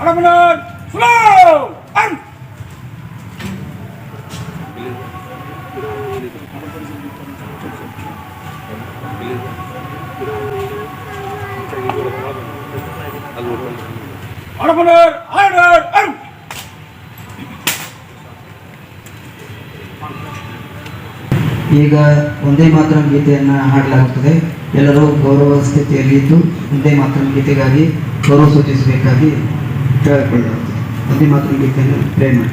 ಹಣಮನರ್ slow and ಹಣಮನರ್ order and ಈಗ ಒಂದೇ ಮಾತ್ರ ಗೀತೆಯನ್ನು ಹಾಡಲಾಗುತ್ತದೆ. ಎಲ್ಲರೂ ಗೌರವ ಸ್ಥಿತಿಯಲ್ಲಿ ಇದ್ದು ಒಂದೇ ಮಾತ್ರ ಗೀತೆಗಾಗಿ ಗೌರವ ಸೂಚಿಸಬೇಕಾಗಿ ಕೇಳಿಕೊಳ್ಳಲಾಗುತ್ತದೆ. ಒಂದೇ ಮಾತ್ರ ಗೀತೆಯನ್ನು ಪ್ಲೇ ಮಾಡಿ.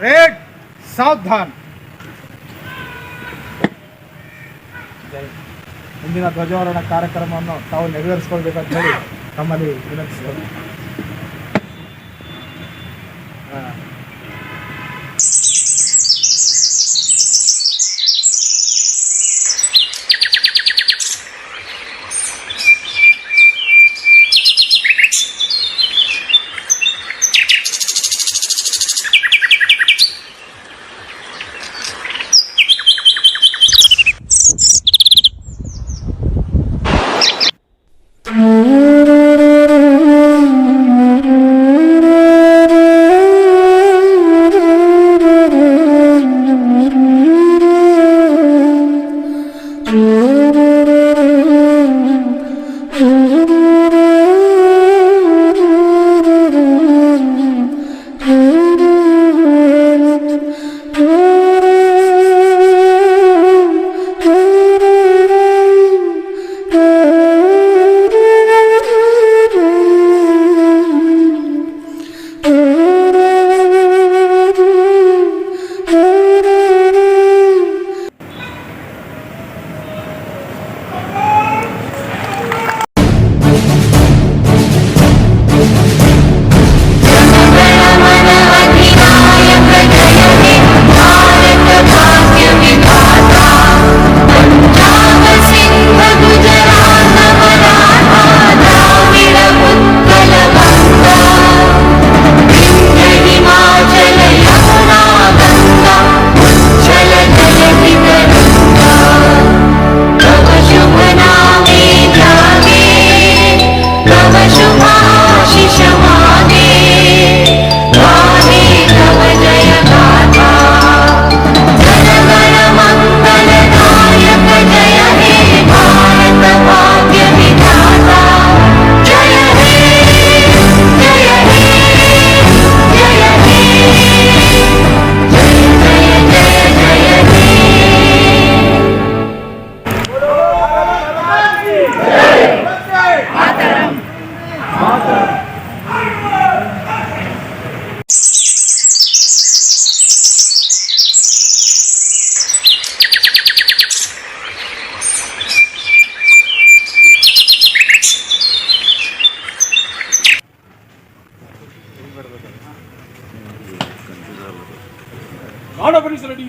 ರೇಡ್ ಸಾವಧಾನ್. ಮುಂದಿನ ಧ್ವಜಾರೋಹಣ ಕಾರ್ಯಕ್ರಮವನ್ನು ತಾವು ನೆರವೇರಿಸಿಕೊಳ್ಬೇಕಂತ ಹೇಳಿ ತಮ್ಮಲ್ಲಿ ವಿನಂತಿಸಿದರು.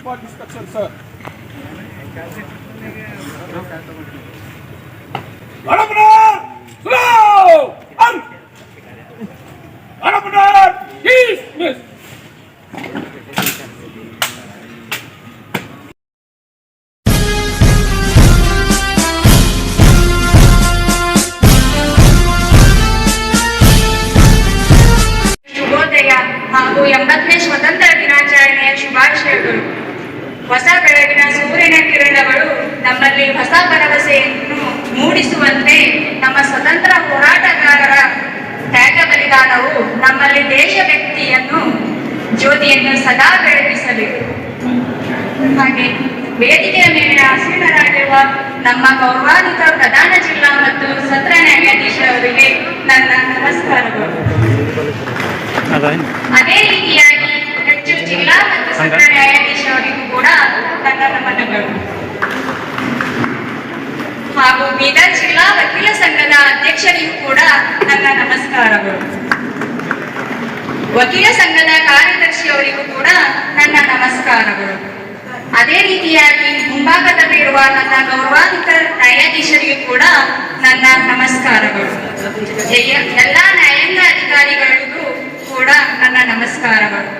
Import instruction, sir. Slow! Dismiss! ಶುಭೋದಯ ಹಾಗೂ 80ನೇ ಸ್ವತಂತ್ರ ದಿನಾಚರಣೆಯ ಶುಭಾಶಯಗಳು. ಹೊಸ ಬೆಳಗಿನ ಸೂರ್ಯನ ಕಿರಣಗಳು ನಮ್ಮಲ್ಲಿ ಹೊಸ ಭರವಸೆಯನ್ನು ಮೂಡಿಸುವಂತೆ ನಮ್ಮ ಸ್ವತಂತ್ರ ಹೋರಾಟಗಾರರ ತ್ಯಾಗ ಬಲಿದಾನವು ನಮ್ಮಲ್ಲಿ ದೇಶಭಕ್ತಿಯನ್ನು ಜ್ಯೋತಿಯನ್ನು ಸದಾ ಬೆಳಗಿಸಲಿ. ಹಾಗೆ ವೇದಿಕೆಯ ಮೇಲೆ ಆಸೀನರಾಗಿರುವ ನಮ್ಮ ಗೌರವಾನ್ವಿತ ಪ್ರಧಾನ ಜಿಲ್ಲಾ ಮತ್ತು ಸತ್ರ ನ್ಯಾಯಾಧೀಶರಿಗೆ ನನ್ನ ನಮಸ್ಕಾರಗಳು. ಅದೇ ರೀತಿಯಾಗಿ ಹೆಚ್ಚು ಜಿಲ್ಲಾ ಮತ್ತು ಸತ್ರ ನ್ಯಾಯಾಧೀಶರಿಗೂ ಕೂಡ ನನ್ನ ನಮನಗಳು. ಹಾಗೂ ಬೀದರ್ ಜಿಲ್ಲಾ ವಕೀಲ ಸಂಘದ ಅಧ್ಯಕ್ಷರಿಗೂ ಕೂಡ ನನ್ನ ನಮಸ್ಕಾರಗಳು. ವಕೀಲ ಸಂಘದ ಕಾರ್ಯದರ್ಶಿಯವರಿಗೂ ಕೂಡ ನನ್ನ ನಮಸ್ಕಾರಗಳು. ಅದೇ ರೀತಿಯಾಗಿ ಮುಂಭಾಗದಲ್ಲಿರುವ ನನ್ನ ಗೌರವಾನ್ವಿತ ನ್ಯಾಯಾಧೀಶರಿಗೂ ಕೂಡ ನನ್ನ ನಮಸ್ಕಾರಗಳು. ಎಲ್ಲ ನ್ಯಾಯಾಂಗ ಅಧಿಕಾರಿಗಳಿಗೂ ಕೂಡ ನನ್ನ ನಮಸ್ಕಾರಗಳು.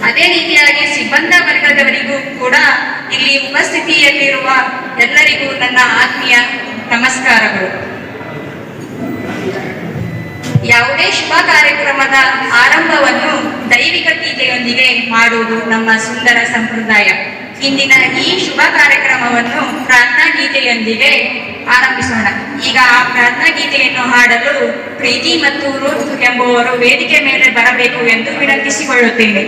ಅದೇ ರೀತಿಯಾಗಿ ಸಿಬ್ಬಂದಿ ವರ್ಗದವರಿಗೂ ಕೂಡ ಇಲ್ಲಿ ಉಪಸ್ಥಿತಿಯಲ್ಲಿರುವ ಎಲ್ಲರಿಗೂ ನನ್ನ ಆತ್ಮೀಯ ನಮಸ್ಕಾರಗಳು. ಯಾವುದೇ ಶುಭ ಕಾರ್ಯಕ್ರಮದ ಆರಂಭವನ್ನು ದೈವಿಕ ಗೀತೆಯೊಂದಿಗೆ ಮಾಡುವುದು ನಮ್ಮ ಸುಂದರ ಸಂಪ್ರದಾಯ. ಇಂದಿನ ಈ ಶುಭ ಕಾರ್ಯಕ್ರಮವನ್ನು ಪ್ರಾರ್ಥನಾ ಗೀತೆಯೊಂದಿಗೆ ಆರಂಭಿಸೋಣ. ಈಗ ಆ ಪ್ರಾರ್ಥನಾ ಗೀತೆಯನ್ನು ಹಾಡಲು ಪ್ರೀತಿ ಮತ್ತು ರೂತ್ ಎಂಬುವರು ವೇದಿಕೆ ಮೇಲೆ ಬರಬೇಕು ಎಂದು ವಿನಂತಿಸಿಕೊಳ್ಳುತ್ತೇನೆ.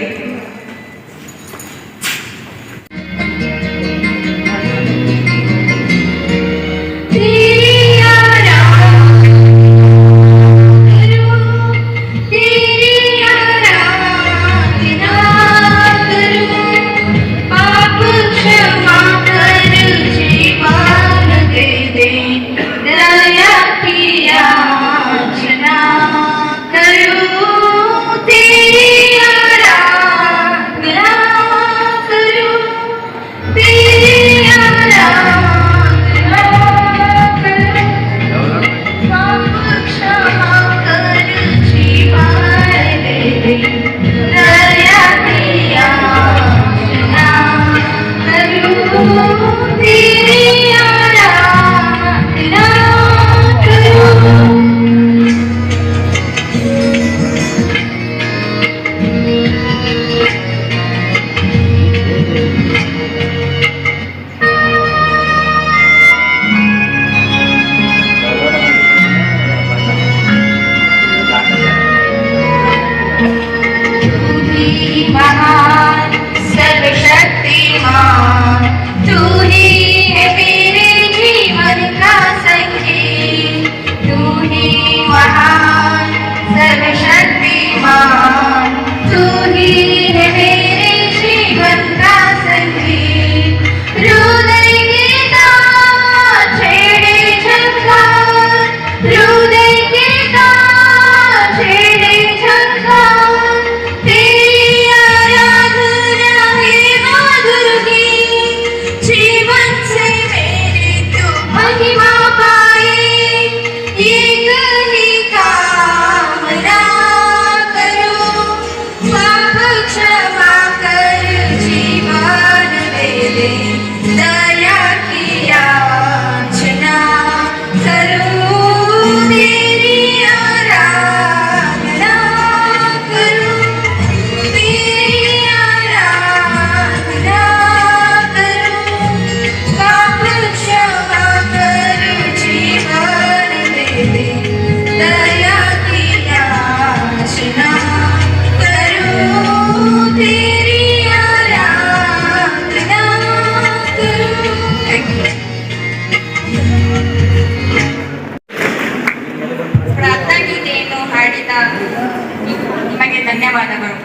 ಧನ್ಯವಾದಗಳು.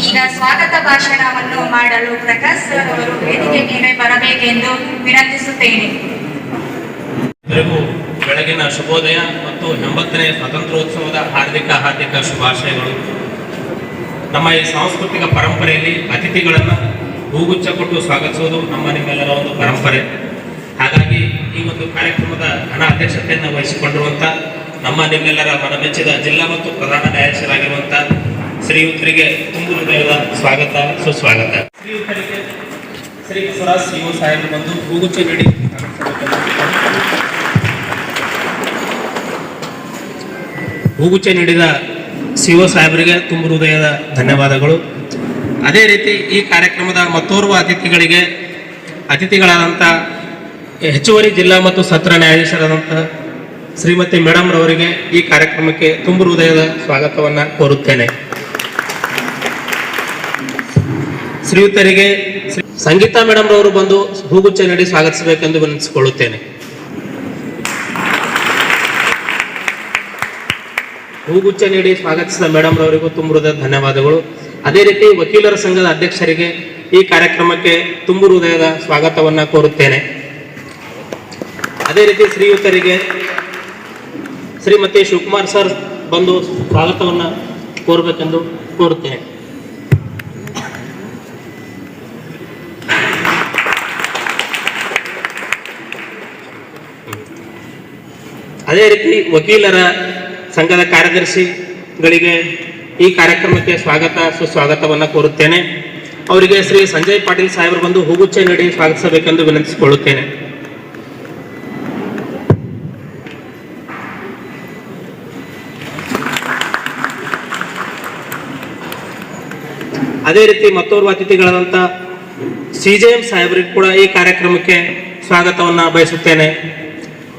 ಈಗ ಸ್ವಾಗತ ಭಾಷಣವನ್ನು ಮಾಡಲು ಪ್ರಕಾಶ್ ಸರ್ ಅವರು ವೇದಿಕೆ ಮೇಲೆ ಬರಬೇಕೆಂದು ವಿನಂತಿಸುತ್ತೇನೆ. ಬೆಳಗಿನ ಶುಭೋದಯ ಮತ್ತು 80ನೇ ಸ್ವಾತಂತ್ರ್ಯೋತ್ಸವದ ಹಾರ್ದಿಕ ಶುಭಾಶಯಗಳು. ನಮ್ಮ ಈ ಸಾಂಸ್ಕೃತಿಕ ಪರಂಪರೆಯಲ್ಲಿ ಅತಿಥಿಗಳನ್ನು ಹೂಗುಚ್ಛ ಕೊಟ್ಟು ಸ್ವಾಗತಿಸುವುದು ನಮ್ಮ ನಿಮ್ಮೆಲ್ಲರ ಒಂದು ಪರಂಪರೆ. ಹಾಗಾಗಿ ಈ ಒಂದು ಕಾರ್ಯಕ್ರಮದ ಅಧ್ಯಕ್ಷತೆಯನ್ನು ವಹಿಸಿಕೊಂಡಿರುವಂಥ ನಮ್ಮ ನಿಮ್ಮೆಲ್ಲರ ಮನಮೆಚ್ಚಿದ ಜಿಲ್ಲಾ ಮತ್ತು ಪ್ರಧಾನ ನ್ಯಾಯಾಧೀಶರಾಗಿರುವಂಥ ಶ್ರೀಯುತರಿಗೆ ತುಂಬು ಹೃದಯದ ಸ್ವಾಗತ ಸುಸ್ವಾಗತ. ಶ್ರೀಯುತರಿಗೆ ಶ್ರೀ ಬಸವರಾಜ್ ಸಿಒ ಸಾಹೇಬರು ಬಂದು ಹೂಗುಚ್ಛ ನೀಡಿ ಹೂಗುಚ್ಛ ನೀಡಿದ ಸಿಒ ಸಾಹೇಬರಿಗೆ ತುಂಬು ಹೃದಯದ ಧನ್ಯವಾದಗಳು. ಅದೇ ರೀತಿ ಈ ಕಾರ್ಯಕ್ರಮದ ಮತ್ತೋರ್ವ ಅತಿಥಿಗಳಾದಂಥ ಹೆಚ್ಚುವರಿ ಜಿಲ್ಲಾ ಮತ್ತು ಸತ್ರ ನ್ಯಾಯಾಧೀಶರಾದಂಥ ಶ್ರೀಮತಿ ಮೇಡಮ್ ರವರಿಗೆ ಈ ಕಾರ್ಯಕ್ರಮಕ್ಕೆ ತುಂಬು ಹೃದಯದ ಸ್ವಾಗತವನ್ನು ಕೋರುತ್ತೇನೆ. ಶ್ರೀಯುತರಿಗೆ ಸಂಗೀತಾ ಮೇಡಮ್ ರವರು ಬಂದು ಹೂಗುಚ್ಛ ನೀಡಿ ಸ್ವಾಗತಿಸಬೇಕೆಂದು ವಿನಂತಿಸಿಕೊಳ್ಳುತ್ತೇನೆ. ಹೂಗುಚ್ಛ ನೀಡಿ ಸ್ವಾಗತಿಸಿದ ಮೇಡಮ್ ರವರಿಗೂ ತುಂಬ ಹೃದಯದ ಧನ್ಯವಾದಗಳು. ಅದೇ ರೀತಿ ವಕೀಲರ ಸಂಘದ ಅಧ್ಯಕ್ಷರಿಗೆ ಈ ಕಾರ್ಯಕ್ರಮಕ್ಕೆ ತುಂಬು ಹೃದಯದ ಸ್ವಾಗತವನ್ನು ಕೋರುತ್ತೇನೆ. ಅದೇ ರೀತಿ ಶ್ರೀಯುತರಿಗೆ ಶ್ರೀಮತಿ ಶಿವಕುಮಾರ್ ಸರ್ ಬಂದು ಸ್ವಾಗತವನ್ನು ಕೋರಬೇಕೆಂದು ಕೋರುತ್ತೇನೆ. ಅದೇ ರೀತಿ ವಕೀಲರ ಸಂಘದ ಕಾರ್ಯದರ್ಶಿಗಳಿಗೆ ಈ ಕಾರ್ಯಕ್ರಮಕ್ಕೆ ಸ್ವಾಗತ ಸುಸ್ವಾಗತವನ್ನು ಕೋರುತ್ತೇನೆ. ಅವರಿಗೆ ಶ್ರೀ ಸಂಜಯ್ ಪಾಟೀಲ್ ಸಾಹೇಬರು ಬಂದು ಹೂಗುಚ್ಛ ನೀಡಿ ಸ್ವಾಗತಿಸಬೇಕೆಂದು ವಿನಂತಿಸಿಕೊಳ್ಳುತ್ತೇನೆ. ಅದೇ ರೀತಿ ಮತ್ತೋರ್ವ ಅತಿಥಿಗಳಾದಂಥ CJM ಸಾಹೇಬರಿಗೆ ಕೂಡ ಈ ಕಾರ್ಯಕ್ರಮಕ್ಕೆ ಸ್ವಾಗತವನ್ನು ಬಯಸುತ್ತೇನೆ.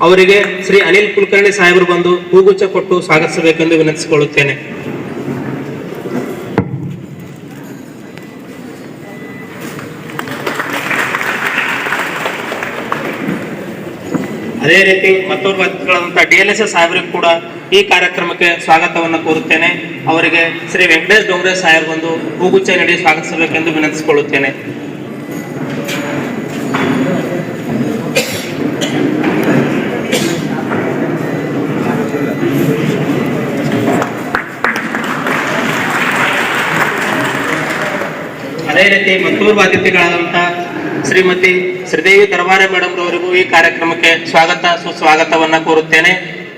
ಅವರಿಗೆ ಶ್ರೀ ಅನಿಲ್ ಕುಲಕರ್ಣಿ ಸಾಹೇಬರು ಬಂದು ಹೂಗುಚ್ಛ ಕೊಟ್ಟು ಸ್ವಾಗತಿಸಬೇಕೆಂದು ವಿನಂತಿಸಿಕೊಳ್ಳುತ್ತೇನೆ. ಅದೇ ರೀತಿ ಮತ್ತೋರ್ವ ಅತಿಥಿಗಳಾದಂಥ DLSS ಸಾಹೇಬರಿಗೆ ಕೂಡ ಈ ಕಾರ್ಯಕ್ರಮಕ್ಕೆ ಸ್ವಾಗತವನ್ನು ಕೋರುತ್ತೇನೆ. ಅವರಿಗೆ ಶ್ರೀ ವೆಂಕಟೇಶ್ ಡೋಂಗ್ರೆ ಸಾಹೇಬರು ಬಂದು ಹೂಗುಚ್ಛ ನೀಡಿ ಸ್ವಾಗತಿಸಬೇಕೆಂದು ವಿನಂತಿಸಿಕೊಳ್ಳುತ್ತೇನೆ. ಅದೇ ರೀತಿ ಮತ್ತೋರ್ವ ಅತಿಥಿಗಳಾದಂಥ ಶ್ರೀಮತಿ ಶ್ರೀದೇವಿ ದರ್ಬಾರೆ ಮೇಡಮ್ ರವರಿಗೂ ಈ ಕಾರ್ಯಕ್ರಮಕ್ಕೆ ಸ್ವಾಗತ ಸುಸ್ವಾಗತವನ್ನು ಕೋರುತ್ತೇನೆ.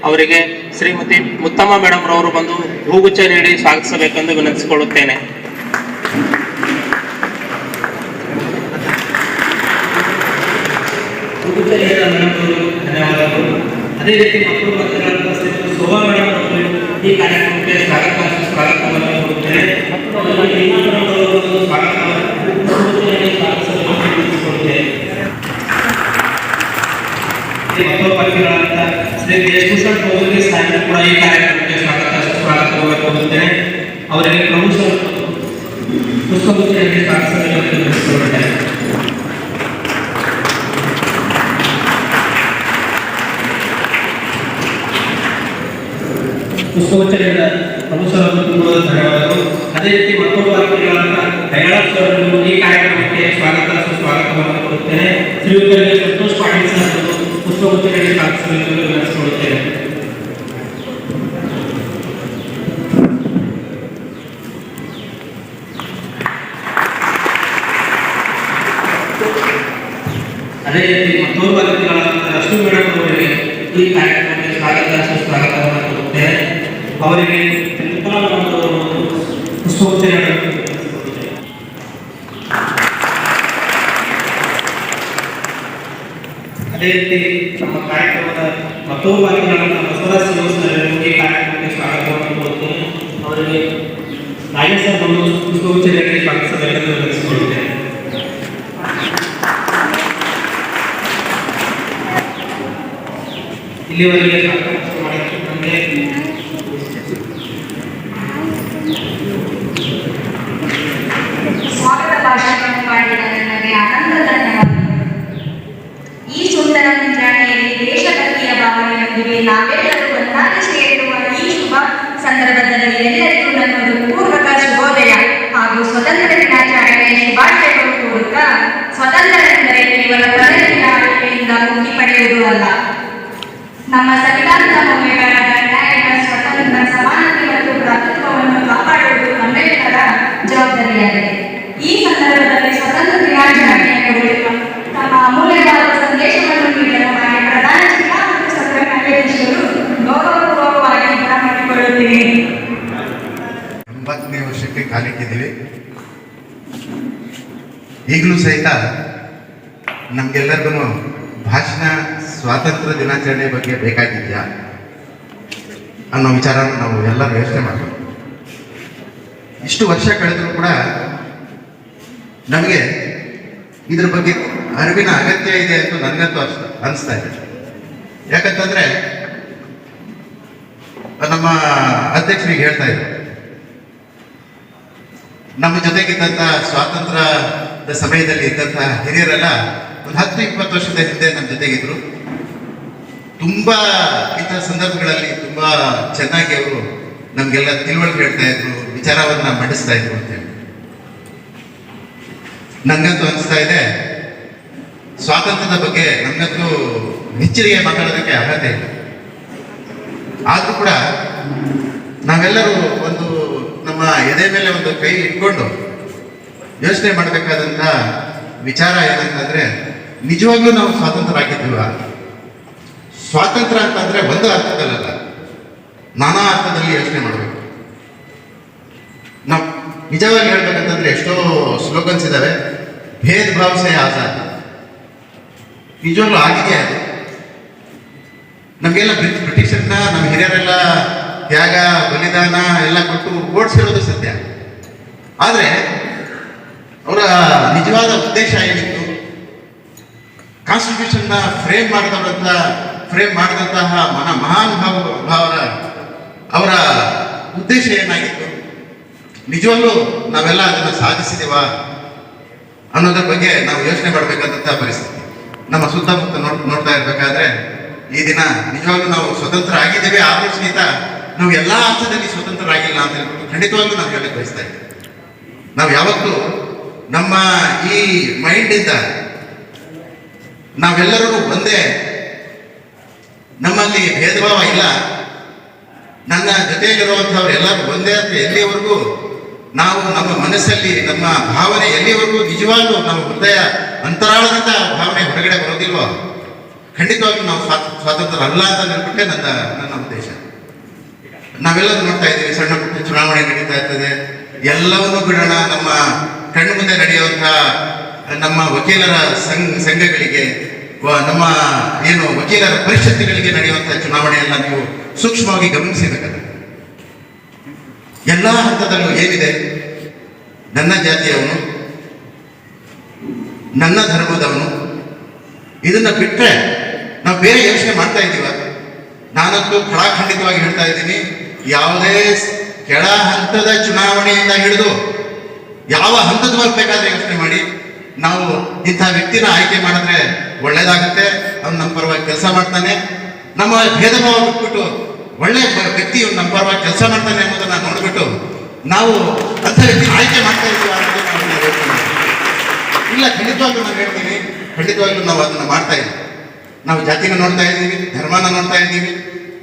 ಅವರಿಗೆ ಶ್ರೀಮತಿ ಮುತ್ತಮ್ಮ ಮೇಡಮ್ ರವರು ಬಂದು ಹೂಗುಚ್ಛ ನೀಡಿ ಸ್ವಾಗತಿಸಬೇಕೆಂದು ವಿನಂತಿಸಿಕೊಳ್ಳುತ್ತೇನೆ. ಧನ್ಯವಾದಗಳು. ಅದೇ ರೀತಿ ಮಕ್ಕಳು ಶೋಭಾ ಮೇಡಮ್ ಅವರು ಈ ಕಾರ್ಯಕ್ರಮಕ್ಕೆ ಸ್ವಾಗತ ಸುಸ್ವಾಗತವನ್ನು ಕೋರುತ್ತೇನೆ. ಶ್ರೀ ದೇಶಭೂಷಣ್ ಚೌಧರಿ ಸಾಹೇಬರು ಕೂಡ ಈ ಕಾರ್ಯಕ್ರಮಕ್ಕೆ ಸ್ವಾಗತ ಸುಸ್ವಾಗತವನ್ನು ಕೋರುತ್ತೇನೆ. ಅವರಿಗೆ ಪುಷ್ಪಗುಚ್ಛ ನೀಡಿ ಸ್ವಾಗತಿಸಬೇಕೆಂದು ವಿನಂತಿಸಿಕೊಳ್ಳುತ್ತೇನೆ. ಪುಷ್ಪಗುಚ್ಛ ನೀಡಿದ ಪ್ರಭುಸರನ್ನು ತುಂಬ ಧನ್ಯವಾದಗಳು. ಅದೇ ರೀತಿ ಮತ್ತೊಬ್ಬ ಅತಿಥಿಗಳಾದ ದಯಾಳ್ ಸರ್ ಈ ಕಾರ್ಯಕ್ರಮಕ್ಕೆ ಸ್ವಾಗತ ಸುಸ್ವಾಗತವನ್ನು ಕೋರುತ್ತೇನೆ. ಶ್ರೀಯುತರಿಗೆ ಸಂತೋಷ್ ಪಾಟೀಲ್ ಸರ್ ಪುಷ್ಪಗುಚ್ಛ ನೀಡಿ ಸ್ವಾಗತಿಸಬೇಕೆಂದು ವಿನಂತಿಸಿಕೊಳ್ಳುತ್ತೇನೆ. ಅದೇ ರೀತಿ ಮತ್ತೋರ್ವ ಅತಿಥಿಗಳಾದ ಲಕ್ಷ್ಮೀ ಮೇಡಮ್ ಅವರಿಗೆ ಈ ಕಾರ್ಯಕ್ರಮಕ್ಕೆ ಸ್ವಾಗತ ಸುಸ್ವಾಗತವನ್ನು ಕೋರುತ್ತೇನೆ. ಅವರಿಗೆ ಪುಷ್ಪಗುಚ್ಛ ಅದೇ ರೀತಿ ನಮ್ಮ ಕಾರ್ಯಕ್ರಮದ ಮತ್ತೋರ್ವ ಅತಿಥಿಗಳಾದ ಬಸವರಾಜ್ ಸಿಒ ಸಾಹೇಬರು ಈ ಕಾರ್ಯಕ್ರಮಕ್ಕೆ ಸ್ವಾಗತವನ್ನು ಕೋರುತ್ತೇನೆ. ಅವರಿಗೆ ನಾಗೇಶ್ ಸರ್ ಬಂದು ಪುಷ್ಪಗುಚ್ಛ ನೀಡಿ ಸ್ವಾಗತಿಸಬೇಕೆಂದು ವಿನಂತಿಸಿಕೊಳ್ಳುತ್ತೇನೆ. ಇಲ್ಲಿವರೆಗೆ ನಮಗೆ ಸ್ವಾಗತ ಭಾಷಣವನ್ನು ಮಾಡಿದ ನನಗೆ ಆನಂದದ ಧನ್ಯವಾದಗಳು. ಈ ಸುಂದರ ಮುಂಜಾನೆಯಲ್ಲಿ ದೇಶಭಕ್ತಿಯ ಭಾವನೆಯೊಂದಿಗೆ ನಾವೆಲ್ಲರೂ ಒಂದಾಗಿ ಸೇರಿರುವ ಈ ಶುಭ ಸಂದರ್ಭದಲ್ಲಿ ಎಲ್ಲರಿಗೂ ನನ್ನ ಪೂರ್ವಕ ಶುಭೋದಯ ಹಾಗೂ ಸ್ವತಂತ್ರ ದಿನಾಚರಣೆಯ ಶುಭಾಶಯಗಳು ಕೋರುತ್ತಾ, ಸ್ವತಂತ್ರರೆಂದರೆ ಕೇವಲ ಪ್ರಗತಿಯ ಆಳ್ವಿಕೆಯಿಂದ ಮುಕ್ತಿ ಪಡೆಯುವುದು ಅಲ್ಲ, ನಮ್ಮ ಸಂವಿಧಾನದ ಮೌಲ್ಯಗಳಾದ ನ್ಯಾಯ, ಸ್ವಾತಂತ್ರ್ಯ, ಸಮಾನತೆ ಮತ್ತು ಭ್ರಾತೃತ್ವವನ್ನು ಕಾಪಾಡುವುದು ನಮ್ಮೆಲ್ಲರ ಜವಾಬ್ದಾರಿಯಾಗಿದೆ. ಈ ಸಂದರ್ಭದಲ್ಲಿ ಸ್ವತಂತ್ರ ದಿನಾಚರಣೆಯನ್ನು ಕುರಿತು ತಮ್ಮ ಅಮೂಲ್ಯವಾದ ಸಂದೇಶವನ್ನು ನೀಡಿದ ನಮಗೆ ಪ್ರಧಾನ ಜಿಲ್ಲಾ ಮತ್ತು ಸತ್ರ ನ್ಯಾಯಾಧೀಶರು ಗೌರವಪೂರ್ವಕವಾಗಿ ಮಾಡಿಕೊಳ್ಳುತ್ತೇನೆ. 80ನೇ ವರ್ಷಕ್ಕೆ ಕಾಲಿಟ್ಟಿದ್ದೀವಿ. ಈಗಲೂ ಸಹಿತ ನಮ್ಗೆಲ್ಲರಿಗೂ ಭಾಷಣ ಸ್ವಾತಂತ್ರ್ಯ ದಿನಾಚರಣೆ ಬಗ್ಗೆ ಬೇಕಾಗಿದೆಯಾ ಅನ್ನೋ ವಿಚಾರನ ನಾವು ಎಲ್ಲರೂ ಯೋಚನೆ ಮಾಡಬೇಕು. ಇಷ್ಟು ವರ್ಷ ಕಳೆದರೂ ಕೂಡ ನಮಗೆ ಇದ್ರ ಬಗ್ಗೆ ಅರಿವಿನ ಅಗತ್ಯ ಇದೆ ಅಂತ ನನಗಂತೂ ಅನಿಸ್ತಾ ಇದೆ. ಯಾಕಂತಂದ್ರೆ ನಮ್ಮ ಅಧ್ಯಕ್ಷರಿಗೆ ಹೇಳ್ತಾ ಇದ್ರು, ನಮ್ಮ ಜೊತೆಗಿದ್ದಂಥ ಸ್ವಾತಂತ್ರ್ಯದ ಸಮಯದಲ್ಲಿ ಇದ್ದಂಥ ಹಿರಿಯರೆಲ್ಲ ಒಂದು 10-20 ವರ್ಷದ ಹಿಂದೆ ನಮ್ಮ ಜೊತೆಗಿದ್ರು. ತುಂಬಾ ಇಂಥ ಸಂದರ್ಭಗಳಲ್ಲಿ ತುಂಬಾ ಚೆನ್ನಾಗಿ ಅವರು ನಮ್ಗೆಲ್ಲ ತಿಳುವಳಿಕೆ ಹೇಳ್ತಾ ಇದ್ರು, ವಿಚಾರವನ್ನ ಮಂಡಿಸ್ತಾ ಇದ್ರು ಅಂತೇಳಿ. ನಂಗಂತೂ ಅನಿಸ್ತಾ ಇದೆ, ಸ್ವಾತಂತ್ರ್ಯದ ಬಗ್ಗೆ ನಮ್ಗಂತೂ ಹೆಚ್ಚಿಗೆ ಮಾತಾಡೋದಕ್ಕೆ ಅರ್ಹತೆ ಇಲ್ಲ. ಆದ್ರೂ ಕೂಡ ನಾವೆಲ್ಲರೂ ಒಂದು ನಮ್ಮ ಎದೆ ಮೇಲೆ ಒಂದು ಕೈ ಇಟ್ಕೊಂಡು ಯೋಚನೆ ಮಾಡಬೇಕಾದಂತ ವಿಚಾರ ಏನಂತಂದ್ರೆ, ನಿಜವಾಗ್ಲೂ ನಾವು ಸ್ವಾತಂತ್ರ್ಯರಾಗಿದ್ದೀವ? ಸ್ವಾತಂತ್ರ್ಯ ಅಂತಂದ್ರೆ ಒಂದು ಅರ್ಥದಲ್ಲ, ನಾನಾ ಅರ್ಥದಲ್ಲಿ ಯೋಚನೆ ಮಾಡಬೇಕು. ನಾವು ನಿಜವಾಗಿ ಹೇಳ್ಬೇಕಂತಂದ್ರೆ ಎಷ್ಟೋ ಸ್ಲೋಗನ್ಸ್ ಇದಾವೆ. ಭೇದ ಭಾವ ಸೇ ಆಜಾದ್, ನಿಜವಾಗ್ಲೂ ಆಗಿದೆ ಅದು. ನಮಗೆಲ್ಲ ಬ್ರಿಟಿಷರ್ನ ನಮ್ಮ ಹಿರಿಯರೆಲ್ಲ ತ್ಯಾಗ ಬಲಿದಾನ ಎಲ್ಲ ಕೊಟ್ಟು ಓಡಿಸಿರೋದು ಸತ್ಯ. ಆದರೆ ಅವರ ನಿಜವಾದ ಉದ್ದೇಶ ಏನಿತ್ತು, ಕಾನ್ಸ್ಟಿಟ್ಯೂಷನ್ನ ಫ್ರೇಮ್ ಮಾಡಿದಂತಹ ಮಹಾನ್ ಭಾವರ ಅವರ ಉದ್ದೇಶ ಏನಾಗಿತ್ತು, ನಿಜವಾಗ್ಲೂ ನಾವೆಲ್ಲ ಅದನ್ನು ಸಾಧಿಸಿದೀವ ಅನ್ನೋದ್ರ ಬಗ್ಗೆ ನಾವು ಯೋಚನೆ ಮಾಡಬೇಕಾದಂತಹ ಪರಿಸ್ಥಿತಿ. ನಮ್ಮ ಸುತ್ತಮುತ್ತ ನೋಡ್ತಾ ಇರ್ಬೇಕಾದ್ರೆ ಈ ದಿನ ನಿಜವಾಗ್ಲೂ ನಾವು ಸ್ವತಂತ್ರ ಆಗಿದ್ದೇವೆ, ಆದ್ರೂ ಸಹಿತ ನಾವು ಎಲ್ಲಾ ಅರ್ಥದಲ್ಲಿ ಸ್ವತಂತ್ರರಾಗಿಲ್ಲ ಅಂತ ಹೇಳ್ಬಿಟ್ಟು ಖಂಡಿತವಾಗ್ಲೂ ನಾವು ಹೇಳಕ್ಕೆ ಬಯಸ್ತಾ ಇದ್ದೇವೆ. ನಾವು ಯಾವತ್ತೂ ನಮ್ಮ ಈ ಮೈಂಡ್ ಇಂದ ನಾವೆಲ್ಲರೂ ಒಂದೇ, ನಮ್ಮಲ್ಲಿ ಭೇದ ಭಾವ ಇಲ್ಲ, ನನ್ನ ಜೊತೆಯಲ್ಲಿರುವಂಥವ್ರು ಎಲ್ಲರೂ ಒಂದೇ ಅಂತ ಎಲ್ಲಿವರೆಗೂ ನಾವು ನಮ್ಮ ಮನಸ್ಸಲ್ಲಿ ನಮ್ಮ ಭಾವನೆ ಎಲ್ಲಿವರೆಗೂ ನಿಜವಾಗ್ಲೂ ನಮ್ಮ ಹೃದಯ ಅಂತರಾಳದಿಂದ ಭಾವನೆ ಹೊರಗಡೆ ಬರೋದಿಲ್ವೋ ಖಂಡಿತವಾಗ್ಲೂ ನಾವು ಸ್ವಾತಂತ್ರ್ಯ ಅಲ್ಲ ಅಂತ ನೆನ್ಬಿಟ್ಟೆ ನನ್ನ ಉದ್ದೇಶ. ನಾವೆಲ್ಲರೂ ನೋಡ್ತಾ ಇದ್ದೀವಿ, ಸಣ್ಣ ಪುಟ್ಟ ಚುನಾವಣೆ ನಡೀತಾ ಇರ್ತದೆ, ಎಲ್ಲವನ್ನೂ ಬಿಡೋಣ, ನಮ್ಮ ಕಣ್ಣು ಮುಂದೆ ನಡೆಯುವಂತಹ ನಮ್ಮ ವಕೀಲರ ಸಂಘಗಳಿಗೆ, ನಮ್ಮ ಏನು ವಕೀಲರ ಪರಿಷತ್ತುಗಳಿಗೆ ನಡೆಯುವಂತಹ ಚುನಾವಣೆಯನ್ನ ನೀವು ಸೂಕ್ಷ್ಮವಾಗಿ ಗಮನಿಸಬೇಕಾದ್ರೆ ಎಲ್ಲಾ ಹಂತದಲ್ಲೂ ಏನಿದೆ, ನನ್ನ ಜಾತಿಯವನು, ನನ್ನ ಧರ್ಮದವನು, ಇದನ್ನ ಬಿಟ್ರೆ ನಾವು ಬೇರೆ ಯೋಚನೆ ಮಾಡ್ತಾ ಇದ್ದೀವ? ನಾನಂತೂ ಖಡಾಖಂಡಿತವಾಗಿ ಹೇಳ್ತಾ ಇದ್ದೀನಿ, ಯಾವುದೇ ಕೆಳ ಹಂತದ ಚುನಾವಣೆಯಿಂದ ಹಿಡಿದು ಯಾವ ಹಂತದವರೆಗೆ ಬೇಕಾದ್ರೆ ಯೋಚನೆ ಮಾಡಿ, ನಾವು ಇಂಥ ವ್ಯಕ್ತಿನ ಆಯ್ಕೆ ಮಾಡಿದ್ರೆ ಒಳ್ಳೇದಾಗುತ್ತೆ, ಅವ್ನು ನಮ್ಮ ಪರವಾಗಿ ಕೆಲಸ ಮಾಡ್ತಾನೆ, ನಮ್ಮ ಭೇದ ಭಾವ ಬಿಟ್ಬಿಟ್ಟು ಒಳ್ಳೆ ವ್ಯಕ್ತಿ ನಮ್ಮ ಪರವಾಗಿ ಕೆಲಸ ಮಾಡ್ತಾನೆ ಅನ್ನೋದನ್ನ ನೋಡ್ಬಿಟ್ಟು ನಾವು ಅಂಥ ವ್ಯಕ್ತಿ ಆಯ್ಕೆ ಮಾಡ್ತಾ ಇದ್ದೀವಿ ಇಲ್ಲ. ಖಂಡಿತವಾಗ್ಲೂ ನಾನು ಹೇಳ್ತೀನಿ, ಖಂಡಿತವಾಗ್ಲೂ ನಾವು ಅದನ್ನ ಮಾಡ್ತಾ ಇದ್ದೀವಿ. ನಾವು ಜಾತಿನ ನೋಡ್ತಾ ಇದ್ದೀವಿ, ಧರ್ಮನ ನೋಡ್ತಾ ಇದ್ದೀವಿ,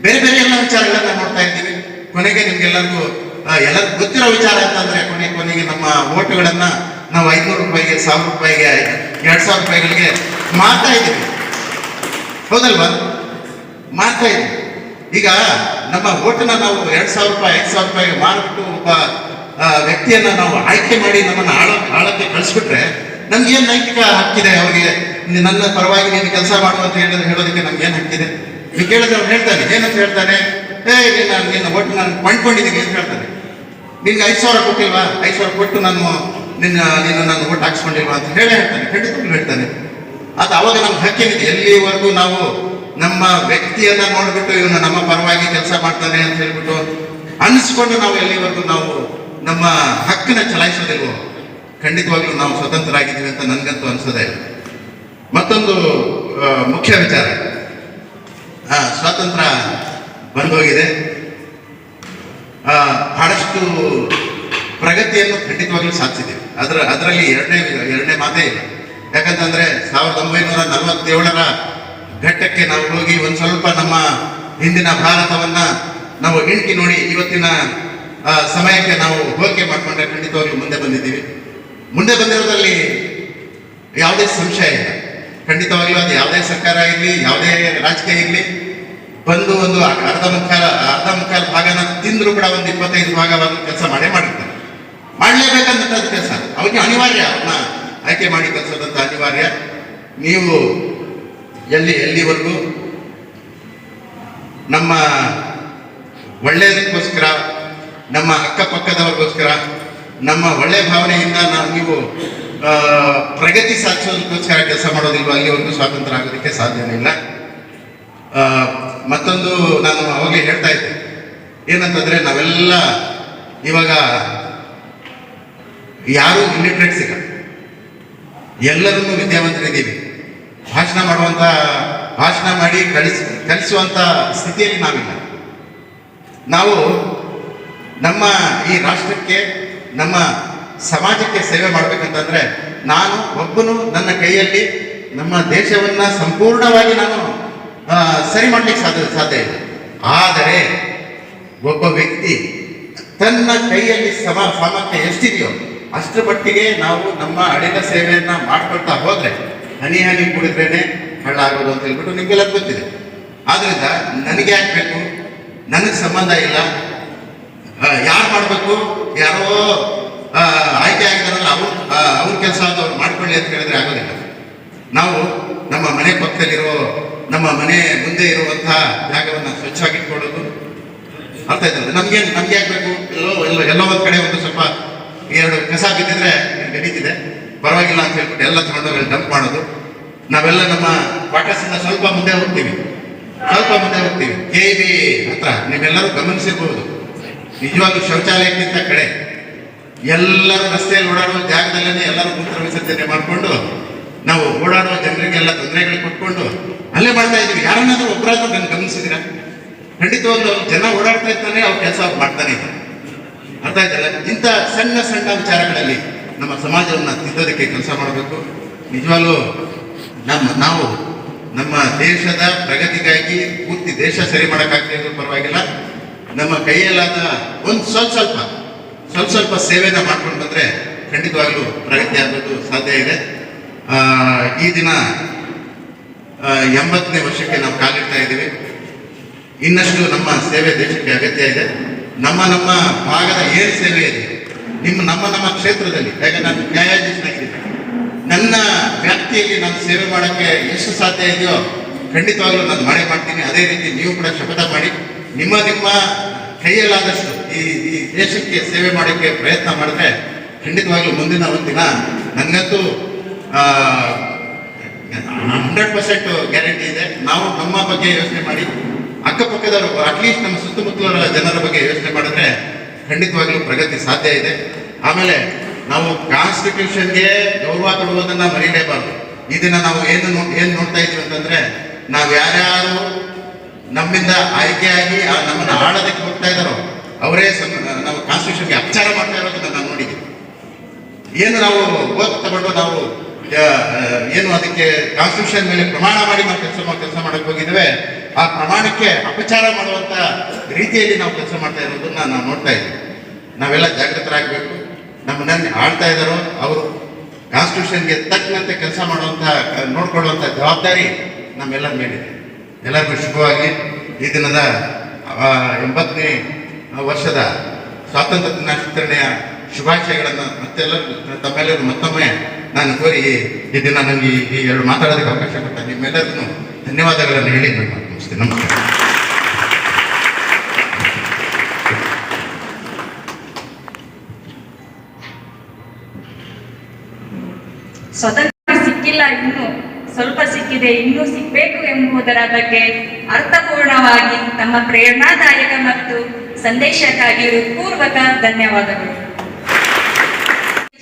ಬೇರೆ ಬೇರೆ ಎಲ್ಲ ವಿಚಾರಗಳನ್ನ ನೋಡ್ತಾ ಇದ್ದೀವಿ. ಕೊನೆಗೆ ನಿಮ್ಗೆಲ್ಲರಿಗೂ ಎಲ್ಲರಿಗೂ ಗೊತ್ತಿರೋ ವಿಚಾರ ಅಂತಂದ್ರೆ ಕೊನೆಗೆ ನಮ್ಮ ಓಟುಗಳನ್ನ ನಾವು 500 ರೂಪಾಯಿಗೆ, 1000 ರೂಪಾಯಿಗೆ, 2000 ರೂಪಾಯಿಗಳಿಗೆ ಮಾರ್ತಾ ಇದ್ದೀವಿ, ಹೌದಲ್ವಾ? ಮಾರ್ತಾ ಇದ್ದೀವಿ. ಈಗ ನಮ್ಮ ಓಟನ್ನ ನಾವು 2000 ರೂಪಾಯಿ, 5000 ರೂಪಾಯಿಗೆ ಮಾರ್ಬಿಟ್ಟು ಒಬ್ಬ ವ್ಯಕ್ತಿಯನ್ನ ನಾವು ಆಯ್ಕೆ ಮಾಡಿ ನಮ್ಮನ್ನ ಆಳಕ್ಕೆ ಕಳಿಸ್ಬಿಟ್ರೆ ನಮ್ಗೆ ಏನ್ ನೈತಿಕ ಹಕ್ಕಿದೆ? ಅವ್ರಿಗೆ ನನ್ನ ಪರವಾಗಿ ನೀನು ಕೆಲಸ ಮಾಡುವಂತ ಹೇಳೋದಕ್ಕೆ ನಮ್ಗೆ ಏನ್ ಹಕ್ಕಿದೆ? ನೀವು ಕೇಳಿದ್ರೆ ಅವ್ರು ಹೇಳ್ತಾನೆ, ಏನಂತ ಹೇಳ್ತಾನೆ, ನಿನ್ನ ಓಟ್ ನಾನು ಕೊಂಡ್ಕೊಂಡಿದ್ದೀನಿ ಅಂತ ಹೇಳ್ತಾನೆ. ನಿನ್ಗೆ 5000 ಕೊಟ್ಟಿಲ್ವಾ? 5000 ಕೊಟ್ಟು ನೀನು ನನ್ನ ಓಟ್ ಹಾಕ್ಸ್ಕೊಂಡಿಲ್ವಾ ಅಂತ ಹೇಳ್ತಾನೆ, ಖಂಡಿತವಾಗ್ಲೂ ಹೇಳ್ತಾನೆ. ಅದು ಅವಾಗ ನಮ್ಗೆ ಹಕ್ಕೇನಿದೆ? ಎಲ್ಲಿವರೆಗೂ ನಾವು ನಮ್ಮ ವ್ಯಕ್ತಿಯನ್ನ ನೋಡ್ಬಿಟ್ಟು ಇವನು ನಮ್ಮ ಪರವಾಗಿ ಕೆಲಸ ಮಾಡ್ತಾನೆ ಅಂತ ಹೇಳ್ಬಿಟ್ಟು ಅನಿಸ್ಕೊಂಡು ನಾವು ಎಲ್ಲಿವರೆಗೂ ನಾವು ನಮ್ಮ ಹಕ್ಕನ್ನ ಚಲಾಯಿಸೋದಿಲ್ವೋ ಖಂಡಿತವಾಗ್ಲೂ ನಾವು ಸ್ವತಂತ್ರರಾಗಿದ್ದೀವಿ ಅಂತ ನನ್ಗಂತೂ ಅನ್ಸೋದೇ ಇಲ್ಲ. ಮತ್ತೊಂದು ಮುಖ್ಯ ವಿಚಾರ, ಸ್ವಾತಂತ್ರ್ಯ ಬಂದೋಗಿದೆ, ಬಹಳಷ್ಟು ಪ್ರಗತಿಯನ್ನು ಖಂಡಿತವಾಗ್ಲೂ ಸಾಧಿಸಿದ್ದೀವಿ. ಅದರಲ್ಲಿ ಎರಡನೇ ಮಾತೇ ಇಲ್ಲ. ಯಾಕಂತಂದ್ರೆ 1947ರ ಘಟ್ಟಕ್ಕೆ ನಾವು ಹೋಗಿ ಒಂದು ಸ್ವಲ್ಪ ನಮ್ಮ ಹಿಂದಿನ ಭಾರತವನ್ನ ನಾವು ಇಣುಕಿ ನೋಡಿ ಇವತ್ತಿನ ಸಮಯಕ್ಕೆ ನಾವು ಹೋಲಿಕೆ ಮಾಡಿಕೊಂಡ್ರೆ ಖಂಡಿತವಾಗ್ಲೂ ಮುಂದೆ ಬಂದಿದ್ದೀವಿ. ಮುಂದೆ ಬಂದಿರೋದ್ರಲ್ಲಿ ಯಾವುದೇ ಸಂಶಯ ಇಲ್ಲ. ಖಂಡಿತವಾಗಿಯೂ ಅದು ಯಾವುದೇ ಸರ್ಕಾರ ಇರಲಿ, ಯಾವುದೇ ರಾಜಕೀಯ ಇರಲಿ, ಬಂದು ಒಂದು ಅರ್ಧ ಮುಕ್ಕಾಲು ಭಾಗನ ತಿಂದರೂ ಕೂಡ ಒಂದು 25 ಭಾಗವನ್ನು ಕೆಲಸ ಮಾಡಿರ್ತಾರೆ. ಮಾಡಲೇಬೇಕಂತ ಕೆಲಸ ಅವ್ರಿಗೆ ಅನಿವಾರ್ಯ, ಅವ್ರನ್ನ ಆಯ್ಕೆ ಮಾಡಿ ಕಲಿಸೋದಂತ ಅನಿವಾರ್ಯ. ನೀವು ಎಲ್ಲಿವರೆಗೂ ನಮ್ಮ ಒಳ್ಳೆಯದಕ್ಕೋಸ್ಕರ, ನಮ್ಮ ಅಕ್ಕಪಕ್ಕದವ್ರಿಗೋಸ್ಕರ, ನಮ್ಮ ಒಳ್ಳೆಯ ಭಾವನೆಯಿಂದ ನೀವು ಪ್ರಗತಿ ಸಾಧಿಸೋದಕ್ಕೋಸ್ಕರ ಕೆಲಸ ಮಾಡೋದಿಲ್ವೋ ಅಲ್ಲಿವರೆಗೂ ಸ್ವಾತಂತ್ರ್ಯ ಆಗೋದಕ್ಕೆ ಸಾಧ್ಯನೇ ಇಲ್ಲ. ಮತ್ತೊಂದು ನಾನು ಅವಾಗಲೇ ಹೇಳ್ತಾ ಇದ್ದೆ, ಏನಂತಂದ್ರೆ ನಾವೆಲ್ಲ ಇವಾಗ ಯಾರು ಇಲ್ಲಿಟ್ರೇಟ್ಸ್ ಇಲ್ಲ, ಎಲ್ಲರೂ ವಿದ್ಯಾವಂತರಿದ್ದೀವಿ. ಭಾಷಣ ಮಾಡಿ ಕಲಿಸುವಂತ ಸ್ಥಿತಿಯಲ್ಲಿ ನಾವಿಲ್ಲ. ನಾವು ನಮ್ಮ ಈ ರಾಷ್ಟ್ರಕ್ಕೆ, ನಮ್ಮ ಸಮಾಜಕ್ಕೆ ಸೇವೆ ಮಾಡ್ಬೇಕಂತಂದ್ರೆ ನಾನು ಒಬ್ಬನು ನನ್ನ ಕೈಯಲ್ಲಿ ನಮ್ಮ ದೇಶವನ್ನ ಸಂಪೂರ್ಣವಾಗಿ ನಾನು ಸರಿ ಮಾಡ್ಲಿಕ್ಕೆ ಸಾಧ್ಯ ಇಲ್ಲ. ಆದರೆ ಒಬ್ಬ ವ್ಯಕ್ತಿ ತನ್ನ ಕೈಯಲ್ಲಿ ಸಾಮರ್ಥ್ಯ ಎಷ್ಟಿದೆಯೋ ಅಷ್ಟರ ಮಟ್ಟಿಗೆ ನಾವು ನಮ್ಮ ಅಡಿಗ ಸೇವೆಯನ್ನ ಮಾಡ್ಕೊಳ್ತಾ ಹೋದ್ರೆ ಹನಿ ಕುಡಿದ್ರೇನೆ ಹಳ್ಳ ಆಗೋದು ಅಂತ ಹೇಳ್ಬಿಟ್ಟು ನಿಮ್ಗೆಲ್ಲ ಗೊತ್ತಿದೆ. ಆದ್ರಿಂದ ನನಗೆ ಆಗ್ಬೇಕು, ನನಗೆ ಸಂಬಂಧ ಇಲ್ಲ, ಯಾರು ಮಾಡಬೇಕು, ಯಾರೋ ಆಯ್ಕೆ ಆಗಿದಾರಲ್ಲ ಅವ್ರ ಕೆಲಸ ಅದು ಅವ್ರು ಮಾಡ್ಕೊಳ್ಳಿ ಅಂತ ಹೇಳಿದ್ರೆ ಆಗೋದಿಲ್ಲ. ನಾವು ನಮ್ಮ ಮನೆ ಪಕ್ಕದಲ್ಲಿರೋ, ನಮ್ಮ ಮನೆ ಮುಂದೆ ಇರುವಂತಹ ಜಾಗವನ್ನು ಸ್ವಚ್ಛವಾಗಿಟ್ಕೊಳ್ಳೋದು, ಅರ್ಥ ಆಯ್ತಲ್ಲ. ನಮ್ಗೆ ಆಗ್ಬೇಕು, ಎಲ್ಲೋ ಒಂದ್ ಕಡೆ ಒಂದು ಸ್ವಲ್ಪ 2 ಕಸ ಬಿದ್ದಿದ್ರೆ ನಡೀತಿದೆ, ಪರವಾಗಿಲ್ಲ ಅಂತ ಹೇಳ್ಬಿಟ್ಟು ಎಲ್ಲ ತಗೊಂಡೋಗಿ ಡಂಪ್ ಮಾಡೋದು. ನಾವೆಲ್ಲ ನಮ್ಮ ಕ್ವಾರ್ಟರ್ಸ್ ಇಂದ ಸ್ವಲ್ಪ ಮುಂದೆ ಹೋಗ್ತೀವಿ. KIB ಹತ್ರ ನೀವೆಲ್ಲರೂ ಗಮನಿಸಿರ್ಬೋದು, ನಿಜವಾಗ್ಲೂ ಶೌಚಾಲಯಕ್ಕಿಂತ ಕಡೆ ಎಲ್ಲರೂ ರಸ್ತೆಯಲ್ಲಿ ಓಡಾಡುವ ಜಾಗದಲ್ಲೇ ಎಲ್ಲರೂ ಮೂತ್ರ ವಿಸರ್ಜನೆ ಮಾಡಿಕೊಂಡು ನಾವು ಓಡಾಡುವ ಜನರಿಗೆಲ್ಲ ತೊಂದರೆಗಳು ಕೊಟ್ಕೊಂಡು ಅಲ್ಲೇ ಮಾಡ್ತಾ ಇದ್ದೀವಿ. ಯಾರನ್ನಾದ್ರೂ ಒಬ್ಬರಾದ್ರೂ ಗಮನಿಸಿದಿರಾ? ಖಂಡಿತವಾಗ್ಲೂ ಜನ ಓಡಾಡ್ತಾ ಇರ್ತಾನೆ, ಅವ್ರ ಕೆಲಸ ಮಾಡ್ತಾನೆ ಇದ್ದಾರೆ. ಅರ್ಥ ಆಯ್ತಲ್ಲ? ಇಂಥ ಸಣ್ಣ ವಿಚಾರಗಳಲ್ಲಿ ನಮ್ಮ ಸಮಾಜವನ್ನು ತಿದ್ದೋದಕ್ಕೆ ಕೆಲಸ ಮಾಡಬೇಕು. ನಿಜವಾಗ್ಲೂ ನಾವು ನಮ್ಮ ದೇಶದ ಪ್ರಗತಿಗಾಗಿ ಪೂರ್ತಿ ದೇಶ ಸರಿ ಮಾಡೋಕ್ಕಾಗ್ತಿದ್ರು ಪರವಾಗಿಲ್ಲ, ನಮ್ಮ ಕೈಯಲ್ಲಾದ ಒಂದು ಸ್ವಲ್ಪ ಸೇವೆನ ಮಾಡ್ಕೊಂಡು ಬಂದ್ರೆ ಖಂಡಿತವಾಗ್ಲೂ ಪ್ರಗತಿ ಆಗೋದು ಸಾಧ್ಯ ಇದೆ. ಈ ದಿನ 80ನೇ ವರ್ಷಕ್ಕೆ ನಾವು ಕಾಲಿಡ್ತಾ ಇದ್ದೀವಿ. ಇನ್ನಷ್ಟು ನಮ್ಮ ಸೇವೆ ದೇಶಕ್ಕೆ ಅಗತ್ಯ ಇದೆ. ನಮ್ಮ ಭಾಗದ ಏನು ಸೇವೆ ಇದೆ, ನಮ್ಮ ಕ್ಷೇತ್ರದಲ್ಲಿ, ಯಾಕೆ ನಾನು ನ್ಯಾಯಾಧೀಶನಾಗಿದ್ದೀನಿ, ನನ್ನ ವ್ಯಾಪ್ತಿಯಲ್ಲಿ ನಾನು ಸೇವೆ ಮಾಡೋಕ್ಕೆ ಎಷ್ಟು ಸಾಧ್ಯ ಇದೆಯೋ ಖಂಡಿತವಾಗ್ಲೂ ನಾನು ಮಾಡ್ತೀನಿ. ಅದೇ ರೀತಿ ನೀವು ಕೂಡ ಶಪಥ ಮಾಡಿ ನಿಮ್ಮ ಕೈಯಲ್ಲಾದಷ್ಟು ಈ ದೇಶಕ್ಕೆ ಸೇವೆ ಮಾಡೋಕ್ಕೆ ಪ್ರಯತ್ನ ಮಾಡಿದ್ರೆ ಖಂಡಿತವಾಗ್ಲೂ ಮುಂದಿನ ಒಂದಿನ ನನಗಂತೂ 100% ಗ್ಯಾರಂಟಿ ಇದೆ. ನಾವು ನಮ್ಮ ಬಗ್ಗೆ ಯೋಚನೆ ಮಾಡಿ, ಅಕ್ಕಪಕ್ಕದವರು ಅಟ್ಲೀಸ್ಟ್ ನಮ್ಮ ಸುತ್ತಮುತ್ತಲ ಜನರ ಬಗ್ಗೆ ಯೋಚನೆ ಮಾಡಿದ್ರೆ ಖಂಡಿತವಾಗ್ಲೂ ಪ್ರಗತಿ ಸಾಧ್ಯ ಇದೆ. ಆಮೇಲೆ ನಾವು ಕಾನ್ಸ್ಟಿಟ್ಯೂಷನ್ಗೆ ಗೌರವ ಕೊಡುವುದನ್ನ ಮರೀಲೇಬಾರ್ದು. ಇದನ್ನ ನಾವು ಏನು ನೋಡ್ತಾ ಇದೀವಿ ಅಂತಂದ್ರೆ, ನಾವು ಯಾರ್ಯಾರು ನಮ್ಮಿಂದ ಆಯ್ಕೆಯಾಗಿ ನಮ್ಮನ್ನು ಆಳೋದಕ್ಕೆ ಹೋಗ್ತಾ ಇದ್ದಾರೋ ಅವರೇ ನಾವು ಕಾನ್ಸ್ಟಿಟ್ಯೂಷನ್ಗೆ ಅಪಚಾರ ಮಾಡ್ತಾ ಇರೋದನ್ನ ನಾವು ನೋಡಿದ್ದೀವಿ. ಏನು ನಾವು ಓದ್ ತಗೊಂಡು ನಾವು ಏನು ಅದಕ್ಕೆ ಕಾನ್ಸ್ಟಿಟ್ಯೂಷನ್ ಮೇಲೆ ಪ್ರಮಾಣ ಮಾಡಿ ನಾವು ಕೆಲಸ ಮಾಡಕ್ಕೆ ಹೋಗಿದ್ದೇವೆ, ಆ ಪ್ರಮಾಣಕ್ಕೆ ಅಪಚಾರ ಮಾಡುವಂತ ರೀತಿಯಲ್ಲಿ ನಾವು ಕೆಲಸ ಮಾಡ್ತಾ ಇರೋದನ್ನ ನಾವು ನೋಡ್ತಾ ಇದ್ದೀವಿ. ನಾವೆಲ್ಲ ಜಾಗೃತರಾಗಬೇಕು. ನಮ್ಮನ್ನ ಆಳ್ತಾ ಇದ್ದಾರೋ ಅವರು ಕಾನ್ಸ್ಟಿಟ್ಯೂಷನ್ಗೆ ತಕ್ಕಂತೆ ಕೆಲಸ ನೋಡ್ಕೊಳ್ಳುವಂತ ಜವಾಬ್ದಾರಿ ನಮ್ಮೆಲ್ಲರ ಮೇಲಿದೆ. ಎಲ್ಲರಿಗೂ ಶುಭವಾಗಿ ಈ ದಿನದ 80ನೇ ವರ್ಷದ ಸ್ವಾತಂತ್ರ್ಯ ದಿನಾಚರಣೆಯ ಶುಭಾಶಯಗಳನ್ನು ತಮ್ಮೆಲ್ಲರೂ ಮತ್ತೊಮ್ಮೆ ನಾನು ಕೋರಿ ಈ ದಿನ ನನಗೆ ಈ 2 ಮಾತಾಡೋದಕ್ಕೆ ಅವಕಾಶ ಕೊಟ್ಟ ನಿಮ್ಮೆಲ್ಲರಿಗೂ ಧನ್ಯವಾದಗಳನ್ನು ಹೇಳಿ ನಾನು ಮುಗಿಸ್ತೇನೆ. ನಮಸ್ಕಾರ. ಸ್ವತಂತ್ರ ಸಿಕ್ಕಿಲ್ಲ, ಇನ್ನು ಸ್ವಲ್ಪ ಸಿಕ್ಕಿದೆ, ಇನ್ನೂ ಸಿಗಬೇಕು ಎಂಬುದರ ಬಗ್ಗೆ ಅರ್ಥಪೂರ್ಣವಾಗಿ ತಮ್ಮ ಪ್ರೇರಣಾದಾಯಕ ಮತ್ತು ಸಂದೇಶಕ್ಕಾಗಿ ಹೃತ್ಪೂರ್ವಕ ಧನ್ಯವಾದಗಳು.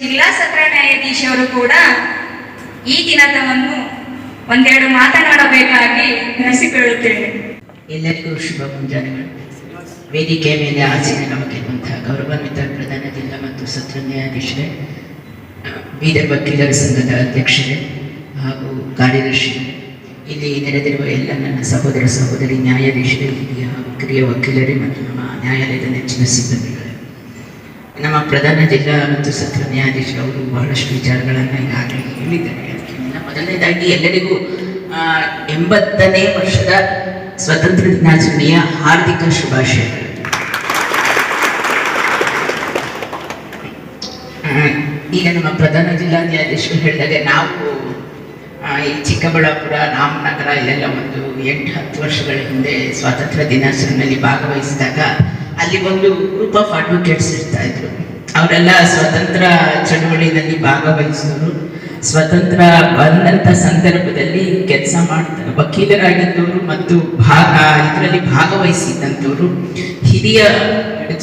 ಜಿಲ್ಲಾ ಸತ್ರ ನ್ಯಾಯಾಧೀಶರು ಕೂಡ ಈ ದಿನವನ್ನು ಒಂದೆರಡು ಮಾತನಾಡಬೇಕಾಗಿ ನಡೆಸಿಕೊಳ್ಳುತ್ತೇನೆ. ಎಲ್ಲರಿಗೂ ಶುಭ ಮುಂಜಾನೆಗಳು. ವೇದಿಕೆಯ ಮೇಲೆ ಆಸೀನರಾಗಿರುವಂತಹ ಗೌರವಾನ್ವಿತ ಪ್ರಧಾನ ಜಿಲ್ಲಾ ಮತ್ತು ಸತ್ರ ನ್ಯಾಯಾಧೀಶರೇ, ಬೀದರ್ ವಕೀಲರ ಸಂಘದ ಅಧ್ಯಕ್ಷರೇ ಹಾಗೂ ಕಾರ್ಯದರ್ಶಿಗಳೇ, ಇಲ್ಲಿ ನೆರೆದಿರುವ ಎಲ್ಲ ನನ್ನ ಸಹೋದರ ಸಹೋದರಿ ನ್ಯಾಯಾಧೀಶರೇ, ಹಿರಿಯ ಹಾಗೂ ಕಿರಿಯ ವಕೀಲರೇ ಮತ್ತು ನಮ್ಮ ನ್ಯಾಯಾಲಯದ ನೆಚ್ಚಿನ ಸಿಬ್ಬಂದಿಗಳೇ, ನಮ್ಮ ಪ್ರಧಾನ ಜಿಲ್ಲಾ ಮತ್ತು ಸತ್ರ ನ್ಯಾಯಾಧೀಶರು ಅವರು ಬಹಳಷ್ಟು ವಿಚಾರಗಳನ್ನು ಈಗಾಗಲೇ ಹೇಳಿದ್ದಾರೆ. ಅದಕ್ಕಿಂತ ಮೊದಲನೇದಾಗಿ ಎಲ್ಲರಿಗೂ 80ನೇ ವರ್ಷದ ಸ್ವಾತಂತ್ರ್ಯ ದಿನಾಚರಣೆಯ ಹಾರ್ದಿಕ ಶುಭಾಶಯಗಳು. ಈಗ ನಮ್ಮ ಪ್ರಧಾನ ಜಿಲ್ಲಾ ನ್ಯಾಯಾಧೀಶರು ಹೇಳಿದಾಗ ನಾವು ಈ ಚಿಕ್ಕಬಳ್ಳಾಪುರ, ರಾಮನಗರ ಇಲ್ಲೆಲ್ಲ ಒಂದು 8-10 ವರ್ಷಗಳ ಹಿಂದೆ ಸ್ವಾತಂತ್ರ್ಯ ದಿನಾಚರಣೆಯಲ್ಲಿ ಭಾಗವಹಿಸಿದಾಗ ಅಲ್ಲಿ ಒಂದು ಗ್ರೂಪ್ ಆಫ್ ಅಡ್ವೊಕೇಟ್ಸ್ ಇರ್ತಾ ಇದ್ರು. ಅವರೆಲ್ಲ ಸ್ವತಂತ್ರ ಚಳವಳಿಯಲ್ಲಿ ಭಾಗವಹಿಸಿದವರು, ಸ್ವತಂತ್ರ ಬಂದಂಥ ಸಂದರ್ಭದಲ್ಲಿ ಕೆಲಸ ಮಾಡ್ತಾರೆ, ವಕೀಲರಾಗಿದ್ದವರು ಮತ್ತು ಇದರಲ್ಲಿ ಭಾಗವಹಿಸಿದಂಥವರು ಹಿರಿಯ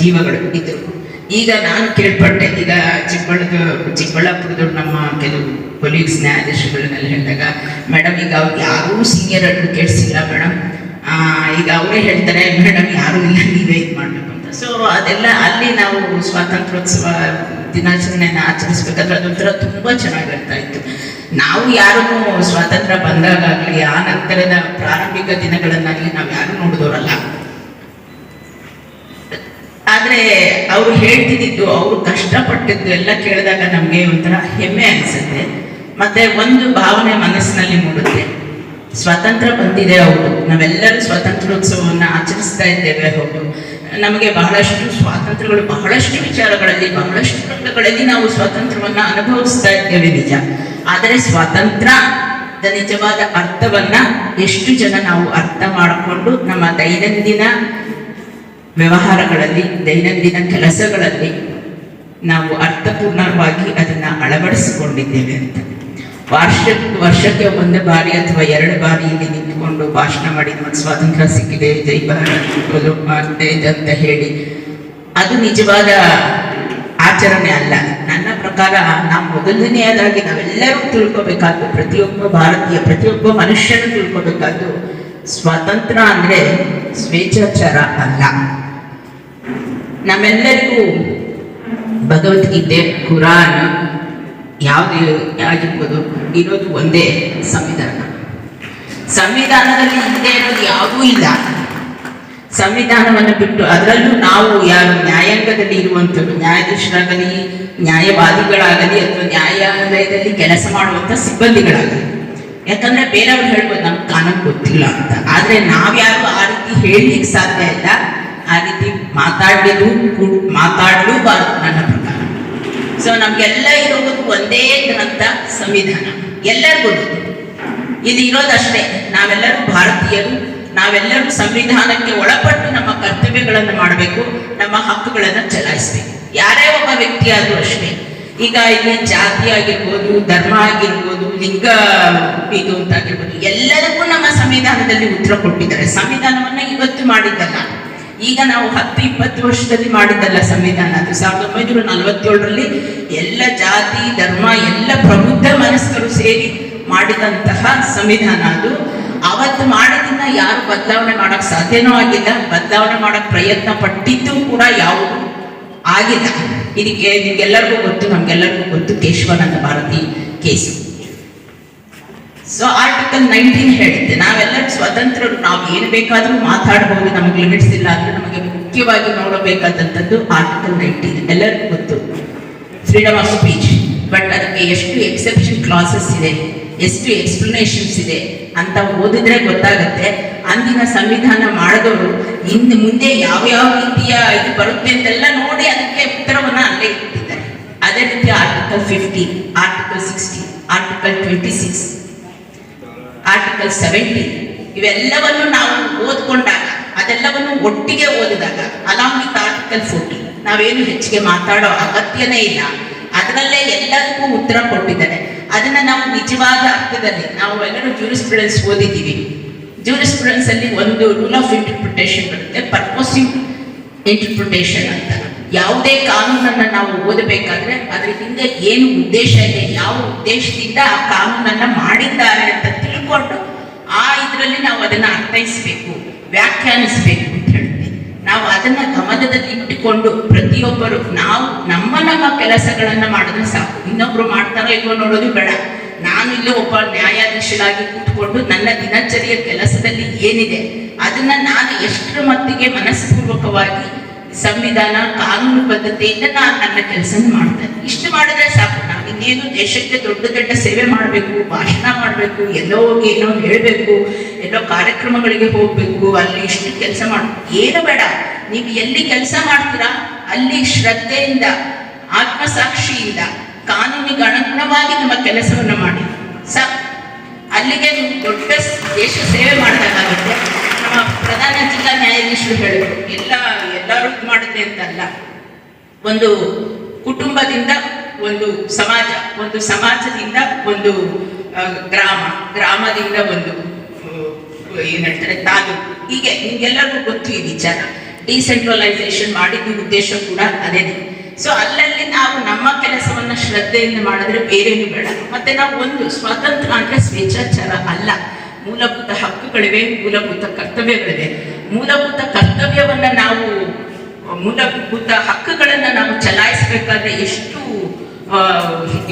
ಜೀವಗಳು ಇದ್ದರು. ಈಗ ನಾನು ಕೇಳ್ಪಟ್ಟೆ, ಈಗ ಚಿಕ್ಕಬಳ್ಳಾಪುರದವ್ರು ನಮ್ಮ ಕೆಲವು ಕೊಲೀಗ್ಸ್ ನ್ಯಾಯಾಧೀಶಗಳನ್ನೆಲ್ಲ ಹೇಳಿದಾಗ, ಮೇಡಮ್ ಈಗ ಅವ್ರು ಯಾರೂ ಸೀನಿಯರ್ ಅಡ್ವೊಕೇಟ್ಸ್ ಇಲ್ಲ ಮೇಡಮ್, ಈಗ ಅವರೇ ಹೇಳ್ತಾರೆ ಮೇಡಮ್ ಯಾರೂ ಇಲ್ಲ, ನೀವೇ ಇದು ಮಾಡಬೇಕು ಅಂತ. ಸೊ ಅದೆಲ್ಲ ಅಲ್ಲಿ ನಾವು ಸ್ವಾತಂತ್ರ್ಯೋತ್ಸವ ದಿನಾಚರಣೆಯನ್ನು ಆಚರಿಸ್ಬೇಕಾದ್ರೆ ಅದೊಂಥರ ತುಂಬ ಚೆನ್ನಾಗಿರ್ತಾ ಇತ್ತು. ನಾವು ಯಾರೂ ಸ್ವಾತಂತ್ರ್ಯ ಬಂದಾಗಲಿ ಆ ನಂತರದ ಪ್ರಾರಂಭಿಕ ದಿನಗಳನ್ನಾಗಲಿ ನಾವು ಯಾರೂ ನೋಡಿದವರಲ್ಲ. ಆದರೆ ಅವರು ಹೇಳ್ತಿದ್ದು, ಅವರು ಕಷ್ಟಪಟ್ಟಿದ್ದು ಎಲ್ಲ ಕೇಳಿದಾಗ ನಮಗೆ ಒಂಥರ ಹೆಮ್ಮೆ ಅನಿಸುತ್ತೆ. ಮತ್ತೆ ಒಂದು ಭಾವನೆ ಮನಸ್ಸಿನಲ್ಲಿ ಮೂಡುತ್ತೆ, ಸ್ವಾತಂತ್ರ್ಯ ಬಂದಿದೆ ಹೌದು, ನಾವೆಲ್ಲರೂ ಸ್ವಾತಂತ್ರ್ಯೋತ್ಸವವನ್ನು ಆಚರಿಸ್ತಾ ಇದ್ದೇವೆ ಹೌದು, ನಮಗೆ ಬಹಳಷ್ಟು ಸ್ವಾತಂತ್ರ್ಯಗಳು, ಬಹಳಷ್ಟು ವಿಚಾರಗಳಲ್ಲಿ, ಬಹಳಷ್ಟು ರಂಗಗಳಲ್ಲಿ ನಾವು ಸ್ವಾತಂತ್ರ್ಯವನ್ನು ಅನುಭವಿಸ್ತಾ ಇದ್ದೇವೆ ನಿಜ. ಆದರೆ ಸ್ವಾತಂತ್ರ್ಯದ ನಿಜವಾದ ಅರ್ಥವನ್ನ ಎಷ್ಟು ಜನ ನಾವು ಅರ್ಥ ಮಾಡಿಕೊಂಡು ನಮ್ಮ ದೈನಂದಿನ ವ್ಯವಹಾರಗಳಲ್ಲಿ, ದೈನಂದಿನ ಕೆಲಸಗಳಲ್ಲಿ ನಾವು ಅರ್ಥಪೂರ್ಣವಾಗಿ ಅದನ್ನು ಅಳವಡಿಸಿಕೊಂಡಿದ್ದೇವೆ ಅಂತ. ವರ್ಷಕ್ಕೆ ಒಂದು ಬಾರಿ ಅಥವಾ 2 ಬಾರಿ ಇಲ್ಲಿ ನಿಂತುಕೊಂಡು ಭಾಷಣ ಮಾಡಿ ನಮಗೆ ಸ್ವಾತಂತ್ರ್ಯ ಸಿಕ್ಕಿದೆ, ಜೈ ಭಾರತ್ ಅಂತ ಹೇಳಿ ಅದು ನಿಜವಾದ ಆಚರಣೆ ಅಲ್ಲ. ನನ್ನ ಪ್ರಕಾರ ನಾವು ಮೊದಲನೆಯದಾಗಿ ನಾವೆಲ್ಲರೂ ತಿಳ್ಕೊಬೇಕಾದ್ದು, ಪ್ರತಿಯೊಬ್ಬ ಭಾರತೀಯ, ಪ್ರತಿಯೊಬ್ಬ ಮನುಷ್ಯನು ತಿಳ್ಕೊಬೇಕಾದ್ದು, ಸ್ವಾತಂತ್ರ್ಯ ಅಂದರೆ ಸ್ವೇಚ್ಛಾಚಾರ ಅಲ್ಲ. ನಮ್ಮೆಲ್ಲರಿಗೂ ಭಗವದ್ಗೀತೆ, ಕುರಾನ್ ಯಾವುದು ಆಗಿರ್ಬೋದು ಇರೋದು ಒಂದೇ ಸಂವಿಧಾನ. ಸಂವಿಧಾನದಲ್ಲಿ ಇಲ್ಲದೆ ಇರೋದು ಯಾವುದೂ ಇಲ್ಲ. ಸಂವಿಧಾನವನ್ನು ಬಿಟ್ಟು, ಅದರಲ್ಲೂ ನಾವು ಯಾರು ನ್ಯಾಯಾಂಗದಲ್ಲಿ ಇರುವಂಥದ್ದು, ನ್ಯಾಯಾಧೀಶರಾಗಲಿ, ನ್ಯಾಯವಾದಿಗಳಾಗಲಿ ಅಥವಾ ನ್ಯಾಯಾಲಯದಲ್ಲಿ ಕೆಲಸ ಮಾಡುವಂಥ ಸಿಬ್ಬಂದಿಗಳಾಗಲಿ, ಯಾಕಂದ್ರೆ ಬೇರೆಯವ್ರು ಹೇಳ್ಬೋದು ನಮ್ಗೆ ಕಾನೂನು ಗೊತ್ತಿಲ್ಲ ಅಂತ, ಆದರೆ ನಾವ್ಯಾರು ಆ ರೀತಿ ಹೇಳಲಿಕ್ಕೆ ಸಾಧ್ಯ ಇಲ್ಲ. ಆ ರೀತಿ ಮಾತಾಡಲೂಬಾರದು ನನ್ನ ಪ್ರಕಾರ. ಸೊ ನಮ್ಗೆಲ್ಲ ಇರೋದು ಒಂದೇ ಗ್ರಂಥ ಸಂವಿಧಾನ, ಎಲ್ಲರಿಗೂ ಇದು ಇರೋದಷ್ಟೇ. ನಾವೆಲ್ಲರೂ ಭಾರತೀಯರು, ನಾವೆಲ್ಲರೂ ಸಂವಿಧಾನಕ್ಕೆ ಒಳಪಟ್ಟು ನಮ್ಮ ಕರ್ತವ್ಯಗಳನ್ನು ಮಾಡಬೇಕು, ನಮ್ಮ ಹಕ್ಕುಗಳನ್ನು ಚಲಾಯಿಸಬೇಕು. ಯಾರೇ ಒಬ್ಬ ವ್ಯಕ್ತಿ ಆದರೂ ಅಷ್ಟೇ. ಈಗ ಇಲ್ಲಿ ಜಾತಿ ಆಗಿರ್ಬೋದು, ಧರ್ಮ ಆಗಿರ್ಬೋದು, ಲಿಂಗ ಇದು ಅಂತಾಗಿರ್ಬೋದು, ಎಲ್ಲದಕ್ಕೂ ನಮ್ಮ ಸಂವಿಧಾನದಲ್ಲಿ ಉತ್ತರ ಕೊಟ್ಟಿದ್ದಾರೆ. ಸಂವಿಧಾನವನ್ನ ಇವತ್ತು ಮಾಡಿದ್ದಲ್ಲ, ಈಗ ನಾವು 10-20 ವರ್ಷದಲ್ಲಿ ಮಾಡಿದ್ದಲ್ಲ ಸಂವಿಧಾನ. ಅದು 1947ರಲ್ಲಿ ಎಲ್ಲ ಜಾತಿ ಧರ್ಮ ಎಲ್ಲ ಪ್ರಬುದ್ಧ ಮನಸ್ಕರು ಸೇರಿ ಮಾಡಿದಂತಹ ಸಂವಿಧಾನ. ಅದು ಅವತ್ತು ಮಾಡಿದ್ದನ್ನ ಯಾರು ಬದಲಾವಣೆ ಮಾಡಕ್ ಸಾಧ್ಯನೂ ಆಗಿಲ್ಲ, ಬದಲಾವಣೆ ಮಾಡಕ್ ಪ್ರಯತ್ನ ಪಟ್ಟಿದ್ದು ಕೂಡ ಯಾವುದು ಆಗಿಲ್ಲ. ಇದಕ್ಕೆ ನಿಮ್ಗೆಲ್ಲರಿಗೂ ಗೊತ್ತು, ನಮ್ಗೆಲ್ಲರಿಗೂ ಗೊತ್ತು, Keshavananda Bharati case. So article 19 ಹೇಳುತ್ತೆ ನಾವೆಲ್ಲರೂ ಸ್ವತಂತ್ರರು, ನಾವು ಏನು ಬೇಕಾದರೂ ಮಾತಾಡಬಹುದು, ನಮಗೆ ಲಿಮಿಟ್ಸ್ ಇಲ್ಲ. ಅಂದ್ರೆ ನಮಗೆ ಮುಖ್ಯವಾಗಿ ನೋಡಬೇಕಾದಂಥದ್ದು ಆರ್ಟಿಕಲ್ 19 ಎಲ್ಲರಿಗೂ ಗೊತ್ತು, ಫ್ರೀಡಮ್ ಆಫ್ ಸ್ಪೀಚ್. ಬಟ್ ಅದಕ್ಕೆ ಎಷ್ಟು ಎಕ್ಸೆಪ್ಷನ್ ಕ್ಲಾಸಸ್ ಇದೆ, ಎಷ್ಟು ಎಕ್ಸ್ಪ್ಲನೇಷನ್ಸ್ ಇದೆ ಅಂತ ಓದಿದ್ರೆ ಗೊತ್ತಾಗುತ್ತೆ. ಅಂದಿನ ಸಂವಿಧಾನ ಮಾಡಿದವರು ಇನ್ನು ಮುಂದೆ ಯಾವ್ಯಾವ ರೀತಿಯ ಇದು ಬರುತ್ತೆ ಅಂತೆಲ್ಲ ನೋಡಿ ಅದಕ್ಕೆ ಉತ್ತರವನ್ನ ಅಲ್ಲೇ ಇಟ್ಟಿದ್ದಾರೆ. ಅದೇ ರೀತಿ ಆರ್ಟಿಕಲ್ 15, ಆರ್ಟಿಕಲ್ 16, ಆರ್ಟಿಕಲ್ 26, ಆರ್ಟಿಕಲ್ 17 ಇವೆಲ್ಲವನ್ನು ನಾವು ಓದ್ಕೊಂಡಾಗ, ಅದೆಲ್ಲವನ್ನು ಒಟ್ಟಿಗೆ ಓದಿದಾಗ, ಅಲಾಂಗ್ ವಿತ್ ಆರ್ಟಿಕಲ್ 14 ನಾವೇನು ಹೆಚ್ಚಿಗೆ ಮಾತಾಡೋ ಅಗತ್ಯನೇ ಇಲ್ಲ. ಅದರಲ್ಲೇ ಎಲ್ಲದಕ್ಕೂ ಉತ್ತರ ಕೊಟ್ಟಿದ್ದಾರೆ. ಅದನ್ನ ನಾವು ನಿಜವಾದ ಅರ್ಥದಲ್ಲಿ, ನಾವು ಎಲ್ಲರೂ ಜೂರಿಸ್ಪ್ರುಡೆನ್ಸ್ ಓದಿದ್ದೀವಿ. ಜೂರಿಸ್ಪ್ರುಡೆನ್ಸ್ ಅಲ್ಲಿ ಒಂದು ರೂಲ್ ಆಫ್ ಇಂಟರ್ಪ್ರಿಟೇಷನ್ ಬರುತ್ತೆ, ಪರ್ಪೋಸಿವ್ ಇಂಟರ್ಪ್ರಿಟೇಷನ್ ಅಂತ. ಯಾವುದೇ ಕಾನೂನನ್ನ ನಾವು ಓದಬೇಕಾದ್ರೆ ಅದ್ರ ಹಿಂದೆ ಏನು ಉದ್ದೇಶ ಇದೆ, ಯಾವ ಉದ್ದೇಶದಿಂದ ಆ ಕಾನೂನನ್ನ ಮಾಡಿದ್ದಾರೆ ಅಂತ ತಿಳ್ಕೊಂಡು ಆ ಇದರಲ್ಲಿ ನಾವು ಅದನ್ನ ಅರ್ಥೈಸಬೇಕು, ವ್ಯಾಖ್ಯಾನಿಸಬೇಕು ಅಂತ ಹೇಳ್ತೀವಿ. ನಾವು ಅದನ್ನ ಗಮನದಲ್ಲಿ ಇಟ್ಟುಕೊಂಡು ಪ್ರತಿಯೊಬ್ಬರು ನಾವು ನಮ್ಮ ಕೆಲಸಗಳನ್ನ ಮಾಡಿದ್ರೆ ಸಾಕು. ಇನ್ನೊಬ್ರು ಮಾಡ್ತಾರೋ ಇಲ್ವೋ ನೋಡೋದು ಬೇಡ. ನಾನು ಇಲ್ಲಿ ಒಬ್ಬ ನ್ಯಾಯಾಧೀಶರಾಗಿ ಕೂತ್ಕೊಂಡು ನನ್ನ ದಿನಚರಿಯ ಕೆಲಸದಲ್ಲಿ ಏನಿದೆ ಅದನ್ನ ನಾನು ಎಷ್ಟರ ಮಟ್ಟಿಗೆ ಮನಸ್ಪೂರ್ವಕವಾಗಿ ಸಂವಿಧಾನ ಕಾನೂನು ಬದ್ಧತೆಯಿಂದ ನಾನು ನನ್ನ ಕೆಲಸ ಮಾಡ್ತೇನೆ. ಇಷ್ಟು ಮಾಡಿದ್ರೆ ಸಾಕು. ನಾವು ಇನ್ನೇನು ದೇಶಕ್ಕೆ ದೊಡ್ಡ ದೊಡ್ಡ ಸೇವೆ ಮಾಡಬೇಕು, ಭಾಷಣ ಮಾಡಬೇಕು, ಎಲ್ಲೋ ಹೋಗಿ ಏನೋ ಹೇಳಬೇಕು, ಎಲ್ಲೋ ಕಾರ್ಯಕ್ರಮಗಳಿಗೆ ಹೋಗ್ಬೇಕು, ಅಲ್ಲಿ ಇಷ್ಟು ಕೆಲಸ ಮಾಡಬೇಕು ಏನು ಬೇಡ. ನೀವು ಎಲ್ಲಿ ಕೆಲಸ ಮಾಡ್ತೀರಾ ಅಲ್ಲಿ ಶ್ರದ್ಧೆಯಿಂದ, ಆತ್ಮಸಾಕ್ಷಿಯಿಂದ, ಕಾನೂನಿಗೆ ಅನುಗುಣವಾಗಿ ನಮ್ಮ ಕೆಲಸವನ್ನು ಮಾಡಿ ಸಾಕು. ಅಲ್ಲಿಗೆ ನೀವು ದೊಡ್ಡ ದೇಶ ಸೇವೆ ಮಾಡಿದಾಗುತ್ತೆ. ನಮ್ಮ ಪ್ರಧಾನ ಜಿಲ್ಲಾ ನ್ಯಾಯಾಧೀಶರು ಹೇಳಿದ್ರು, ಎಲ್ಲರೂ ಮಾಡಿದೆ ಅಂತಲ್ಲ, ಒಂದು ಕುಟುಂಬದಿಂದ ಒಂದು ಸಮಾಜ, ಒಂದು ಸಮಾಜದಿಂದ ಒಂದು ಗ್ರಾಮದಿಂದ ಒಂದು ಏನ್ ಹೇಳ್ತಾರೆ ತಾಲೂಕು, ಹೀಗೆ ನಿಮ್ಗೆಲ್ಲರಿಗೂ ಗೊತ್ತು ಈ ವಿಚಾರ. ಡಿಸೆಂಟ್ರಲೈಸೇಷನ್ ಮಾಡಿದ್ದು ಉದ್ದೇಶ ಕೂಡ ಅದೇನೆ. ಸೊ ಅಲ್ಲಲ್ಲಿ ನಾವು ನಮ್ಮ ಕೆಲಸವನ್ನ ಶ್ರದ್ಧೆಯಿಂದ ಮಾಡಿದ್ರೆ ಬೇರೇನು ಬೇಡ. ಮತ್ತೆ ನಾವು ಒಂದು ಸ್ವಾತಂತ್ರ್ಯ ಅಂದ್ರೆ ಸ್ವೇಚ್ಛಾಚಾರ ಅಲ್ಲ. ಮೂಲಭೂತ ಹಕ್ಕುಗಳಿವೆ, ಮೂಲಭೂತ ಕರ್ತವ್ಯಗಳಿವೆ. ಮೂಲಭೂತ ಕರ್ತವ್ಯವನ್ನ ನಾವು, ಮೂಲಭೂತ ಹಕ್ಕುಗಳನ್ನ ನಾವು ಚಲಾಯಿಸಬೇಕಾದ್ರೆ ಎಷ್ಟು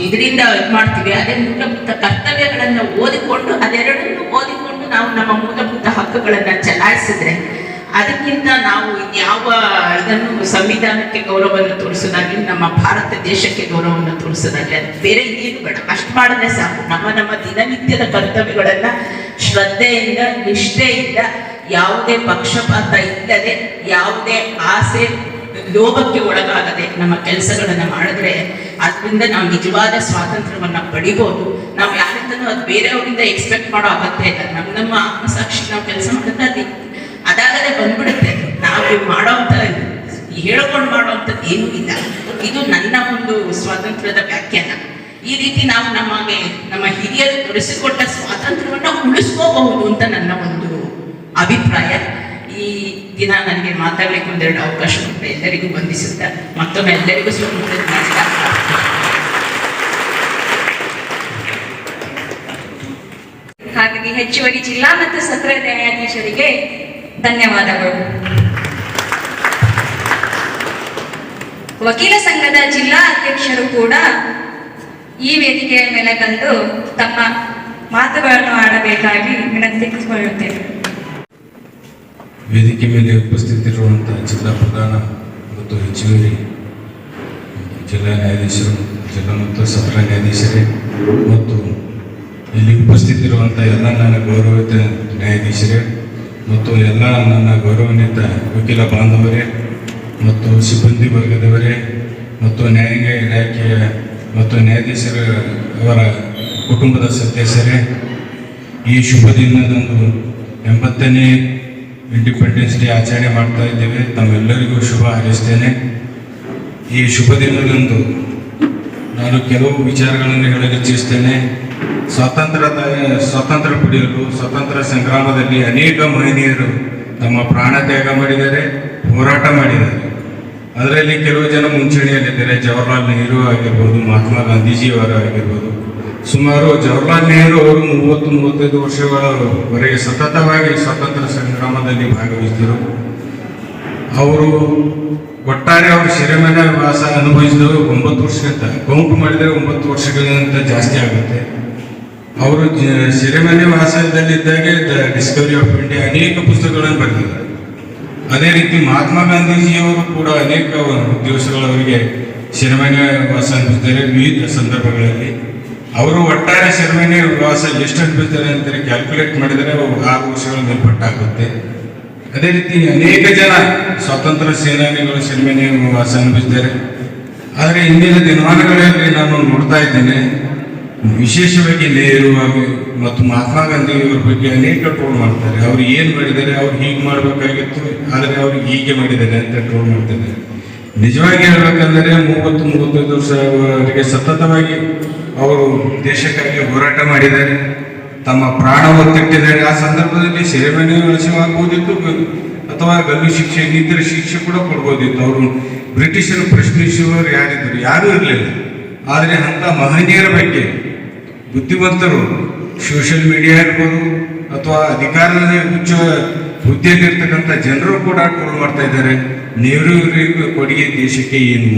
ಇದರಿಂದ ಇದು ಮಾಡ್ತೀವಿ. ಅದೇ ಮೂಲಭೂತ ಕರ್ತವ್ಯಗಳನ್ನ ಓದಿಕೊಂಡು, ಅದೆರಡನ್ನು ಓದಿಕೊಂಡು ನಾವು ನಮ್ಮ ಮೂಲಭೂತ ಹಕ್ಕುಗಳನ್ನ ಚಲಾಯಿಸಿದ್ರೆ, ಅದಕ್ಕಿಂತ ನಾವು ಯಾವ ಇದನ್ನು ಸಂವಿಧಾನಕ್ಕೆ ಗೌರವವನ್ನು ತೋರಿಸೋದಾಗ್ಲಿ, ನಮ್ಮ ಭಾರತ ದೇಶಕ್ಕೆ ಗೌರವವನ್ನು ತೋರಿಸೋದಾಗ್ಲಿ, ಅದು ಬೇರೆ ಇನ್ನೇನು ಬೇಡ. ಅಷ್ಟು ಮಾಡಿದ್ರೆ ಸಾಕು. ನಮ್ಮ ದಿನನಿತ್ಯದ ಕರ್ತವ್ಯಗಳನ್ನ ಶ್ರದ್ಧೆಯಿಂದ, ನಿಷ್ಠೆಯಿಂದ, ಯಾವುದೇ ಪಕ್ಷಪಾತ ಇಲ್ಲದೆ, ಯಾವುದೇ ಆಸೆ ಲೋಭಕ್ಕೆ ಒಳಗಾಗದೆ ನಮ್ಮ ಕೆಲಸಗಳನ್ನ ಮಾಡಿದ್ರೆ ಅದರಿಂದ ನಾವು ನಿಜವಾದ ಸ್ವಾತಂತ್ರ್ಯವನ್ನ ಪಡಿಬೋದು. ನಾವು ಯಾರಿಂದನೂ ಅದು ಬೇರೆಯವರಿಂದ ಎಕ್ಸ್ಪೆಕ್ಟ್ ಮಾಡೋ ಅಗತ್ಯ ಇಲ್ಲ. ನಮ್ಮ ಆತ್ಮಸಾಕ್ಷಿ ನಾವು ಕೆಲಸ ಮಾಡಿದ್ರೆ ಅದಾಗದೆ ಬಂದ್ಬಿಡುತ್ತೆ. ನಾವು ಮಾಡೋಂಥ ಹೇಳ್ಕೊಂಡು ಮಾಡೋವಂಥದ್ದು ಏನೂ ಇಲ್ಲ. ಇದು ನನ್ನ ಒಂದು ಸ್ವಾತಂತ್ರ್ಯದ ವ್ಯಾಖ್ಯಾನ. ಈ ರೀತಿ ನಾವು ನಮ್ಮ ಹಿರಿಯರು ತೋರಿಸಿಕೊಟ್ಟ ಸ್ವಾತಂತ್ರ್ಯವನ್ನ ಉಳಿಸ್ಕೋಬಹುದು ಅಂತ ನನ್ನ ಒಂದು ಅಭಿಪ್ರಾಯ. ಈ ದಿನ ನನಗೆ ಮಾತಾಡ್ಲಿಕ್ಕೆ ಒಂದೆರಡು ಅವಕಾಶ ಕೊಟ್ಟರೆ ಎಲ್ಲರಿಗೂ ವಂದಿಸುತ್ತಾ ಮತ್ತೊಮ್ಮೆ ಎಲ್ಲರಿಗೂ ಸ್ವಾತಂತ್ರ್ಯ ದಿನಾಚರಣೆ. ಹಾಗಾಗಿ ಹೆಚ್ಚುವರಿ ಜಿಲ್ಲಾ ಮತ್ತು ಸತ್ರ ನ್ಯಾಯಾಧೀಶರಿಗೆ ಧನ್ಯವಾದಗಳು. ವಕೀಲ ಸಂಘದ ಜಿಲ್ಲಾ ಅಧ್ಯಕ್ಷರು ಕೂಡ ಈ ವೇದಿಕೆಯ ಮೇಲೆ ಬಂದು ತಮ್ಮ ಮಾತುಗಳನ್ನು ಆಡಬೇಕಾಗಿ ವಿನಂತಿಸಿಕೊಳ್ಳುತ್ತೇವೆ. ವೇದಿಕೆ ಮೇಲೆ ಉಪಸ್ಥಿತರಿರುವಂತಹ ಜಿಲ್ಲಾ ಪ್ರಧಾನ ಮತ್ತು ಹೆಚ್ಚುವರಿ ಜಿಲ್ಲಾ ನ್ಯಾಯಾಧೀಶರು, ಜಿಲ್ಲಾ ಮತ್ತು ಸತ್ರ ನ್ಯಾಯಾಧೀಶರೇ ಮತ್ತು ಇಲ್ಲಿ ಉಪಸ್ಥಿತರಿರುವಂಥ ಎಲ್ಲ ನನ್ನ ಗೌರವಿತ ನ್ಯಾಯಾಧೀಶರೇ ಮತ್ತು ಎಲ್ಲ ನನ್ನ ಗೌರವಾನ್ವಿತ ವಕೀಲ ಬಾಂಧವರೇ ಮತ್ತು ಸಿಬ್ಬಂದಿ ವರ್ಗದವರೇ ಮತ್ತು ನ್ಯಾಯಾಂಗ ಇಲಾಖೆಯ ಮತ್ತು ನ್ಯಾಯಾಧೀಶರ ಕುಟುಂಬದ ಸದಸ್ಯರೇ, ಈ ಶುಭ ದಿನದಂದು 80ನೇ ಇಂಡಿಪೆಂಡೆನ್ಸ್ ಡೇ ಆಚರಣೆ ಮಾಡ್ತಾ ಇದ್ದೇವೆ. ತಮ್ಮೆಲ್ಲರಿಗೂ ಶುಭ ಹಾರೈಸ್ತೇನೆ. ಈ ಶುಭ ದಿನದಂದು ನಾನು ಕೆಲವು ವಿಚಾರಗಳನ್ನು ಹೇಳಲು ಇಚ್ಛಿಸ್ತೇನೆ. ಸ್ವಾತಂತ್ರ್ಯ ಪಡೆಯಲು ಸ್ವಾತಂತ್ರ್ಯ ಸಂಗ್ರಾಮದಲ್ಲಿ ಅನೇಕ ಮಹನೀಯರು ತಮ್ಮ ಪ್ರಾಣ ತ್ಯಾಗ ಮಾಡಿದ್ದಾರೆ, ಹೋರಾಟ ಮಾಡಿದ್ದಾರೆ. ಅದರಲ್ಲಿ ಕೆಲವು ಜನ ಮುಂಚೂಣಿಯಲ್ಲಿದ್ದಾರೆ. ಜವಾಹರ್ಲಾಲ್ ನೆಹರು ಆಗಿರ್ಬೋದು, ಮಹಾತ್ಮ ಗಾಂಧೀಜಿಯವರು ಆಗಿರ್ಬೋದು. ಸುಮಾರು ಜವಾಹರ್ಲಾಲ್ ನೆಹರು ಅವರು 30-35 ವರ್ಷಗಳವರೆಗೆ ಸತತವಾಗಿ ಸ್ವಾತಂತ್ರ್ಯ ಸಂಗ್ರಾಮದಲ್ಲಿ ಭಾಗವಹಿಸಿದರು. ಅವರು ಒಟ್ಟಾರೆ ಅವರು ಸೆರೆಮನೆ ವಾಸ ಅನುಭವಿಸಿದವರು 9 ವರ್ಷಕ್ಕಿಂತ, ಕೌಂಟ್ ಮಾಡಿದರೆ 9 ವರ್ಷಗಳಿಗಿಂತ ಜಾಸ್ತಿ ಆಗುತ್ತೆ. ಅವರು ಸೆರೆಮನೆ ವಾಸದಲ್ಲಿದ್ದಾಗೆ ದ ಡಿಸ್ಕವರಿ ಆಫ್ ಇಂಡಿಯಾ ಅನೇಕ ಪುಸ್ತಕಗಳನ್ನು ಬರೆದಿದ್ದಾರೆ. ಅದೇ ರೀತಿ ಮಹಾತ್ಮ ಗಾಂಧೀಜಿಯವರು ಕೂಡ ಅನೇಕ ದಿವಸಗಳವರೆಗೆ ಸೆರೆಮನೆ ವಾಸ ಅನುಭವಿಸಿದ್ದಾರೆ. ವಿವಿಧ ಸಂದರ್ಭಗಳಲ್ಲಿ ಅವರು ಒಟ್ಟಾರೆ ಸೆರೆಮನೆ ವಾಸ ಎಷ್ಟು ಅನುಭವಿಸ್ತಾರೆ ಅಂತ ಕ್ಯಾಲ್ಕುಲೇಟ್ ಮಾಡಿದರೆ 6 ವರ್ಷಗಳ ಮೇಲ್ಪಟ್ಟಾಗುತ್ತೆ. ಅದೇ ರೀತಿ ಅನೇಕ ಜನ ಸ್ವಾತಂತ್ರ್ಯ ಸೇನಾನಿಗಳು ಸೆರೆಮನೆ ವಾಸ ಅನುಭವಿಸಿದ್ದಾರೆ. ಆದರೆ ಇಂದಿನ ದಿನಮಾನಗಳಲ್ಲಿ ನಾನು ನೋಡ್ತಾ ಇದ್ದೇನೆ, ವಿಶೇಷವಾಗಿ ನೆಹರು ಮತ್ತು ಮಹಾತ್ಮ ಗಾಂಧಿಯವರ ಬಗ್ಗೆ ಅನೇಕ ಟ್ರೋಲ್ ಮಾಡ್ತಾರೆ. ಅವ್ರು ಏನು ಮಾಡಿದ್ದಾರೆ, ಅವ್ರು ಹೀಗೆ ಮಾಡಬೇಕಾಗಿತ್ತು, ಆದರೆ ಅವ್ರು ಹೀಗೆ ಮಾಡಿದ್ದಾರೆ ಅಂತ ಟ್ರೋಲ್ ಮಾಡ್ತಾರೆ. ನಿಜವಾಗಿ ಹೇಳ್ಬೇಕಂದರೆ 30-35 ವರ್ಷವರೆಗೆ ಸತತವಾಗಿ ಅವರು ದೇಶಕ್ಕಾಗಿ ಹೋರಾಟ ಮಾಡಿದ್ದಾರೆ, ತಮ್ಮ ಪ್ರಾಣ ಒತ್ತಿಟ್ಟಿದ್ದಾರೆ. ಆ ಸಂದರ್ಭದಲ್ಲಿ ಸೆರೆಮನೆ ವಾಸವಾಗಬಹುದಿತ್ತು ಅಥವಾ ಗಲ್ಲು ಶಿಕ್ಷೆ, ಇನ್ನಿತರ ಶಿಕ್ಷೆ ಕೂಡ ಕೊಡ್ಬೋದಿತ್ತು. ಅವರು ಬ್ರಿಟಿಷರು ಪ್ರಶ್ನಿಸುವವರು ಯಾರಿದ್ದರು? ಯಾರೂ ಇರಲಿಲ್ಲ. ಆದರೆ ಅಂಥ ಮಹನೀಯರ ಬಗ್ಗೆ ಬುದ್ಧಿವಂತರು ಸೋಷಿಯಲ್ ಮೀಡಿಯಾ ಇರ್ಬೋದು ಅಥವಾ ಅಧಿಕಾರದ ಉಚ್ಚ ಹುದ್ದೆಯಲ್ಲಿರ್ತಕ್ಕಂಥ ಜನರು ಕೂಡ ಟ್ರೋಲ್ ಮಾಡ್ತಾ ಇದ್ದಾರೆ. ನೆಹರು ಕೊಡುಗೆ ದೇಶಕ್ಕೆ ಏನು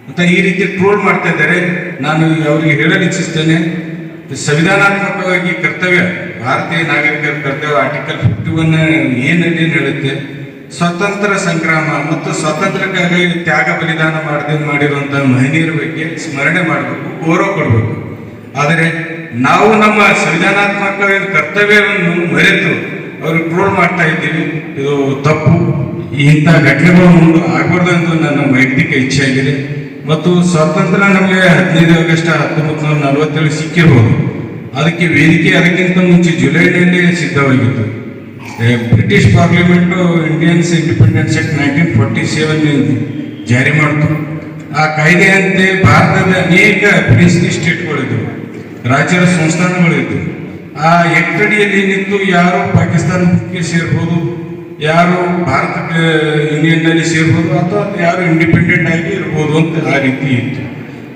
ಅಂತ ಈ ರೀತಿ ಟ್ರೋಲ್ ಮಾಡ್ತಾ ಇದ್ದಾರೆ. ನಾನು ಅವರಿಗೆ ಹೇಳಲು ಇಚ್ಛಿಸ್ತೇನೆ, ಸಂವಿಧಾನಾತ್ಮಕವಾಗಿ ಕರ್ತವ್ಯ, ಭಾರತೀಯ ನಾಗರಿಕರ ಕರ್ತವ್ಯ ಆರ್ಟಿಕಲ್ 51 ಏನೇನು ಹೇಳುತ್ತೆ, ಸ್ವಾತಂತ್ರ್ಯ ಸಂಗ್ರಾಮ ಮತ್ತು ಸ್ವಾತಂತ್ರ್ಯಕ್ಕಾಗಿ ತ್ಯಾಗ ಬಲಿದಾನ ಮಾಡಿರುವಂಥ ಮಹನೀಯರ ಬಗ್ಗೆ ಸ್ಮರಣೆ ಮಾಡಬೇಕು, ಗೌರವ ಕೊಡಬೇಕು. ಆದರೆ ನಾವು ನಮ್ಮ ಸಂವಿಧಾನಾತ್ಮಕ ಕರ್ತವ್ಯವನ್ನು ಮರೆತು ಅವ್ರಿಗೆ ಟ್ರೋಲ್ ಮಾಡ್ತಾ ಇದ್ದೀವಿ. ಇದು ತಪ್ಪು. ಇಂಥ ಘಟನೆಗಳು ಮುಂದೆ ಆಗಬಾರ್ದು ಎಂದು ನನ್ನ ವೈಯಕ್ತಿಕ ಇಚ್ಛೆ ಆಗಿದೆ. ಮತ್ತು ಸ್ವಾತಂತ್ರ್ಯ ನಮಗೆ 15 ಆಗಸ್ಟ್ 1947 ಸಿಕ್ಕಿರ್ಬೋದು. ಅದಕ್ಕೆ ವೇದಿಕೆ ಅದಕ್ಕಿಂತ ಮುಂಚೆ ಜುಲೈನಲ್ಲಿ ಸಿದ್ಧವಾಗಿತ್ತು. British parliament Indians independence act 1947 ಜಾರಿ ಮಾಡಿತು. ಆ ಕಾಯ್ದೆಯಂತೆ ಭಾರತದ ಅನೇಕ ಪ್ರಿನ್ಸ್ಲಿ ಸ್ಟೇಟ್ಗಳಿದ್ದವು, ರಾಜ್ಯದ ಸಂಸ್ಥಾನಗಳಿದ್ದವು. ಆ ಎಕ್ಟಡಿಯಲ್ಲಿ ನಿಂತು ಯಾರು ಪಾಕಿಸ್ತಾನಕ್ಕೆ ಸೇರ್ಬೋದು, ಯಾರು ಭಾರತ ಯೂನಿಯನ್ನಲ್ಲಿ ಸೇರ್ಬೋದು, ಅಥವಾ ಯಾರು ಇಂಡಿಪೆಂಡೆಂಟ್ ಆಗಿ ಇರ್ಬೋದು ಅಂತ ಆ ರೀತಿ ಇತ್ತು.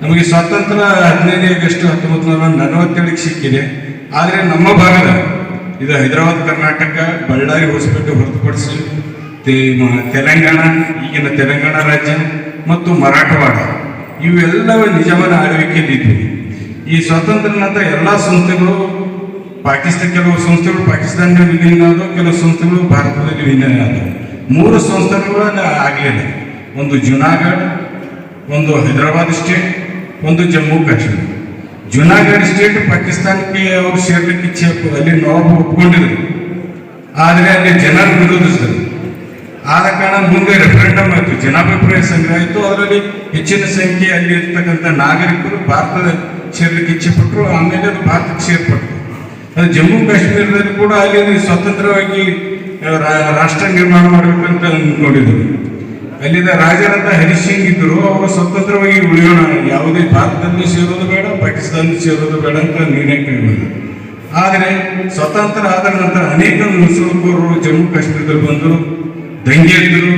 ನಮಗೆ ಸ್ವಾತಂತ್ರ್ಯ 15 ಆಗಸ್ಟ್ 1947 ಸಿಕ್ಕಿದೆ. ಆದರೆ ನಮ್ಮ ಭಾಗದ ಇದು ಹೈದರಾಬಾದ್, ಕರ್ನಾಟಕ, ಬಳ್ಳಾರಿ, ಹೊಸಪೇಟೆ ಹೊರತುಪಡಿಸಿ ತೆಲಂಗಾಣ, ಈಗಿನ ತೆಲಂಗಾಣ ರಾಜ್ಯ ಮತ್ತು ಮರಾಠವಾಡ ಇವೆಲ್ಲವೂ ನಿಜವಾದ ಆಳ್ವಿಕೆಯಲ್ಲಿದ್ವು. ಈ ಸ್ವಾತಂತ್ರ್ಯ ನಂತರ ಎಲ್ಲ ಸಂಸ್ಥೆಗಳು ಕೆಲವು ಸಂಸ್ಥೆಗಳು ಪಾಕಿಸ್ತಾನದಲ್ಲಿ ವಿಲೀನ ಆದವು, ಕೆಲವು ಸಂಸ್ಥೆಗಳು ಭಾರತದಲ್ಲಿ ವಿಲೀನ ಆದವು. 3 ಸಂಸ್ಥಾನಗಳು ಆಗಲಿಲ್ಲ. ಒಂದು ಜುನಾಗಢ, ಒಂದು ಹೈದರಾಬಾದ್ ಸ್ಟೇಟ್, ಒಂದು ಜಮ್ಮು ಕಾಶ್ಮೀರ. ಜುನಾಗಢ ಸ್ಟೇಟ್ ಪಾಕಿಸ್ತಾನಕ್ಕೆ ಅವರು ಸೇರ್ಲಿಕ್ಕೆ ಇಚ್ಛೆ, ಅಲ್ಲಿ ನವಾಬ್ ಒಪ್ಕೊಂಡಿದ್ರು. ಆದರೆ ಅಲ್ಲಿ ಜನರು ವಿರೋಧಿಸಿದರು. ಆದ ಕಾರಣ ಮುಂದೆ ರೆಫರೆಂಡಮ್ ಆಯಿತು, ಜನಾಭಿಪ್ರಾಯ ಸಂಗ್ರಹ ಆಯಿತು. ಅದರಲ್ಲಿ ಹೆಚ್ಚಿನ ಸಂಖ್ಯೆ ಅಲ್ಲಿ ಇರ್ತಕ್ಕಂಥ ನಾಗರಿಕರು ಭಾರತದ ಸೇರ್ಲಿಕ್ಕೆ ಇಚ್ಛೆ ಪಟ್ಟರು. ಆಮೇಲೆ ಅದು ಭಾರತಕ್ಕೆ ಸೇರ್ಪಟ್ಟರು. ಅದು ಜಮ್ಮು ಕಾಶ್ಮೀರದಲ್ಲಿ ಕೂಡ ಅಲ್ಲಿ ಸ್ವತಂತ್ರವಾಗಿ ರಾಷ್ಟ್ರ ನಿರ್ಮಾಣ ಮಾಡಬೇಕಂತ ನೋಡಿದರು. ಅಲ್ಲಿದ್ದ ರಾಜರಂತ ಹರೀಶ್ ಸಿಂಗ್ ಇದ್ದರು. ಅವರು ಸ್ವತಂತ್ರವಾಗಿ ಉಳಿಯೋಣ, ಯಾವುದೇ ಭಾರತದಲ್ಲಿ ಸೇರೋದು ಬೇಡ, ಪಾಕಿಸ್ತಾನದಲ್ಲಿ ಸೇರೋದು ಬೇಡ ಅಂತ ನಿರ್ಣಯ ಕೈಗೊಂಡರು. ಆದರೆ ಸ್ವತಂತ್ರ ಆದ ನಂತರ ಅನೇಕ ನುಸುಳುಕೋರರು ಜಮ್ಮು ಕಾಶ್ಮೀರದಲ್ಲಿ ಬಂದರು, ದಂಗೆ ಎದ್ದರು.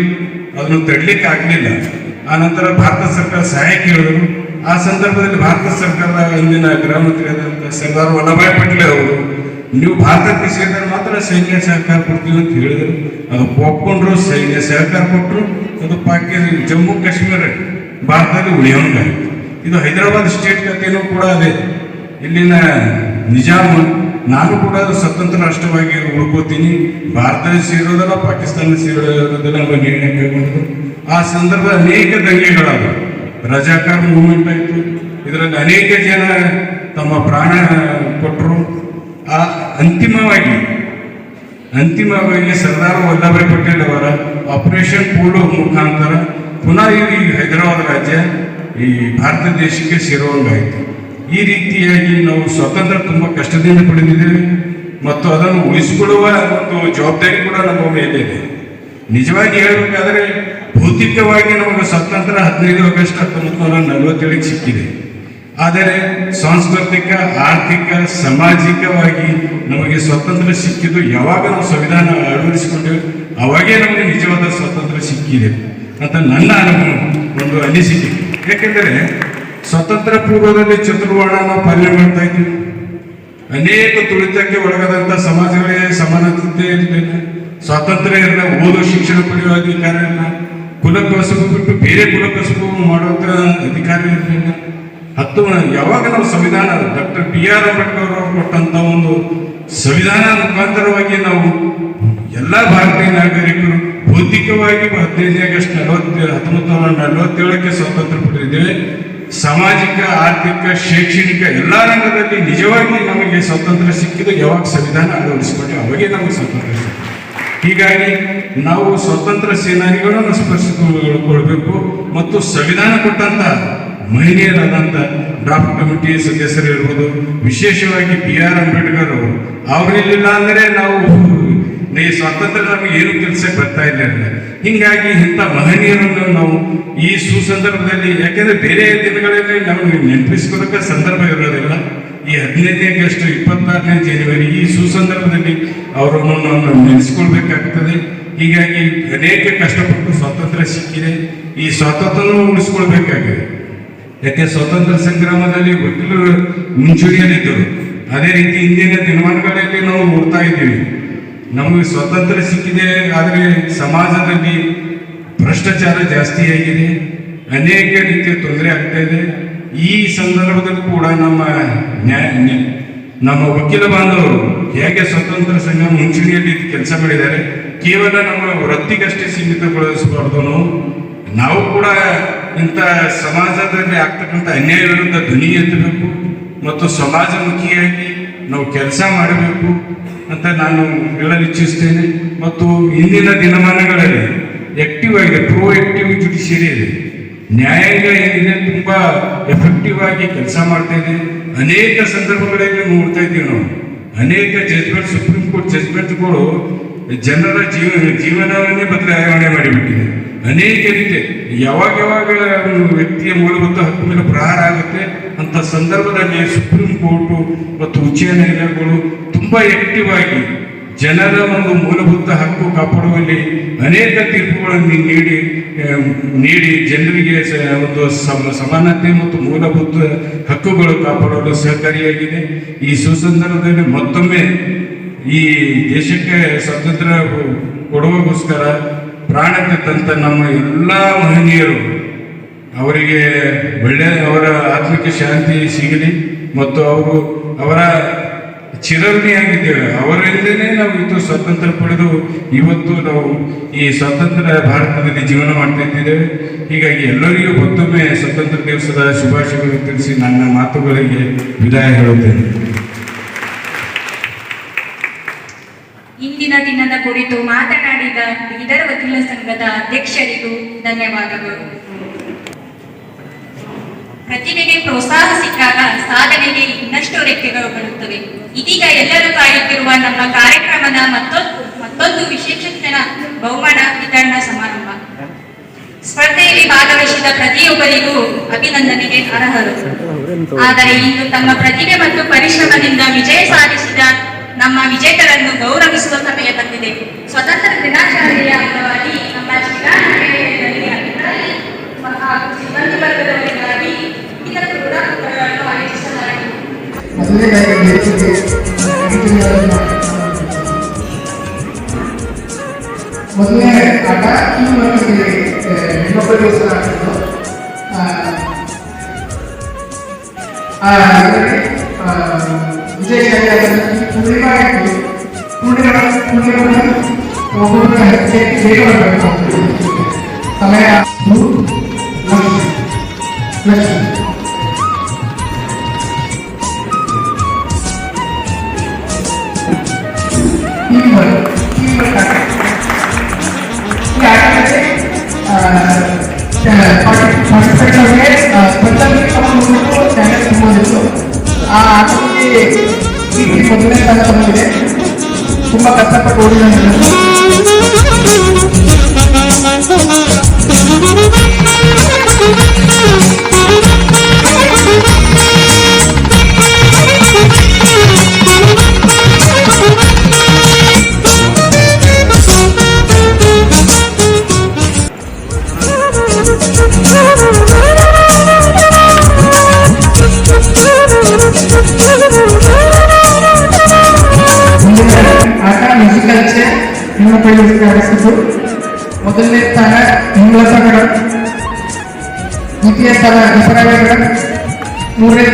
ಅದನ್ನು ತಡಲಿಕ್ಕೆ ಆಗಲಿಲ್ಲ. ಆ ನಂತರ ಭಾರತ ಸರ್ಕಾರ ಸಹಾಯ ಕೇಳಿದರು. ಆ ಸಂದರ್ಭದಲ್ಲಿ ಭಾರತ ಸರ್ಕಾರದ ಅಂದಿನ ಗೃಹ ಮಂತ್ರಿ ಆದಂಥ ಸರ್ದಾರ್ ವಲ್ಲಭಾಯ್ ಪಟೇಲ್ ಅವರು, ನೀವು ಭಾರತಕ್ಕೆ ಸೇರಿದರೆ ಮಾತ್ರ ಸೈನ್ಯ ಸಹಕಾರ ಕೊಡ್ತೀವಿ ಅಂತ ಹೇಳಿದರು. ಅದು ಒಪ್ಕೊಂಡ್ರು, ಸೈನ್ಯ ಸಹಕಾರ ಕೊಟ್ಟರು. ಅದು ಜಮ್ಮು ಕಾಶ್ಮೀರ ಭಾರತದಲ್ಲಿ ಉಳಿಯೋಂಗಾಯಿತು. ಇದು ಹೈದರಾಬಾದ್ ಸ್ಟೇಟ್ ಕಥೆಯೂ ಕೂಡ ಅದೇ. ಇಲ್ಲಿನ ನಿಜಾಮ, ನಾನು ಕೂಡ ಸ್ವತಂತ್ರ ರಾಷ್ಟ್ರವಾಗಿ ಉಳ್ಕೋತೀನಿ, ಭಾರತದಲ್ಲಿ ಸೇರೋದಲ್ಲ, ಪಾಕಿಸ್ತಾನ ಸೇರೋದಲ್ಲ ಎಂಬ ನಿರ್ಣಯ ಕೈಗೊಂಡರು. ಆ ಸಂದರ್ಭ ಅನೇಕ ದಂಗೆಗಳಾದವು. ರಜಾಕಾರ್ ಮೂವ್ಮೆಂಟ್ ಆಯಿತು. ಇದರಲ್ಲಿ ಅನೇಕ ಜನ ತಮ್ಮ ಪ್ರಾಣ ಕೊಟ್ಟರು. ಆ ಅಂತಿಮವಾಗಿ ಸರ್ದಾರ್ ವಲ್ಲಭಾಯ್ ಪಟೇಲ್ ಅವರ ಆಪರೇಷನ್ ಪೋಲೋ ಮುಖಾಂತರ ಪುನಃ ಈ ಹೈದರಾಬಾದ್ ರಾಜ್ಯ ಈ ಭಾರತ ದೇಶಕ್ಕೆ ಸೇರುವಂಗಾಯಿತು. ಈ ರೀತಿಯಾಗಿ ನಾವು ಸ್ವಾತಂತ್ರ್ಯ ತುಂಬ ಕಷ್ಟದಿಂದ ಪಡೆದಿದ್ದೇವೆ ಮತ್ತು ಅದನ್ನು ಉಳಿಸಿಕೊಳ್ಳುವ ಒಂದು ಜವಾಬ್ದಾರಿ ಕೂಡ ನಮ್ಮ ಮೇಲೆ ಇದೆ. ನಿಜವಾಗಿ ಹೇಳಬೇಕಾದರೆ ಭೌತಿಕವಾಗಿ ನಮಗೆ ಸ್ವಾತಂತ್ರ್ಯ 15 ಆಗಸ್ಟ್ 1947 ಸಿಕ್ಕಿದೆ. ಆದರೆ ಸಾಂಸ್ಕೃತಿಕ, ಆರ್ಥಿಕ, ಸಾಮಾಜಿಕವಾಗಿ ನಮಗೆ ಸ್ವಾತಂತ್ರ್ಯ ಸಿಕ್ಕಿದ್ದು ಯಾವಾಗ ನಾವು ಸಂವಿಧಾನ ಅಳವಡಿಸಿಕೊಂಡೇವೆ ಅವಾಗೇ ನಮಗೆ ನಿಜವಾದ ಸ್ವಾತಂತ್ರ್ಯ ಸಿಕ್ಕಿದೆ ಅಂತ ನನ್ನ ಅನುಭವ, ಒಂದು ಅನಿಸಿಕೆ. ಯಾಕೆಂದರೆ ಸ್ವಾತಂತ್ರ್ಯ ಪೂರ್ವದಲ್ಲಿ ಚತುರ್ವರ್ಣ ನಾವು ಪಾಲನೆ ಮಾಡ್ತಾ ಇದ್ದೀವಿ. ಅನೇಕ ತುಳಿತಕ್ಕೆ ಒಳಗಾದಂಥ ಸಮಾಜಗಳಿಗೆ ಸಮಾನತೆ ಇರಲಿಲ್ಲ, ಸ್ವಾತಂತ್ರ್ಯ ಇರಲಿಲ್ಲ, ಓದೋ ಶಿಕ್ಷಣ ಪಡೆಯುವ ಅಧಿಕಾರ ಇಲ್ಲ, ಕುಲಕಸಬು ಬಿಟ್ಟು ಬೇರೆ ಕುಲಕಸಬು ಮಾಡುವಂಥ ಅಧಿಕಾರ ಇರಲಿಲ್ಲ. ಯಾವಾಗ ನಾವು ಸಂವಿಧಾನ ಡಾಕ್ಟರ್ BR ಅಂಬೇಡ್ಕರ್ ಅವರು ಕೊಟ್ಟಂತ ಒಂದು ಸಂವಿಧಾನ ಮುಖಾಂತರವಾಗಿ ನಾವು ಎಲ್ಲ ಭಾರತೀಯ ನಾಗರಿಕರು ಭೌತಿಕವಾಗಿ 15 ಆಗಸ್ಟ್ 1947 ಸ್ವಾತಂತ್ರ್ಯ ಪಡೆದಿದ್ದೇವೆ. ಸಾಮಾಜಿಕ, ಆರ್ಥಿಕ, ಶೈಕ್ಷಣಿಕ ಎಲ್ಲ ರಂಗದಲ್ಲಿ ನಿಜವಾಗಿ ನಮಗೆ ಸ್ವಾತಂತ್ರ್ಯ ಸಿಕ್ಕಿದ್ದು ಯಾವಾಗ ಸಂವಿಧಾನ ಅಳವಡಿಸಿಕೊಂಡೆ ಅವಾಗೇ ನಮಗೆ ಸ್ವಾತಂತ್ರ್ಯ ಸಿಕ್ಕಿದೆ. ಹೀಗಾಗಿ ನಾವು ಸ್ವಾತಂತ್ರ್ಯ ಸೇನಾನಿಗಳನ್ನು ಸ್ಮರಿಸಿಕೊಳ್ಳಬೇಕು ಮತ್ತು ಸಂವಿಧಾನ ಕೊಟ್ಟಂತ ಮಹಿಳೆಯರಾದಂಥ ಡ್ರಾಫ್ಟ್ ಕಮಿಟಿ ಸದಸ್ಯರು ಇರ್ಬೋದು, ವಿಶೇಷವಾಗಿ BR ಅಂಬೇಡ್ಕರ್ ಅವರು, ಅವರಿಲ್ಲ ಅಂದರೆ ನಾವು ಈ ಸ್ವಾತಂತ್ರ್ಯ ನಮಗೆ ಏನು ಕೆಲಸಕ್ಕೆ ಬರ್ತಾ ಇಲ್ಲ. ಹೀಗಾಗಿ ಇಂಥ ಮಹನೀಯರನ್ನು ನಾವು ಈ ಸುಸಂದರ್ಭದಲ್ಲಿ, ಯಾಕೆಂದರೆ ಬೇರೆ ದಿನಗಳಲ್ಲಿ ನಮಗೆ ನೆನಪಿಸ್ಕೊಳ್ಳೋಕೆ ಸಂದರ್ಭ ಇರೋದಿಲ್ಲ. ಈ 15 ಆಗಸ್ಟ್ 26ನೇ ಜನವರಿ ಈ ಸುಸಂದರ್ಭದಲ್ಲಿ ಅವರನ್ನು ನಾವು ನೆನೆಸ್ಕೊಳ್ಬೇಕಾಗ್ತದೆ. ಹೀಗಾಗಿ ಅನೇಕ ಕಷ್ಟಪಟ್ಟು ಸ್ವಾತಂತ್ರ್ಯ ಸಿಕ್ಕಿದೆ. ಈ ಸ್ವಾತಂತ್ರ್ಯ ಉಳಿಸ್ಕೊಳ್ಬೇಕಾಗಿದೆ. ಯಾಕೆ ಸ್ವಾತಂತ್ರ್ಯ ಸಂಗ್ರಾಮದಲ್ಲಿ ವಕೀಲರು ಮುಂಚೂಣಿಯಲ್ಲಿದ್ದರು. ಅದೇ ರೀತಿ ಇಂದಿನ ದಿನಮಾನಗಳಲ್ಲಿ ನಾವು ನೋಡ್ತಾ ಇದ್ದೀವಿ, ನಮಗೆ ಸ್ವಾತಂತ್ರ್ಯ ಸಿಕ್ಕಿದೆ, ಆದರೆ ಸಮಾಜದಲ್ಲಿ ಭ್ರಷ್ಟಾಚಾರ ಜಾಸ್ತಿಯಾಗಿದೆ, ಅನೇಕ ರೀತಿಯ ತೊಂದರೆ ಆಗ್ತಾ ಇದೆ. ಈ ಸಂದರ್ಭದಲ್ಲಿ ಕೂಡ ನಮ್ಮ ವಕೀಲ ಬಾಂಧವರು ಹೇಗೆ ಸ್ವತಂತ್ರ ಸಂಘ ಮುಂಚೂಣಿಯಲ್ಲಿ ಕೆಲಸ ಮಾಡಿದ್ದಾರೆ. ಕೇವಲ ನಮ್ಮ ವೃತ್ತಿಗಷ್ಟೇ ಸೀಮಿತಗೊಳಿಸಬಾರ್ದು. ನಾವು ಕೂಡ ಇಂಥ ಸಮಾಜದಲ್ಲಿ ಆಗ್ತಕ್ಕಂಥ ಅನ್ಯಾಯ ವಿರುದ್ಧ ಧ್ವನಿ ಎತ್ತಬೇಕು ಮತ್ತು ಸಮಾಜಮುಖಿಯಾಗಿ ನಾವು ಕೆಲಸ ಮಾಡಬೇಕು ಅಂತ ನಾನು ಹೇಳಲು ಇಚ್ಛಿಸ್ತೇನೆ. ಮತ್ತು ಇಂದಿನ ದಿನಮಾನಗಳಲ್ಲಿ ಆಕ್ಟಿವ್ ಆಗಿದೆ, ಪ್ರೋ ಆಕ್ಟಿವ್ ಜುಡಿಷಿಯರಿ ಇದೆ. ನ್ಯಾಯಾಂಗ ಏನಿದೆ ತುಂಬಾ ಎಫೆಕ್ಟಿವ್ ಆಗಿ ಕೆಲಸ ಮಾಡ್ತಾ ಇದೆ. ಅನೇಕ ಸಂದರ್ಭಗಳಲ್ಲಿ ನೋಡ್ತಾ ಇದ್ದೀವಿ ನಾವು. ಅನೇಕ ಜಜ್ಮೆಂಟ್, ಸುಪ್ರೀಂ ಕೋರ್ಟ್ ಜಜ್ಮೆಂಟ್ಗಳು ಜನರ ಜೀವನವನ್ನೇ ಬದಲಾವಣೆ ಮಾಡಿಬಿಟ್ಟಿದೆ. ಅನೇಕ ರೀತಿ ಯಾವಾಗ ಒಂದು ವ್ಯಕ್ತಿಯ ಮೂಲಭೂತ ಹಕ್ಕು ಮೇಲೆ ಪ್ರಹಾರ ಆಗುತ್ತೆ ಅಂತ ಸಂದರ್ಭದಲ್ಲಿ ಸುಪ್ರೀಂ ಕೋರ್ಟು ಮತ್ತು ಉಚ್ಚ ನ್ಯಾಯಾಲಯಗಳು ತುಂಬಾ ಆಕ್ಟಿವ್ ಆಗಿ ಜನರ ಒಂದು ಮೂಲಭೂತ ಹಕ್ಕು ಕಾಪಾಡುವಲ್ಲಿ ಅನೇಕ ತೀರ್ಪುಗಳನ್ನು ನೀಡಿ ಜನರಿಗೆ ಒಂದು ಸಮಾನತೆ ಮತ್ತು ಮೂಲಭೂತ ಹಕ್ಕುಗಳು ಕಾಪಾಡಲು ಸಹಕಾರಿಯಾಗಿದೆ. ಈ ಸುಸಂದರ್ಭದಲ್ಲಿ ಮತ್ತೊಮ್ಮೆ ಈ ದೇಶಕ್ಕೆ ಸ್ವಾತಂತ್ರ್ಯ ಕೊಡುವಗೋಸ್ಕರ ಪ್ರಾಣ ತೆತ್ತಂತ ನಮ್ಮ ಎಲ್ಲ ಮಹನೀಯರು ಅವರಿಗೆ ಅವರ ಆತ್ಮಕ್ಕೆ ಶಾಂತಿ ಸಿಗಲಿ ಮತ್ತು ಅವರ ಚಿರಋಣಿಯಾಗಿದ್ದೇವೆ. ಅವರಿಂದಲೇ ನಾವು ಇದು ಸ್ವಾತಂತ್ರ್ಯ ಪಡೆದು ಇವತ್ತು ನಾವು ಈ ಸ್ವತಂತ್ರ ಭಾರತದಲ್ಲಿ ಜೀವನ ಮಾಡ್ತಾ ಇದ್ದೇವೆ. ಹೀಗಾಗಿ ಎಲ್ಲರಿಗೂ ಮತ್ತೊಮ್ಮೆ ಸ್ವತಂತ್ರ ದಿವಸದ ಶುಭಾಶಯಗಳು ತಿಳಿಸಿ ನನ್ನ ಮಾತುಗಳಿಗೆ ವಿದಾಯ ಹೇಳುತ್ತೇನೆ. ಇಂದಿನ ದಿನದ ಕುರಿತು ಮಾತನಾಡಿದ ಬೀದರ್ ವಕೀಲ ಸಂಘದ ಅಧ್ಯಕ್ಷರಿಗೂ ಧನ್ಯವಾದಗಳು. ಪ್ರತಿಭೆಗೆ ಪ್ರೋತ್ಸಾಹ ಸಿಕ್ಕಾಗ ಸಾಧನೆಗೆ ಇನ್ನಷ್ಟು ರೆಕ್ಕೆಗಳು ಬರುತ್ತವೆ. ಇದೀಗ ಎಲ್ಲರೂ ಕಾಯುತ್ತಿರುವ ನಮ್ಮ ಕಾರ್ಯಕ್ರಮದ ಮತ್ತೊಂದು ವಿಶೇಷ ಕ್ಷಣ ಬಹುಮಾನ ವಿತರಣಾ ಸಮಾರಂಭ. ಸ್ಪರ್ಧೆಯಲ್ಲಿ ಭಾಗವಹಿಸಿದ ಪ್ರತಿಯೊಬ್ಬರಿಗೂ ಅಭಿನಂದನೆಗೆ ಅರ್ಹರು. ಆದರೆ ಇಂದು ತಮ್ಮ ಪ್ರತಿಭೆ ಮತ್ತು ಪರಿಶ್ರಮದಿಂದ ವಿಜಯ ಸಾಧಿಸಿದ ನಮ್ಮ ವಿಜೇತರನ್ನು ಗೌರವಿಸುವ ಸಮಯ ಬಂದಿದೆ. ಸ್ವತಂತ್ರ ದಿನಾಚರಣೆಯ ಅಂಗವಾಗಿ ನಮ್ಮ ಜಿಲ್ಲಾ ನ್ಯಾಯಾಲಯದಲ್ಲಿ ಅಧಿಕಾರಿ ಹಾಗೂ ಸಿಬ್ಬಂದಿ ವರ್ಗದವರಿಗಾಗಿ ವಿವಿಧ ಕ್ರೀಡಾಕೂಟಗಳನ್ನು ಆಯೋಜಿಸಲಾಗಿದೆ. ಮೊದಲನೇ ಆಟ ಈ ಮಟ್ಟಿಗೆ ಹೆಣ್ಣೊಬ್ಬ ದಿವಸ ವಿಜಯಶಾಲಿಯಾಗಿ ಪೂರ್ಣಿಮಾ ಒಬ್ಬೊಬ್ಬರ ಬೇಗ ಬರಬೇಕು. ಸಮಯ ಲಕ್ಷ್ಮಿ ಆ ಆಟಕ್ಕೆ ಮೊದಲನೇ ಸ್ಥಾನ ಬಂದಿದೆ. ತುಂಬಾ ಕಷ್ಟಪಟ್ಟು ಓಡಿದ ಮೊದಲನೇ ಸ್ಥಾನ ಹಿಂಗ್ಲಸ ಮೇಡಮ್, ದ್ವಿತೀಯ ಸ್ಥಾನ ದಸರಾ ಮೇಡಮ್, ಮೂರನೇ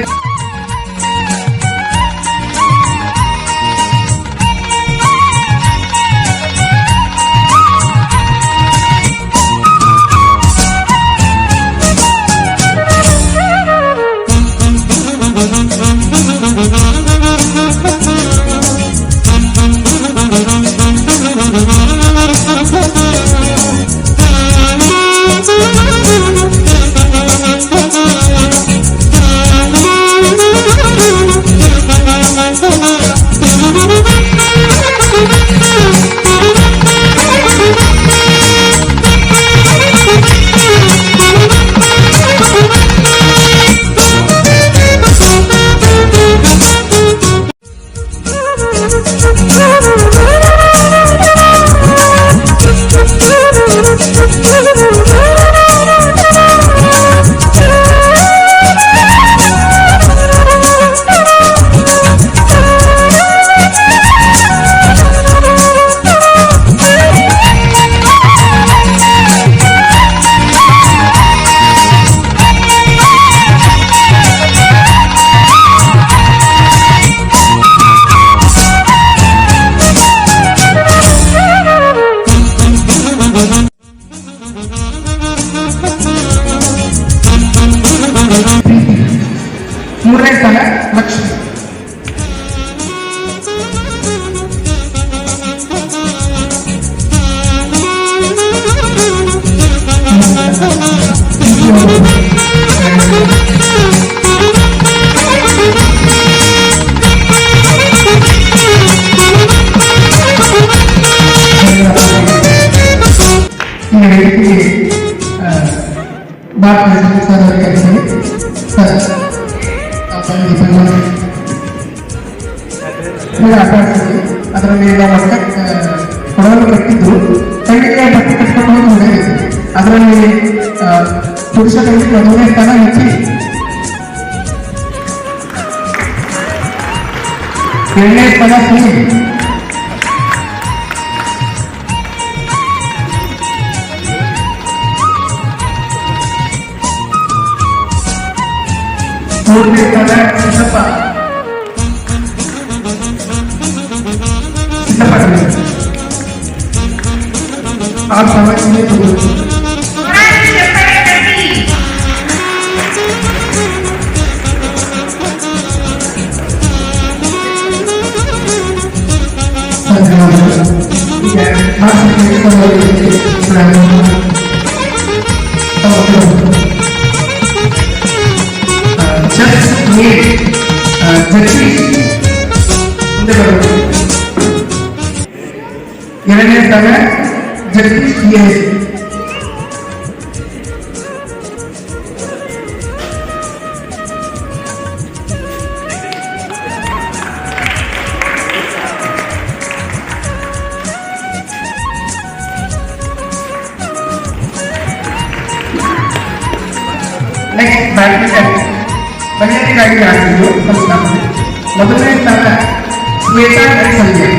ಸರ್ ಅವರಿಗೆ ಕಳಿಸಿ ಸರ್ ಆಟ ಆಡ್ತೀವಿ. ಅದರಲ್ಲಿ ನಾವು ಕೊಡಲು ಕಟ್ಟಿದ್ದು ಕಣ್ಣಿಗೆ ಬಟ್ಟೆ ಕಟ್ಕೊಂಡು ಹೋಗಿ ಅದರಲ್ಲಿ ಪುರುಷರಲ್ಲಿ ಮೊದಲನೇ ಸ್ಥಾನ ಹೆಚ್ಚಿ 2ನೇ ಸ್ಥಾನ ಸುನಿ 3ನೇ ಸ್ಥಾನ ಸಿದ್ದಪ್ಪ आप समझिए तो ಎರಡನೇ ಸ್ಥಾನ ಜಗದೀಶ್ ನೆಕ್ಸ್ಟ್ ಬ್ಯಾಡ್ಮಿಂಟನ್ ಮಹಿಳೆಯರಿಗಾಗಿ ಆಡಿದ್ದು ಮೊದಲನೇ ಸ್ಥಾನ ಶ್ವೇತಾ ಸಂಜೆ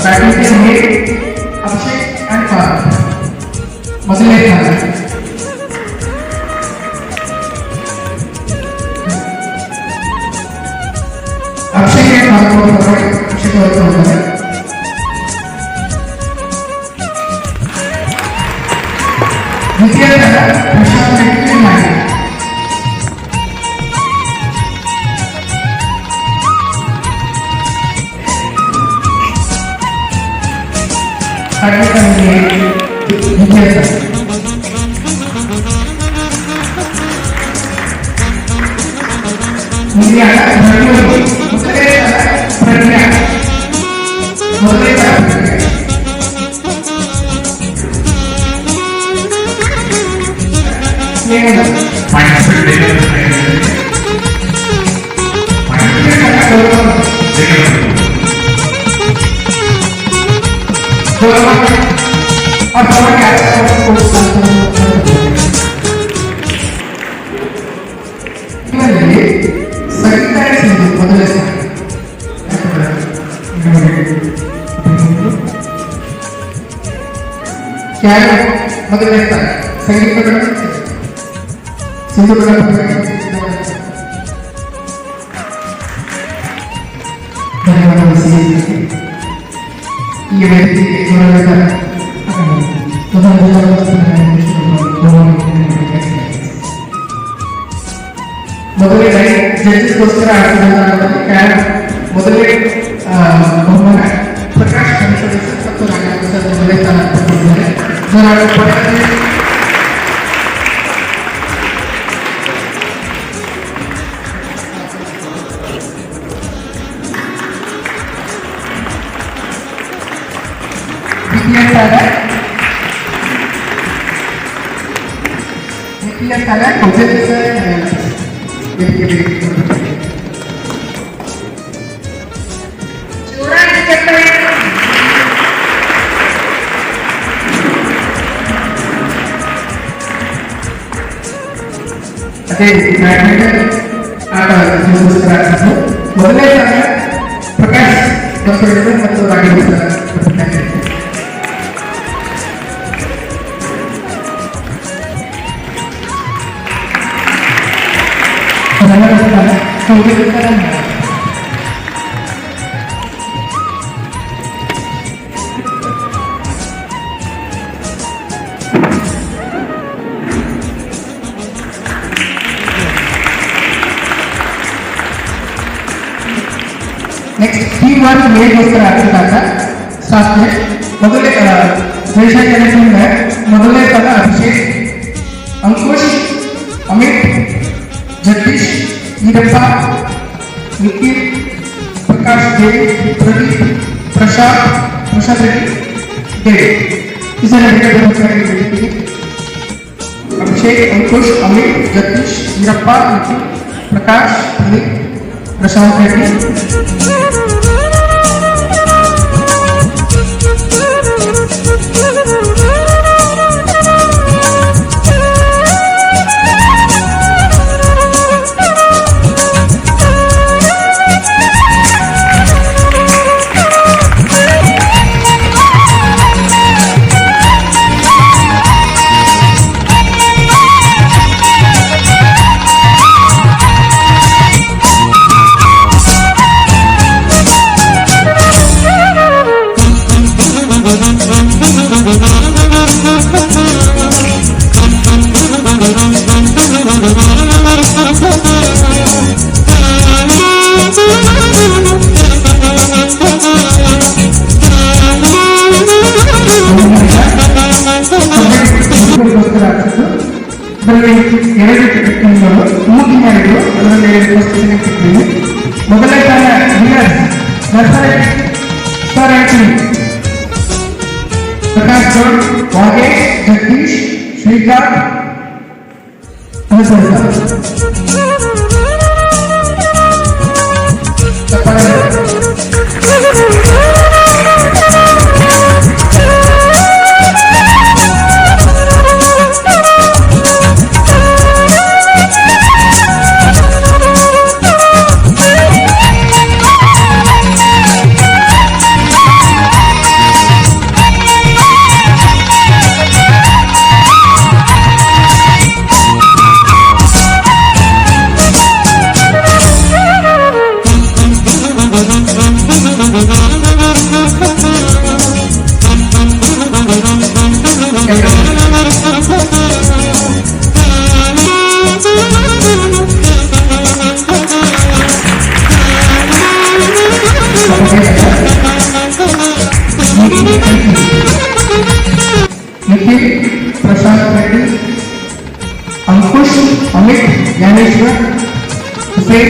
बैडमिंटन में अभिषेक एंड पार्थ ಮೊದಲನೇ ಸ್ಥಾನ ಅಭಿಷೇಕ್ ಎನ್ ಪಾರ್ಥ ಅಭಿಷೇಕ್ ಅವರು ದ್ವಿತೀಯ ಸ್ಥಾನ ಪ್ರಶಾಂತ್ ಶೆಟ್ಟಿ ಮಾಡಿ ಮೊದಲನೇ ಸ್ಥಾನ ಸಂಗೀತ ಸಿಂಧು ಈ ವೇದಿಕೆಗೆ ಮೊದಲನೇ ಜಡ್ಜಿಗೋಸ್ಕರ ಮೊದಲನೇ ಬಹುಮಾನ ಪ್ರಕಾಶ್ ಮತ್ತು ರಾಘವೇಂದ್ರ ಮೊದಲನೇ ಸ್ಥಾನ ಪಡೆದಿದ್ದಾರೆ. द्वितीय ಸ್ಥಾನ ಬ್ಯಾಡ್ಮಿಂಟನ್ ಆಟ ಮೊದಲನೇ ಸ್ಥಾನ ಪ್ರಕಾಶ್ ಮತ್ತು ರಾಘವೇಂದ್ರ ಹೃದಯಪೂರ್ವಕ ಧನ್ಯವಾದ. ನೆಕ್ಸ್ಟ್ ಈ ವಾರ ಮೇಗೋಸ್ಕರ ಆಗ್ತದಾಗ ಶಾಸ್ತ್ರೆ ಮೊದಲೇ ಜಯಶಂಕರದಿಂದ ಮೊದಲನೇ ಪದ ಅಭಿಷೇಕ್, ಅಂಕುಶ್, ಅಮಿತ್, ಜಗದೀಶ್, ಈರಪ್ಪ, ನಿಖಿಲ್, ಪ್ರಕಾಶ್ ದೇವಿ, ಪ್ರದೀಪ್, ಪ್ರಸಾದ್ ರೆಡ್ಡಿ, ದೇವಿ ಅಭಿಷೇಕ್, ಅಂಕುಶ್, ಅಮಿತ್, ಜಗದೀಶ್, ಈರಪ್ಪ, ನಿಖಿಲ್, ಪ್ರಕಾಶ್, ಪ್ರದೀಪ್, ಪ್ರಶಾಂತ್ ರೆಡ್ಡಿ. ಎರಡು ಟಿಕೆಟ್ಗಳು 3 ದಿನಗಳು ಅದರಲ್ಲಿ ಉಪಸ್ಥಿತಿಯಾಗಿದ್ದೀವಿ. ಮೊದಲನೇ ಕಾಲ nursery sir Antony, Prakash Gowd, Vagesh, Jagadish, Srikanth, Nikhil, Prashant Reddy, Ankush, Amit, Gyaneshwar, Hussain,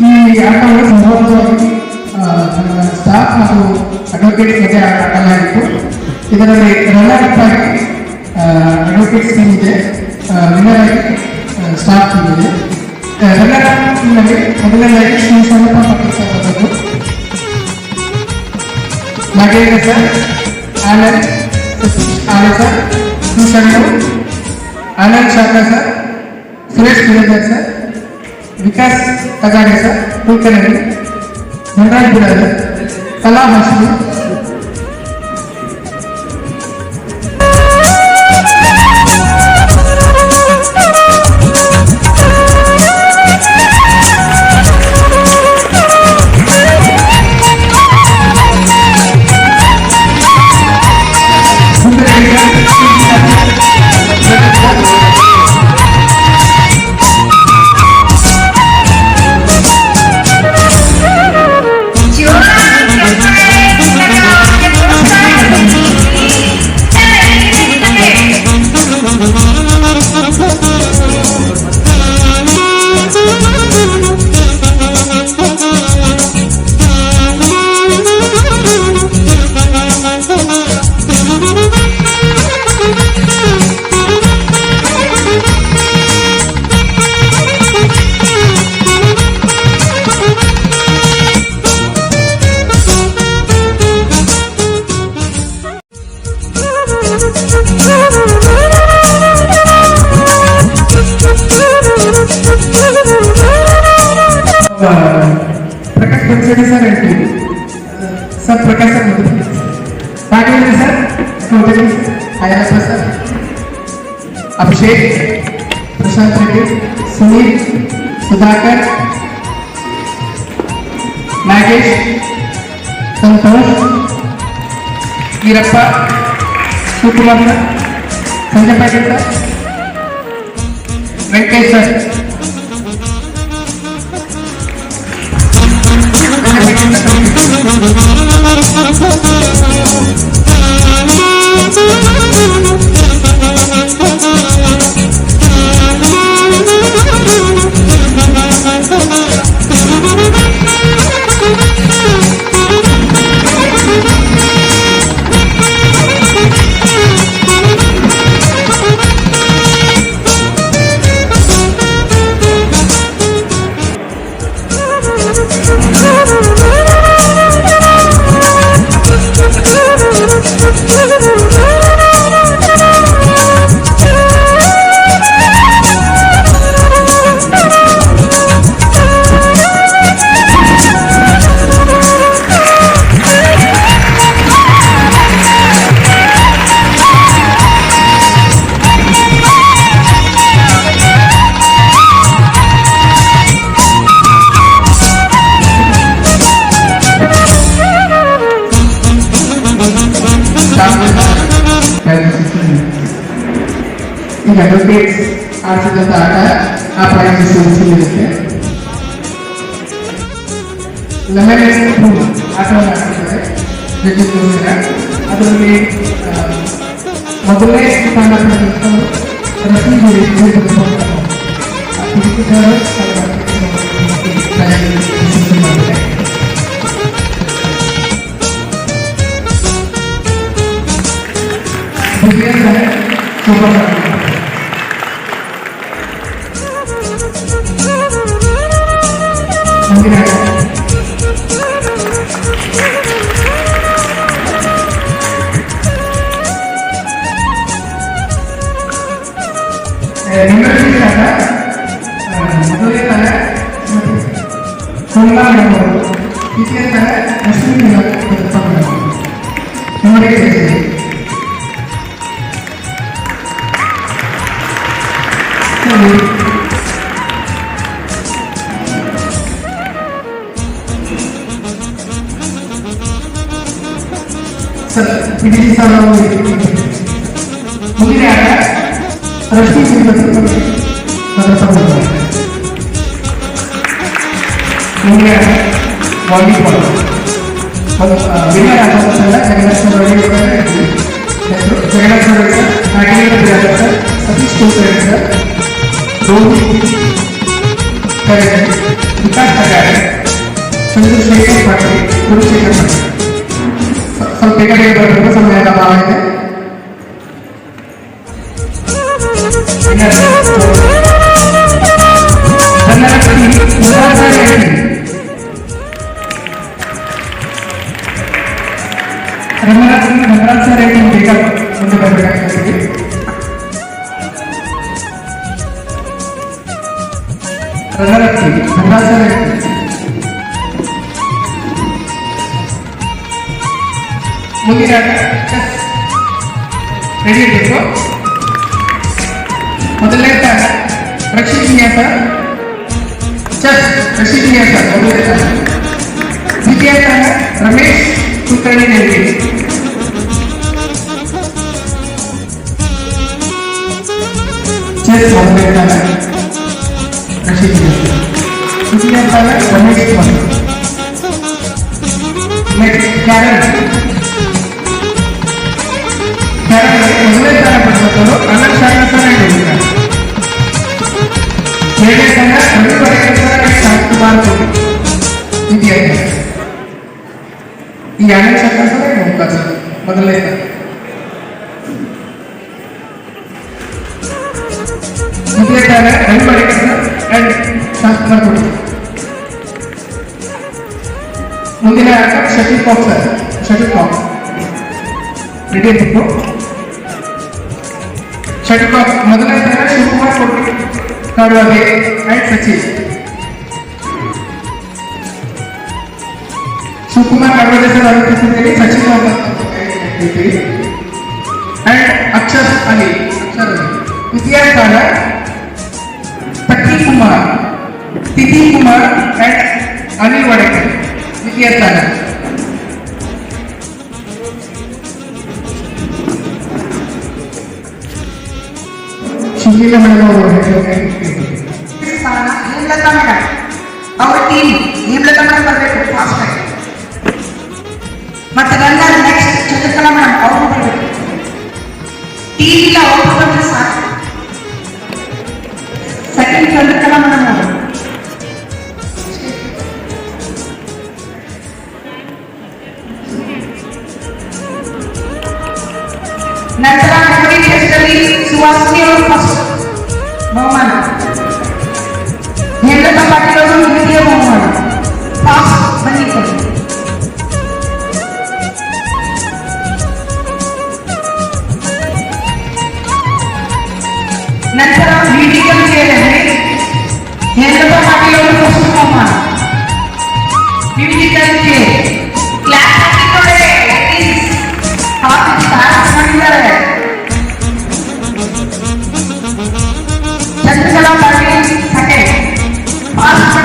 ಈ ಆಟವನ್ನು ಸಂಭವವಾಗಿ ಸ್ಟಾಫ್ ಮತ್ತು ಅಡ್ವೊಕೇಟ್ಸ್ ಜೊತೆ ಆಡಲಾಗಿತ್ತು. ಇದರಲ್ಲಿ ರನ್ನರ್ ಅಪ್ ಆಗಿ ಅಡ್ವೊಕೇಟ್ಸ್ ಟೀಮ್ ಇದೆ, ವಿನ್ನರ್ ಆಗಿ ಸ್ಟಾಫ್ ಟೀಮ್ ಇದೆ. ರನ್ನರ್ ಅಪ್ ಟೀಮ್ನಲ್ಲಿ ಮೊದಲನೇದಾಗಿ ಶ್ರೀ ಶರಣಪ್ಪ ಪಟ್ಟಿಸಬಹುದು, Nagendra sir, Anand sir, Sharanu, Anand Shakha sir, Suresh Giridhar sir, Vikas Tagade sir, Kulkarni, Dhanraj Budhagar, Kala Hasani, Yo sir Prakash sir ಮೊದಲು Raghavendra sir Ayyappa sir Abhishek Prashanth Reddy Sunil Sudhakar Nagesh Santosh Eerappa Shivakumar sir Sanjay Patil sir Venkatesh sir ಈಗ ಅಡ್ವೊಕೇಟ್ ಆಡ್ಸಿದಂತ ಆಟ ಆ ಪ್ರಾರಂಭಿಸಿರುತ್ತೆ ಲೆಮನ್ ಆಟವನ್ನು ಆಡ್ತಿದ್ದಾರೆ ಅದರಲ್ಲಿ ಮೊದಲನೇ ಸ್ಥಾನ ಪಡೆದಂಥವರು ಮೊದಲನೇ ತಾನ ಸೋಮಾ ಎಂಬುವರು ದ್ವಿತೀಯ ತಾನ ಅಶ್ವಿನಿ ನಿಮಗೆ ಸರ್ ಇಡೀ ಸಾಲ ಮುಂದಿನ ಆಟ ರಶ್ಮಿ ಮುಂದಿನ ವಾಲಿಬಾಲ್ ವಿನ್ನರ್ ಆಗುತ್ತಲ್ಲ Jagannath sir Nagendra Biradar sir Satish Kulkarni sir Rohit ಕರೆ ವಿಕಾಸ್ ಕಗಾರೆ ಚಂದ್ರಶೇಖರ್ ಪಾಟೀಲ್ ಗುರುಶೇಖರ್ ಪಾಟೀಲ್ ಸ್ವಲ್ಪ ಬೇಗ ಬರಬೇಕು ಸಮಯದ ಅಭಾವ ಇದೆ ರಂಗನಾಥ್ ಸರ್ ಬೇಗ ಮುಂದೆ ಬರಬೇಕಾಗ್ತದೆ ರಂಗನಾಥ್ ಸರ್ ಮುಂದಿನ ರೆಡಿ ಇರಬೇಕು ಮೊದಲನೇ ಸ್ಥಾನ ರಕ್ಷಿತ್ ವಿನ್ಯಾಸ ಚೆಸ್ ರಕ್ಷಿತ್ ವಿನ್ಯಾಸ ಮೊದಲನೇ ಸ್ಥಾನ ದ್ವಿತೀಯ ಸ್ಥಾನ ರಮೇಶ್ ಕುಲಕರ್ಣಿ ನೆಲಗಿ ಚೆಸ್ ಮೊದಲನೇ ಸ್ಥಾನ ರಕ್ಷಿತ್ ವಿನ್ಯಾಸ ದ್ವಿತೀಯ ಸ್ಥಾನ ರಮೇಶ್ ಕುಮಾರ್ ನೆಕ್ಸ್ಟ್ ಕ್ಯಾರನ್ ಮೊದಲನೇ ಸ್ಥಾನ ಪಡೆದವರು ಅನಂತ್ ಶಾಖಾಸನ ಹೇಳಿದ್ದಾರೆ ಎರಡನೇ ಸ್ಥಾನ ಶಾಂತಕುಮಾರ್ ದ್ವಿತೀಯ ಈ ಅನಂತ್ ಶಾಖಾಸನ ಮೊದಲನೇ ಸ್ಥಾನ ದ್ವಿತೀಯ ಸ್ಥಾನ ಅಂಡ್ ಶಾಂತಕುಮಾರ್ ಮುಂದಿನ ಆಟ shuttlecock sir shuttlecock ready ಇರಬೇಕು ಶಟಲ್ ಕಾಕ್ ಮೊದಲನೇ ಸ್ಥಾನ ಶಿವಕುಮಾರ್ ಕೊಟ್ಟಿ ಕಾಡುವಾಗೆ ಅಂಡ್ ಸಚಿನ್ ಶಿವಕುಮಾರ್ ನರ್ವದೆ ಸರ್ ಅವರ ಉಪಸ್ಥಿತಿಯಲ್ಲಿ ಸಚಿನ್ ಅಂಡ್ ಅಕ್ಷರ್ ಅಲಿ ದ್ವಿತೀಯ ಸ್ಥಾನ ತಕ್ಕಿ ಕುಮಾರ್ ತಿಥಿ ಕುಮಾರ್ ಅಂಡ್ ಅನಿಲ್ ವಡಕರ್ ದ್ವಿತೀಯ ಸ್ಥಾನ. ಸುಶೀಲ ಮೇಡಮ್ ಅವರು ಹೇಮಲತಾ ಮೇಡಮ್ ಅವ್ರ ಟೀಮ್ ಹೇಮಲತಾ ಮೇಡಮ್ ಬರಬೇಕು ಫಾಸ್ಟ್ ಆಗಿ. ಮತ್ತೆ ರನ್ನರ್ ನೆಕ್ಸ್ಟ್ ಚಂದ್ರಕಲಾ ಮೇಡಮ್ ಅವರು ಬರಬೇಕು. ಟೀಮ್ ಇಲ್ಲ ಅವರು ಬಂದ್ರೆ ಸಾಕು. ಸೆಕೆಂಡ್ ಚಂದ್ರಕಲಾ ಮೇಡಮ್ ಅವರು. ನಂತರ ಮೆಮೊರಿ ಟೆಸ್ಟಲ್ಲಿ ಸುಹಾಸಿನಿ ಅವರು ಫಸ್ಟ್ ಬಹುಮಾನ, ಹೇಮಲತಾ ಪಾಟೀಲ್ ಅವರು ದ್ವಿತೀಯ ಬಹುಮಾನ. ಫಾಸ್ಟ್ ಬಂದಿದ್ದಾರೆ. ನಂತರ ಮ್ಯೂಸಿಕಲ್ ಚೇರಲ್ಲಿ ಹೇಮಲತಾ ಪಾಟೀಲ್ ಅವರು ಫಸ್ಟ್ ಬಹುಮಾನ. ಮ್ಯೂಸಿಕಲ್ ಚೇರ್ ಕ್ಲಾಸ್ ಮಾಡಿದ್ದಾರೆ. ಚಂದ್ರಕಲಾ ಪಾಟೀಲ್ ಸೆಕೆಂಡ್. ಫಾಸ್ಟ್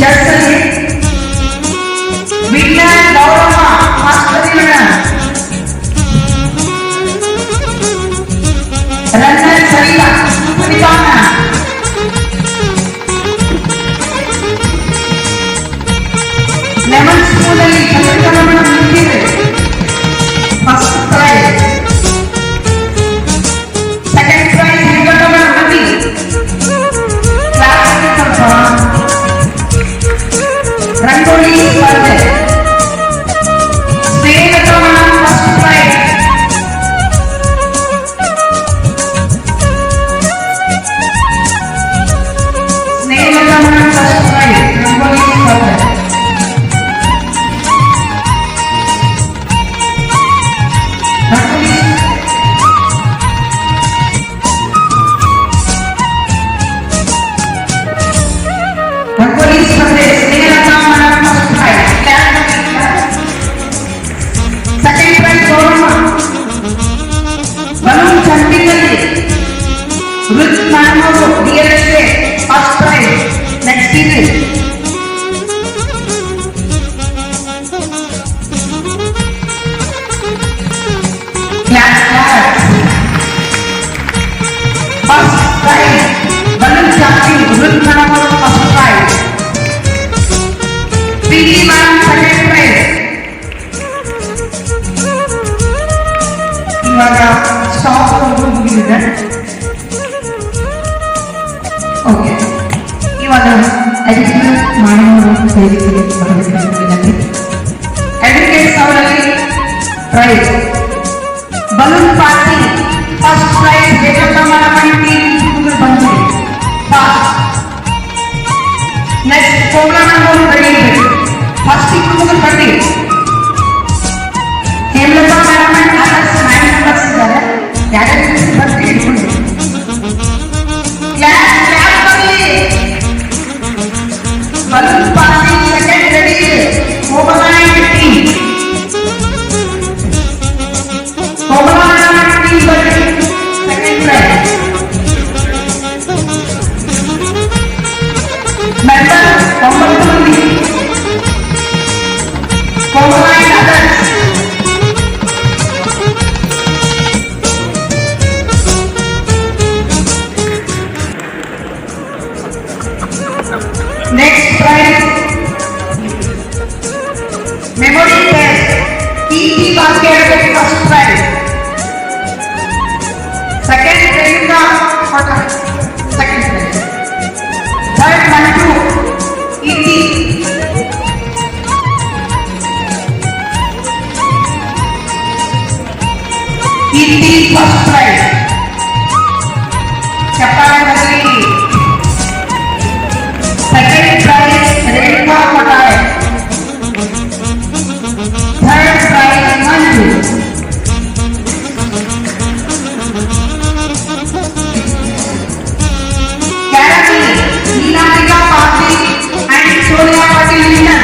ಜರ್ಸಲಿ ವಿಜ್ಞಾನ Gaurav first madam. Runner Saritha ಸರಿತಾನ. ಲೆಮನ್ ಸ್ಕೂಲ್ ಅಲ್ಲಿ ಚಂದ್ರಕಲಾ ಮೇಡಮ್ ನಿಂತಿದೆ. First prize. Second prize Hemalatha madam ಬನ್ನಿ. ಕ್ಲಾಸ್ ಸ್ವಲ್ಪ ರಂಗೋಲಿ ಸ್ಪರ್ಧೆ. Snehalatha madam first prize. Snehalatha madam first prize rangoli ಸ್ಪರ್ಧೆ. ರಂಗೋಲಿ ಸ್ಪರ್ಧೆ Snehalatha madam first prize. Second prize Gaurav. Balloon ಚಂಡಿಗಲ್ಲಿ ರುಚ್ ಮೇಡಮ್ ಅವರು ಡಿಎಲ್ಎಸ್ಎ ಫಸ್ಟ್ ಪ್ರೈಸ್. ನೆಕ್ಸ್ಟ್ ಇದೆ ಫಸ್ಟ್ ಪ್ರೈಸ್ ಬಲೂನ್ ಜಾಸ್ತಿಂಗ್ ರುಚ್ ಮೇಡಮ್ ಅವರು first prize. PD madam second prize. ಇವಾಗ ಸ್ಟಾಪ್ ಮುಗಿದಿದೆ. ಓಕೆ, ಇವಾಗ ಅಡಿಷನಲ್ ಮಾನವರು ಅಡ್ವೊಕೇಟ್ಸ್ ಅವರಲ್ಲಿ prize balloon party first prize Hemalatha madam team ಬಂದಿದೆ. ನೆಕ್ಸ್ಟ್ ಪ್ರೋಗ್ರಾಮ್ ಅವರು ಬೆಳೆಯಬೇಕು. ಫಸ್ಟ್ ಹುಡುಗರು ಬನ್ನಿ. ಹೇಮಲತಾ ಮೇಡಮ್ ಅದರ್ಸ್ 9 ಮೆಂಬರ್ಸ್ ಇದ್ದಾರೆ. ಯಾರ್ಯಾರು ಬರ್ತೀವಿ ಇಟ್ಕೊಂಡು ಬಲೂನ್ ಪಾರ್ಟಿ ಸೆಕೆಂಡ್ ರೆಡಿ. ಹೋಗಲಾಯಿತು ಟೀಮ್. ಹೋಗಲಾಯಿತು ಟೀಮ್ ಬನ್ನಿ. Second prize. ಮೆಂಬರ್ 9 ಮಂದಿ. ಹೋಗಲಾಯಿತು others. Next prize memory test TT basket first prize. Second Renuka ಕೊಟ್ಟ ಸೆಕೆಂಡ್ ಪ್ರೈಸ್. ಥರ್ಡ್ ಮಂಟು ಇಟಿ. ಇಟಿ ಫಸ್ಟ್ ಪ್ರೈಸ್. ಚಪ್ಪಾಳೆ ಬರಲಿ. ಸೆಕೆಂಡ್ ಪ್ರೈಸ್ ರೇಣುಕಾ ಕೊಟ್ಟಾರೆ. Third prize Manju. ಕ್ಯಾರಮಿ Neelambika Patil and Sonia Patil winner.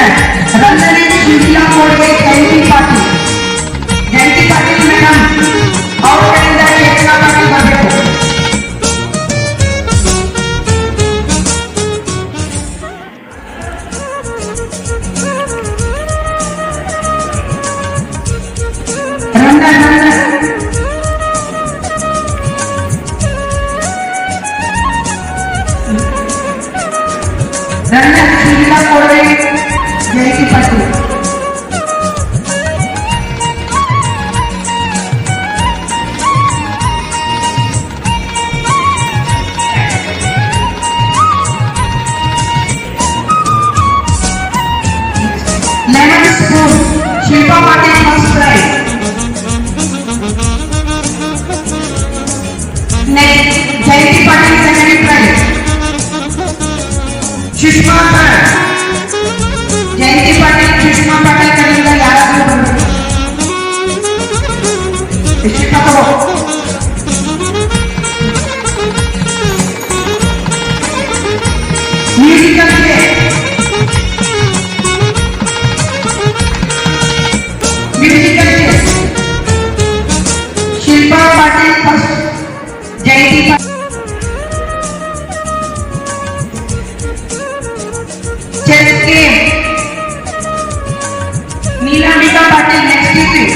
Winner Ranjani Shivila Kodge Jayanti Patil. Jayanti Patil madam ಅವ್ರ ಕಡೆಯಿಂದ ಚೇತನಾ ಪಾಟೀಲ್ ಬರಬೇಕು. Ranjan ಶಿವಿಲಾ Kodge Jayanti Patil. lemon spoon Shilpa Patil first prize. Next Jayanti Patil second prize. Sushma third. Jayanti Patil Sushma Patil ಕಡೆಯಿಂದ ಯಾರಾದರೂ ಬರಬೇಕು. ಶಿಲ್ಪಾ ತಗೋ. Musical chair. Musical chair Shilpa Patil first. Jayanti Patil. Chess game Neelambika Patil next ಇದ್ರಿ.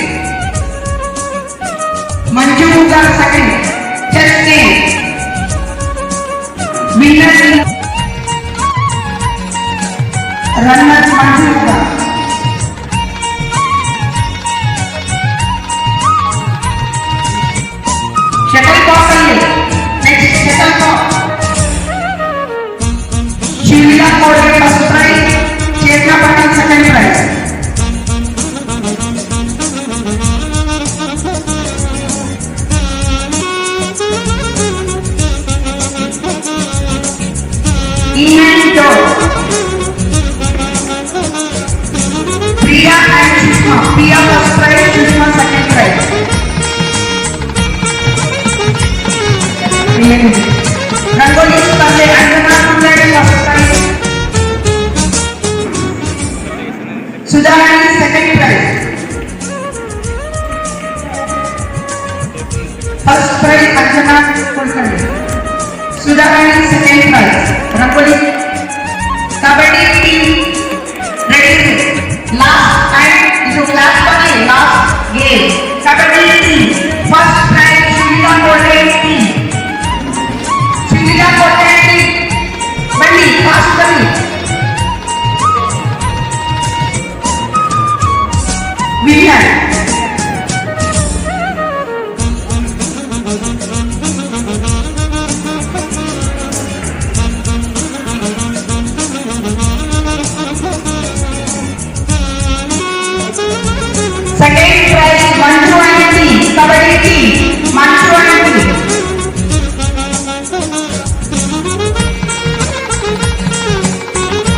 Manju Mugar second. Chess game winner runner Manju Mugar. Shuttlecock ಅಲ್ಲಿ next shuttlecock Shivila Kodge first prize. Chetana Patil second prize. Inventor Priya and Sushma. Priya first prize, Sushma second prize. Rangoli Spande Anjana Kundari first prize. Sudharani second prize. First prize Anjana Kundari. Sudharani second prize. Rangoli Kabaddi team ready. Last time is last one. Last game. Kabaddi team first prize Shivila Kodre team. Shivila Kodre team. Bandi fast bandi. Winner. Second prize Manju Aunty, Kabaddi team, Manju Aunty.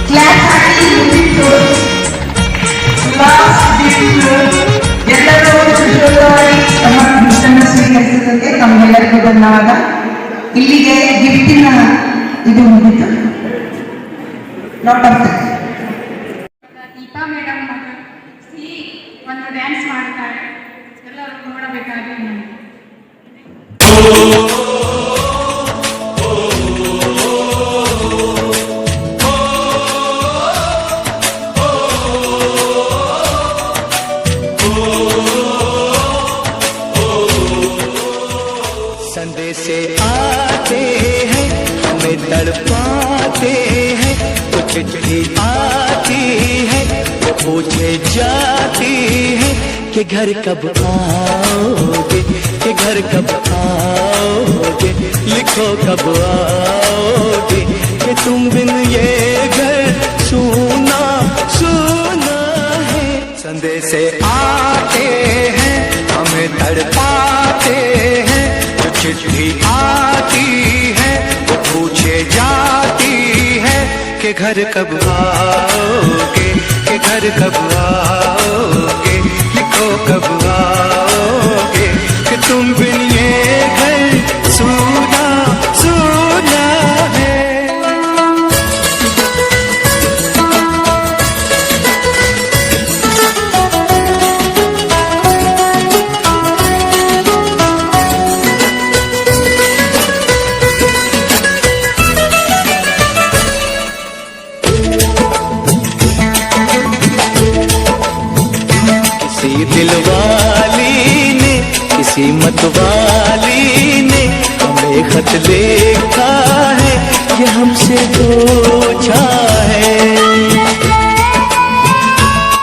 Class Aunty moving to last division. ಎಲ್ಲರೂ ಶಿಶುವಾಗಿ ತಮ್ಮ ಗಿಫ್ಟನ್ನು ಸ್ವೀಕರಿಸಿದ್ದಕ್ಕೆ ತಮ್ಮೆಲ್ಲರಿಗೂ ಧನ್ಯವಾದ. ಇಲ್ಲಿಗೆ ಗಿಫ್ಟಿನ ಇದು ಮುಗಿತು. Doctor Deepa madam ಒಂದು dance ಮಾಡ್ತಾರೆ, ಎಲ್ಲರೂ ನೋಡಬೇಕಾಗಿ ನಾನು. संदेश आते हैं हमें तड़पाते हैं, कुछ चिट्ठी आती है वो पूछे जाती है कि घर कब आओगे, कि घर कब आओगे, लिखो कब आओगे, कि तुम बिन ये घर सुना सुना है। संदेश आते हैं हमें तड़पाते हैं, जो चिट्ठी आती है वो पूछे जाती है कि घर कब आओगे, कि घर कब आओगे, लिखो कब आओगे, कि तुम बिन ये घर सुना सुना है। दिल वाली ने किसी मत वाली ने हमें खत लिखा है ये हमसे पूछा है।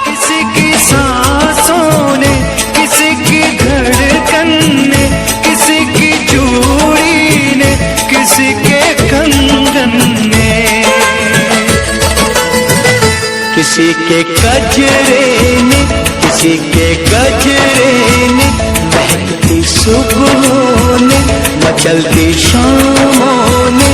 किसी की सांसों ने किसी की धड़कन ने किसी की चूड़ी ने किसी के कंगन ने किसी के गजरे ने किसी के गजरे ने महकती सुबहों ने मचलती शामों ने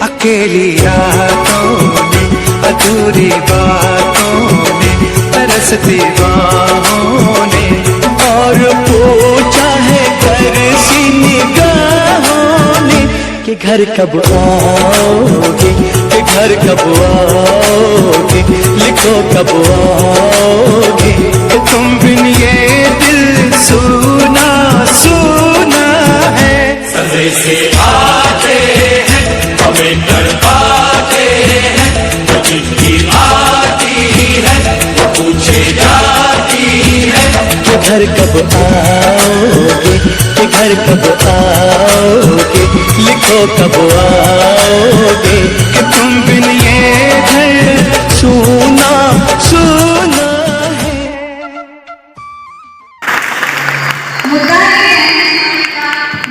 अकेली रातों ने अधूरी बातों ने तरसती बाहों ने और पूछा है करसी निगाहों ने कि घर कब आओगे कि घर कब आओगे लिखो कब आओगे कि तुम बिन ये दिल सुना सुना है। संदेश से आते हैं हमें तड़पाते हैं जो चिट्ठी आती है वो पूछे जाती है कि घर कब आओगे कि घर कब आओगे लिखो कब आओगे कि तुम बिन ये घर सुना सुना है।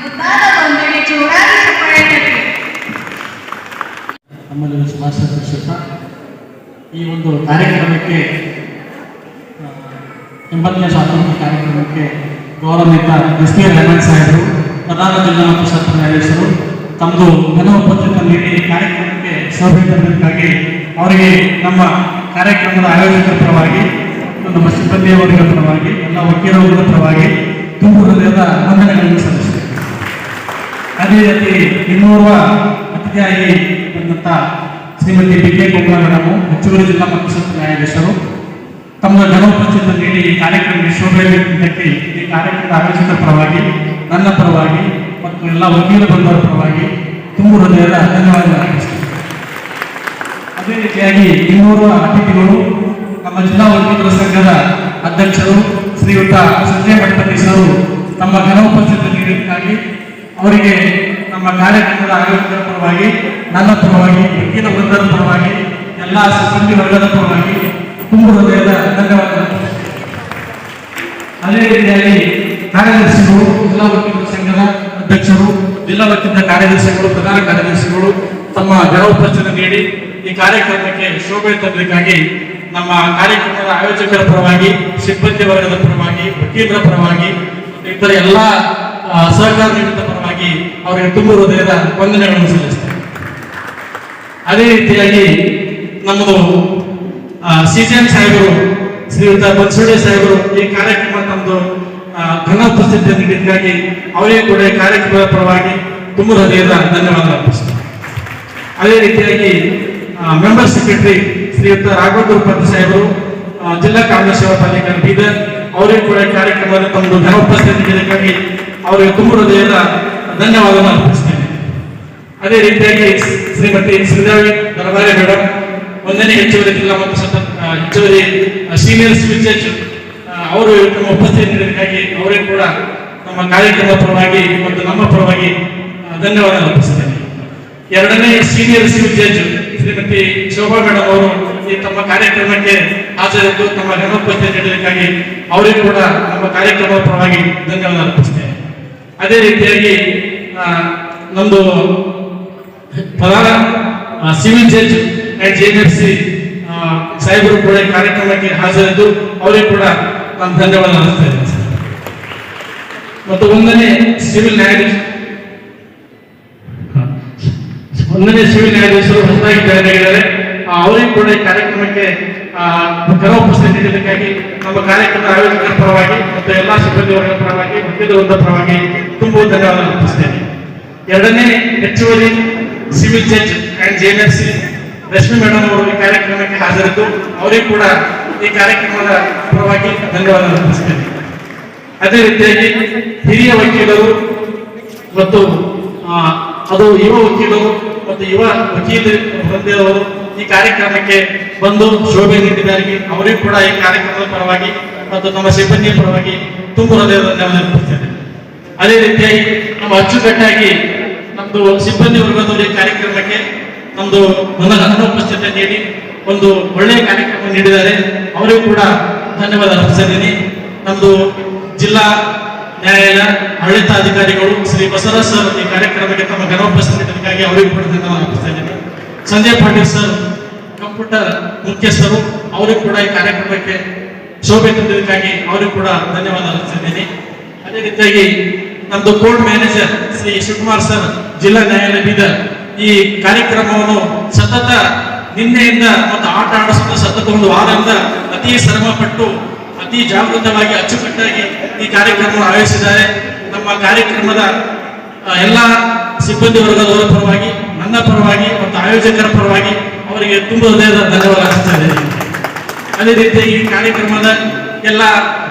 ಮುದ್ದಾದ ಬಂಧುಗೆ ಜೋರಾದ ಚಪ್ಪಾಳೆ ತಟ್ಟಲಿ. ನಮ್ಮಲ್ಲಿ ಸುಭಾಷ್ ಶಿಕ್ಷಕ ಈ ಒಂದು ಕಾರ್ಯಕ್ರಮಕ್ಕೆ 80ನೇ ಸ್ವಾತಂತ್ರ್ಯ ಕಾರ್ಯಕ್ರಮಕ್ಕೆ ಗೌರವಾನ್ವಿತ ಎಸ್.ಪಿ. ರೆಹಮಾನ್ ಸಾಹೇಬರು ಪ್ರಧಾನ ಜಿಲ್ಲಾ ಮತ್ತು ಸತ್ರ ನ್ಯಾಯಾಧೀಶರು ತಮ್ಮದು ಘನೋಪಚಾರ ನೀಡಿ ಕಾರ್ಯಕ್ರಮಕ್ಕೆ ಸಹಭಾಗಿತ್ವಕ್ಕಾಗಿ ಅವರಿಗೆ ನಮ್ಮ ಕಾರ್ಯಕ್ರಮದ ಆಯೋಜಕರ ಪರವಾಗಿ ಮತ್ತು ನಮ್ಮ ಸಿಬ್ಬಂದಿಯ ವರ್ಗದ ಪರವಾಗಿ ಎಲ್ಲ ವಕೀಲ ವರ್ಗದ ಪರವಾಗಿ ತುಂಬು ಹೃದಯದ ವಂದನೆಗಳನ್ನು ಸಲ್ಲಿಸುತ್ತೇವೆ. ಅದೇ ರೀತಿ ಇನ್ನೋರ್ವ ಅತಿಥಿಯಾಗಿ ಬಂದಂಥ ಶ್ರೀಮತಿ ಬಿ.ಕೆ. ಗೋಪಾಲ ಮೇಡಮು ಹೆಚ್ಚುವರಿ ಜಿಲ್ಲಾ ಮತ್ತು ಸತ್ರ ನ್ಯಾಯಾಧೀಶರು ತಮ್ಮ ಘನೋಪಚಾರ ನೀಡಿ ಈ ಕಾರ್ಯಕ್ರಮಕ್ಕೆ ಶೋಭೆಯಾಗಿದ್ದಕ್ಕೆ ಈ ಕಾರ್ಯಕ್ರಮದ ಆಯೋಜಕರ ಪರವಾಗಿ ನನ್ನ ಪರವಾಗಿ ಮತ್ತು ಎಲ್ಲ ವಕೀಲ ಬಂಧುವರ ಪರವಾಗಿ ತುಂಬು ಹೃದಯದ ಧನ್ಯವಾದಗಳು ಅರ್ಪಿಸುತ್ತೇನೆ. ಅದೇ ರೀತಿಯಾಗಿ ಇನ್ನೋರ್ವ ಅತಿಥಿಗಳು ನಮ್ಮ ಜಿಲ್ಲಾ ವಕೀಲರ ಸಂಘದ ಅಧ್ಯಕ್ಷರು ಶ್ರೀಯುತ ಸಂಜಯ್ ಭಟ್ಪತಿ ಸರ್ ತಮ್ಮ ಘನೋಪಚಾರ ನೀಡಿದ್ದಕ್ಕಾಗಿ ಅವರಿಗೆ ನಮ್ಮ ಕಾರ್ಯಕ್ರಮದ ಆಯೋಜಕರ ಪರವಾಗಿ ನನ್ನ ಪರವಾಗಿ ವಕೀಲ ವೃಂದದ ಪರವಾಗಿ ಎಲ್ಲ ಸಿಬ್ಬಂದಿ ವರ್ಗದ ಪರವಾಗಿ ತುಂಬು ಹೃದಯದ ಧನ್ಯವಾದಗಳು. ಅದೇ ರೀತಿಯಾಗಿ ಕಾರ್ಯದರ್ಶಿಗಳು ಜಿಲ್ಲಾ ವಕೀಲರ ಸಂಘದ ಅಧ್ಯಕ್ಷರು ಜಿಲ್ಲಾ ವಕೀಲರ ಕಾರ್ಯದರ್ಶಿಗಳು ಪ್ರಧಾನ ಕಾರ್ಯದರ್ಶಿಗಳು ತಮ್ಮ ಘನೋಪಚಾರ ನೀಡಿ ಈ ಕಾರ್ಯಕ್ರಮಕ್ಕೆ ಶೋಭೆ ತರಲಿಕ್ಕಾಗಿ ನಮ್ಮ ಕಾರ್ಯಕ್ರಮದ ಆಯೋಜಕರ ಪರವಾಗಿ ಸಿಬ್ಬಂದಿ ವರ್ಗದ ಪರವಾಗಿ ವಕೀಲರ ಪರವಾಗಿ ಇತರ ಎಲ್ಲ ಸಹಕಾರ ನೀಡಿದ ಪರವಾಗಿ ಅವರಿಗೆ ತುಂಬು ಹೃದಯದ ವಂದನೆಗಳನ್ನು ಸಲ್ಲಿಸ್ತೇವೆ. ಅದೇ ರೀತಿಯಾಗಿ ನಮ್ಮದು ಸಿಜಿಎಂ ಸಾಹೇಬರು ಶ್ರೀಯುತ ಬನ್ಸೋಡೆ ಸಾಹೇಬರು ಈ ಕಾರ್ಯಕ್ರಮ ತಮ್ಮದು ಘನ ಉಪಸ್ಥಿತಿ ನೀಡಿದ್ದಕ್ಕಾಗಿ ಅವರಿಗೆ ಕೂಡ ಈ ಕಾರ್ಯಕ್ರಮದ ಪರವಾಗಿ ತುಂಬು ಹೃದಯದ ಧನ್ಯವಾದ ಅರ್ಪಿಸ್ತೇವೆ. ಅದೇ ರೀತಿಯಾಗಿ ಮೆಂಬರ್ ಸೆಕ್ರೆಟರಿ ಶ್ರೀಯುತ ರಾಘವೇಂದ್ರ ಉಪಾಧ್ಯಾಯ ಸಾಹೇಬರು ಜಿಲ್ಲಾ ಕಾಂಗ್ರೆಸ್ ಸೇವಾ ಪ್ರಾಧಿಕಾರ ಬೀದರ್ ಅವರಿಗೆ ಕೂಡ ಕಾರ್ಯಕ್ರಮದ ತಮ್ಮದು ಘನ ಉಪಸ್ಥಿತಿ ನೀಡಿದ್ದಕ್ಕಾಗಿ ಅವರಿಗೆ ತುಂಬು ಹೃದಯದ ಧನ್ಯವಾದವನ್ನು ಅರ್ಪಿಸ್ತೇನೆ. ಅದೇ ರೀತಿಯಾಗಿ ಶ್ರೀಮತಿ ಶ್ರೀದೇವಿ ದರಬಾರಿ ಮೇಡಮ್ 1ನೇ ಹೆಚ್ಚುವರಿ ಜಿಲ್ಲಾ ಮತ್ತು ಹೆಚ್ಚುವರಿ ಸೀನಿಯರ್ ಸಿವಿಲ್ ಜಡ್ಜ್ ಅವರು ತಮ್ಮ ಉಪಸ್ಥಿತಿ ನೀಡಿದ್ದಕ್ಕಾಗಿ ಅವರಿಗೆ ಕೂಡ ನಮ್ಮ ಕಾರ್ಯಕ್ರಮದ ಪರವಾಗಿ ಮತ್ತು ನಮ್ಮ ಪರವಾಗಿ ಧನ್ಯವಾದ ಅರ್ಪಿಸ್ತೇನೆ. 2ನೇ senior civil judge Shrimati Shobha madam ಅವರು ಈ ತಮ್ಮ ಕಾರ್ಯಕ್ರಮಕ್ಕೆ ಹಾಜರಿದ್ದು ತಮ್ಮ ಘನೋಪಸ್ಥಿತಿ ನೀಡಿದ್ದಕ್ಕಾಗಿ ಅವರಿಗೂ ಕೂಡ ನಮ್ಮ ಕಾರ್ಯಕ್ರಮದ ಪರವಾಗಿ ಧನ್ಯವಾದ ಅರ್ಪಿಸ್ತೇನೆ. ಅದೇ ರೀತಿಯಾಗಿ ನಮ್ಮದು ಪ್ರಧಾನ ಸಿವಿಲ್ ಜಡ್ಜ್ ಅಂಡ್ ಜೆಎಂಎಫ್ಸಿ ಸಾಹೇಬರು ಕೂಡ ಕಾರ್ಯಕ್ರಮಕ್ಕೆ ಹಾಜರಿದ್ದು ಅವರಿಗೂ ಕೂಡ ನಾನು ಧನ್ಯವಾದ ಅರ್ಪಿಸ್ತೇನೆ. ಮತ್ತು 1ನೇ ಸಿವಿಲ್ ನ್ಯಾಯಾಧೀಶರು ಹೊಸದಾಗಿ ತಯಾರಾಗಿದ್ದಾರೆ. ಅವರಿಗೂ ಕೂಡ ಈ ಕಾರ್ಯಕ್ರಮಕ್ಕೆ ಘನ ಉಪಸ್ಥಿತಿ ನೀಡಿದ್ದಕ್ಕಾಗಿ ನಮ್ಮ ಕಾರ್ಯಕ್ರಮದ ಆಯೋಜಕರ ಪರವಾಗಿ ಮತ್ತು ಎಲ್ಲ ಸಿಬ್ಬಂದಿ ವರ್ಗದ ಪರವಾಗಿ ವಕೀಲ ವೃಂದದ ಪರವಾಗಿ ತುಂಬಾ ಧನ್ಯವಾದ ಅರ್ಪಿಸ್ತೇನೆ. 2ನೇ ಹೆಚ್ಚುವರಿ civil judge and JMFC Rashmi madam ಅವರು ಈ ಕಾರ್ಯಕ್ರಮಕ್ಕೆ ಹಾಜರಿದ್ದು ಅವರಿಗೂ ಕೂಡ ಈ ಕಾರ್ಯಕ್ರಮದ ಪರವಾಗಿ ಧನ್ಯವಾದ ಅರ್ಪಿಸ್ತೇನೆ. ಅದೇ ರೀತಿಯಾಗಿ ಹಿರಿಯ ವಕೀಲರು ಮತ್ತು ಅದು ಯುವ ವಕೀಲರು ಮತ್ತು ಯುವ ವಕೀಲ ವೃಂದದವರು ಈ ಕಾರ್ಯಕ್ರಮಕ್ಕೆ ಬಂದು ಶೋಭೆ ನೀಡಿದ್ದಾರೆ. ಅವರಿಗೂ ಕೂಡ ಈ ಕಾರ್ಯಕ್ರಮದ ಪರವಾಗಿ ಮತ್ತು ನಮ್ಮ ಸಿಬ್ಬಂದಿಯ ಪರವಾಗಿ ತುಂಬ ಹೃದಯದ ಧನ್ಯವಾದ ಅರ್ಪಿಸ್ತೇನೆ. ಅದೇ ರೀತಿಯಾಗಿ ನಮ್ಮ ಅಚ್ಚುಕಟ್ಟಾಗಿ ನಮ್ದು ಸಿಬ್ಬಂದಿ ವರ್ಗದವರಿಗೆ ಕಾರ್ಯಕ್ರಮಕ್ಕೆ ನಮ್ದು ಅನುಪಸ್ಥಿತಿ ನೀಡಿ ಒಂದು ಒಳ್ಳೆಯ ಕಾರ್ಯಕ್ರಮ ನೀಡಿದ್ದಾರೆ. ಅವರಿಗೂ ಕೂಡ ಧನ್ಯವಾದ ಅರ್ಪಿಸಿದ್ದೀನಿ. ನಮ್ದು ಜಿಲ್ಲಾ ನ್ಯಾಯಾಲಯ ಆಡಳಿತಾಧಿಕಾರಿಗಳು ಶ್ರೀ ಬಸವರಾಜ್ ಸರ್ ಈ ಕಾರ್ಯಕ್ರಮಕ್ಕೆ ತಮ್ಮ ಗಣೋಪಸ್ಥಿತಿಗಾಗಿ ಅವರಿಗೂ ಕೂಡ ಧನ್ಯವಾದ ಅರ್ಪಿಸ್ತಾ ಇದ್ದೀನಿ. ಸಂಜಯ್ ಪಾಟೀಲ್ ಸರ್ ಕಂಪ್ಯೂಟರ್ ಮುಖ್ಯಸ್ಥರು, ಅವರಿಗೂ ಕೂಡ ಈ ಕಾರ್ಯಕ್ರಮಕ್ಕೆ ಶೋಭೆ ತಂದಿದ್ದಕ್ಕಾಗಿ ಅವರಿಗೂ ಕೂಡ ಧನ್ಯವಾದ ಅರ್ಪಿಸಿದ್ದೀನಿ. ಅದೇ ರೀತಿಯಾಗಿ ನಮ್ದು court manager Shri Shivakumar sir, ಜಿಲ್ಲಾ ನ್ಯಾಯಾಲಯ ಬೀದರ್, ಈ ಕಾರ್ಯಕ್ರಮವನ್ನು ಸತತ ನಿನ್ನೆಯಿಂದ ಮತ್ತು ಆಟ ಆಡಿಸುವ ಸತತ ಒಂದು ವಾರದಿಂದ ಅತಿ ಶ್ರಮ ಪಟ್ಟು ಅತಿ ಜಾಗೃತವಾಗಿ ಅಚ್ಚುಕಟ್ಟಾಗಿ ಈ ಕಾರ್ಯಕ್ರಮವನ್ನು ಆಯೋಜಿಸಿದ್ದಾರೆ. ನಮ್ಮ ಕಾರ್ಯಕ್ರಮದ ಎಲ್ಲ ಸಿಬ್ಬಂದಿ ವರ್ಗದವರ ಪರವಾಗಿ, ನನ್ನ ಪರವಾಗಿ ಮತ್ತು ಆಯೋಜಕರ ಪರವಾಗಿ ಅವರಿಗೆ ತುಂಬ ಹೃದಯದ ಧನ್ಯವಾದ ಅರ್ಪಿಸ್ತಾ ಇದ್ದೇನೆ. ಅದೇ ರೀತಿ ಈ ಕಾರ್ಯಕ್ರಮದ ಎಲ್ಲ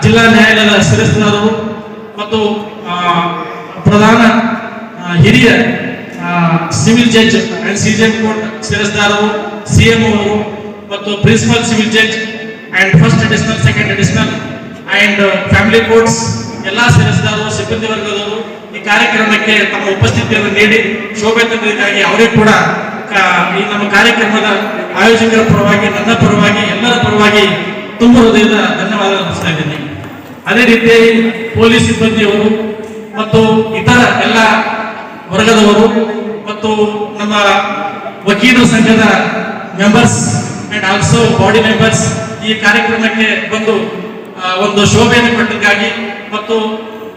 ಜಿಲ್ಲಾ ನ್ಯಾಯಾಲಯದ ಶಿರಸ್ತರರು ಮತ್ತು ಪ್ರಧಾನ ಹಿರಿಯ civil judge and CJM court ಶಿರಸ್ದಾರರು, ಸಿಎಂ ಅವರು ಮತ್ತು principal civil judge and first additional, second additional and family courts ಎಲ್ಲ ಶಿರಸ್ದಾರರು, ಸಿಬ್ಬಂದಿ ವರ್ಗದವರು ಈ ಕಾರ್ಯಕ್ರಮಕ್ಕೆ ತಮ್ಮ ಉಪಸ್ಥಿತಿಯನ್ನು ನೀಡಿ ಶೋಭೆ ತಂದಿದ್ದಕ್ಕಾಗಿ ಅವರಿಗೂ ಕೂಡ ಈ ನಮ್ಮ ಕಾರ್ಯಕ್ರಮದ ಆಯೋಜಕರ ಪರವಾಗಿ, ನನ್ನ ಪರವಾಗಿ, ಎಲ್ಲರ ಪರವಾಗಿ ತುಂಬ ಹೃದಯದ ಧನ್ಯವಾದ ಅರ್ಪಿಸ್ತಾ ಇದ್ದೀನಿ. ಅದೇ ರೀತಿಯಾಗಿ ಪೊಲೀಸ್ ಸಿಬ್ಬಂದಿಯವರು ಮತ್ತು ಇತರ ಎಲ್ಲ ವರ್ಗದವರು ಮತ್ತು ನಮ್ಮ ವಕೀಲರ ಸಂಘದ members and also body members ಈ ಕಾರ್ಯಕ್ರಮಕ್ಕೆ ಬಂದು ಒಂದು ಶೋಭೆಯನ್ನು ಕೊಟ್ಟಿದ್ದಕ್ಕಾಗಿ ಮತ್ತು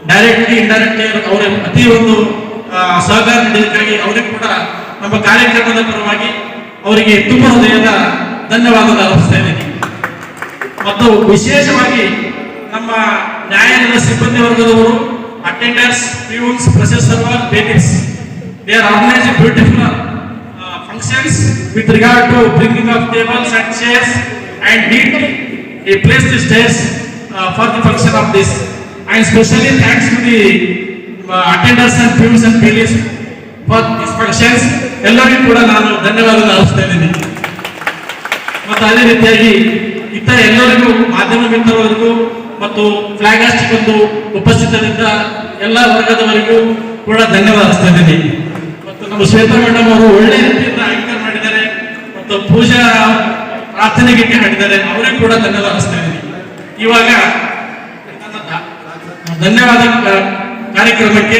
ಡೈರೆಕ್ಟ್ಲಿ ಇಂಡೈರೆಕ್ಟ್ಲಿ ಅವರ ಅತಿ ಒಂದು ಸಹಕಾರ ನೀಡಿದ್ದಕ್ಕಾಗಿ ಅವರಿಗೂ ಕೂಡ ನಮ್ಮ ಕಾರ್ಯಕ್ರಮದ ಪರವಾಗಿ ಅವರಿಗೆ ತುಂಬ ಹೃದಯದ ಧನ್ಯವಾದ ಅರ್ಪಿಸ್ತಾ ಇದ್ದೀನಿ. ಮತ್ತು ವಿಶೇಷವಾಗಿ ನಮ್ಮ ನ್ಯಾಯಾಲಯದ ಸಿಬ್ಬಂದಿ ವರ್ಗದವರು, ಅಟೆಂಡರ್ಸ್, ಪ್ಯೂನ್ಸ್, ಪ್ರೊಸೆಸರ್, ಬೇಬಿಸ್, they are organizing beautiful functions with regard to bringing of tables and chairs and neatly they place the stairs for the function of this, and especially thanks to the attendants and peons and bailiffs for these functions. ಎಲ್ಲರಿಗೂ ಕೂಡ ನಾನು ಧನ್ಯವಾದ ಅರ್ಪಿಸ್ತಾ ಇದ್ದೀನಿ. ಮತ್ತು ಅದೇ ರೀತಿಯಾಗಿ ಇತರ ಎಲ್ಲರಿಗೂ, ಮಾಧ್ಯಮ ಮಿತ್ರರಿಗೂ ಮತ್ತು ಫ್ಲಾಗ್ ಹಾಸ್ಟಿಂಗ್ ಒಂದು ಉಪಸ್ಥಿತರಿದ್ದ ಎಲ್ಲ ವರ್ಗದವರಿಗೂ ಕೂಡ ಧನ್ಯವಾದ ಅರ್ಪಿಸ್ತಾ ಇದ್ದೀನಿ. ಮತ್ತು ನಮ್ಮ ಶ್ವೇತಾ ಮೇಡಮ್ ಅವರು ಒಳ್ಳೆ ರೀತಿಯಿಂದ ಆಂಕರ್ ಮಾಡಿದ್ದಾರೆ ಮತ್ತು ಪೂಜಾ ಪ್ರಾರ್ಥನೆ ಗೀತೆ ಹಾಡಿದ್ದಾರೆ, ಅವರಿಗೂ ಕೂಡ ಧನ್ಯವಾದ ಅರ್ಪಿಸ್ತಾ ಇದ್ದೀನಿ. ಇವಾಗ ಧನ್ಯವಾದ ಕಾರ್ಯಕ್ರಮಕ್ಕೆ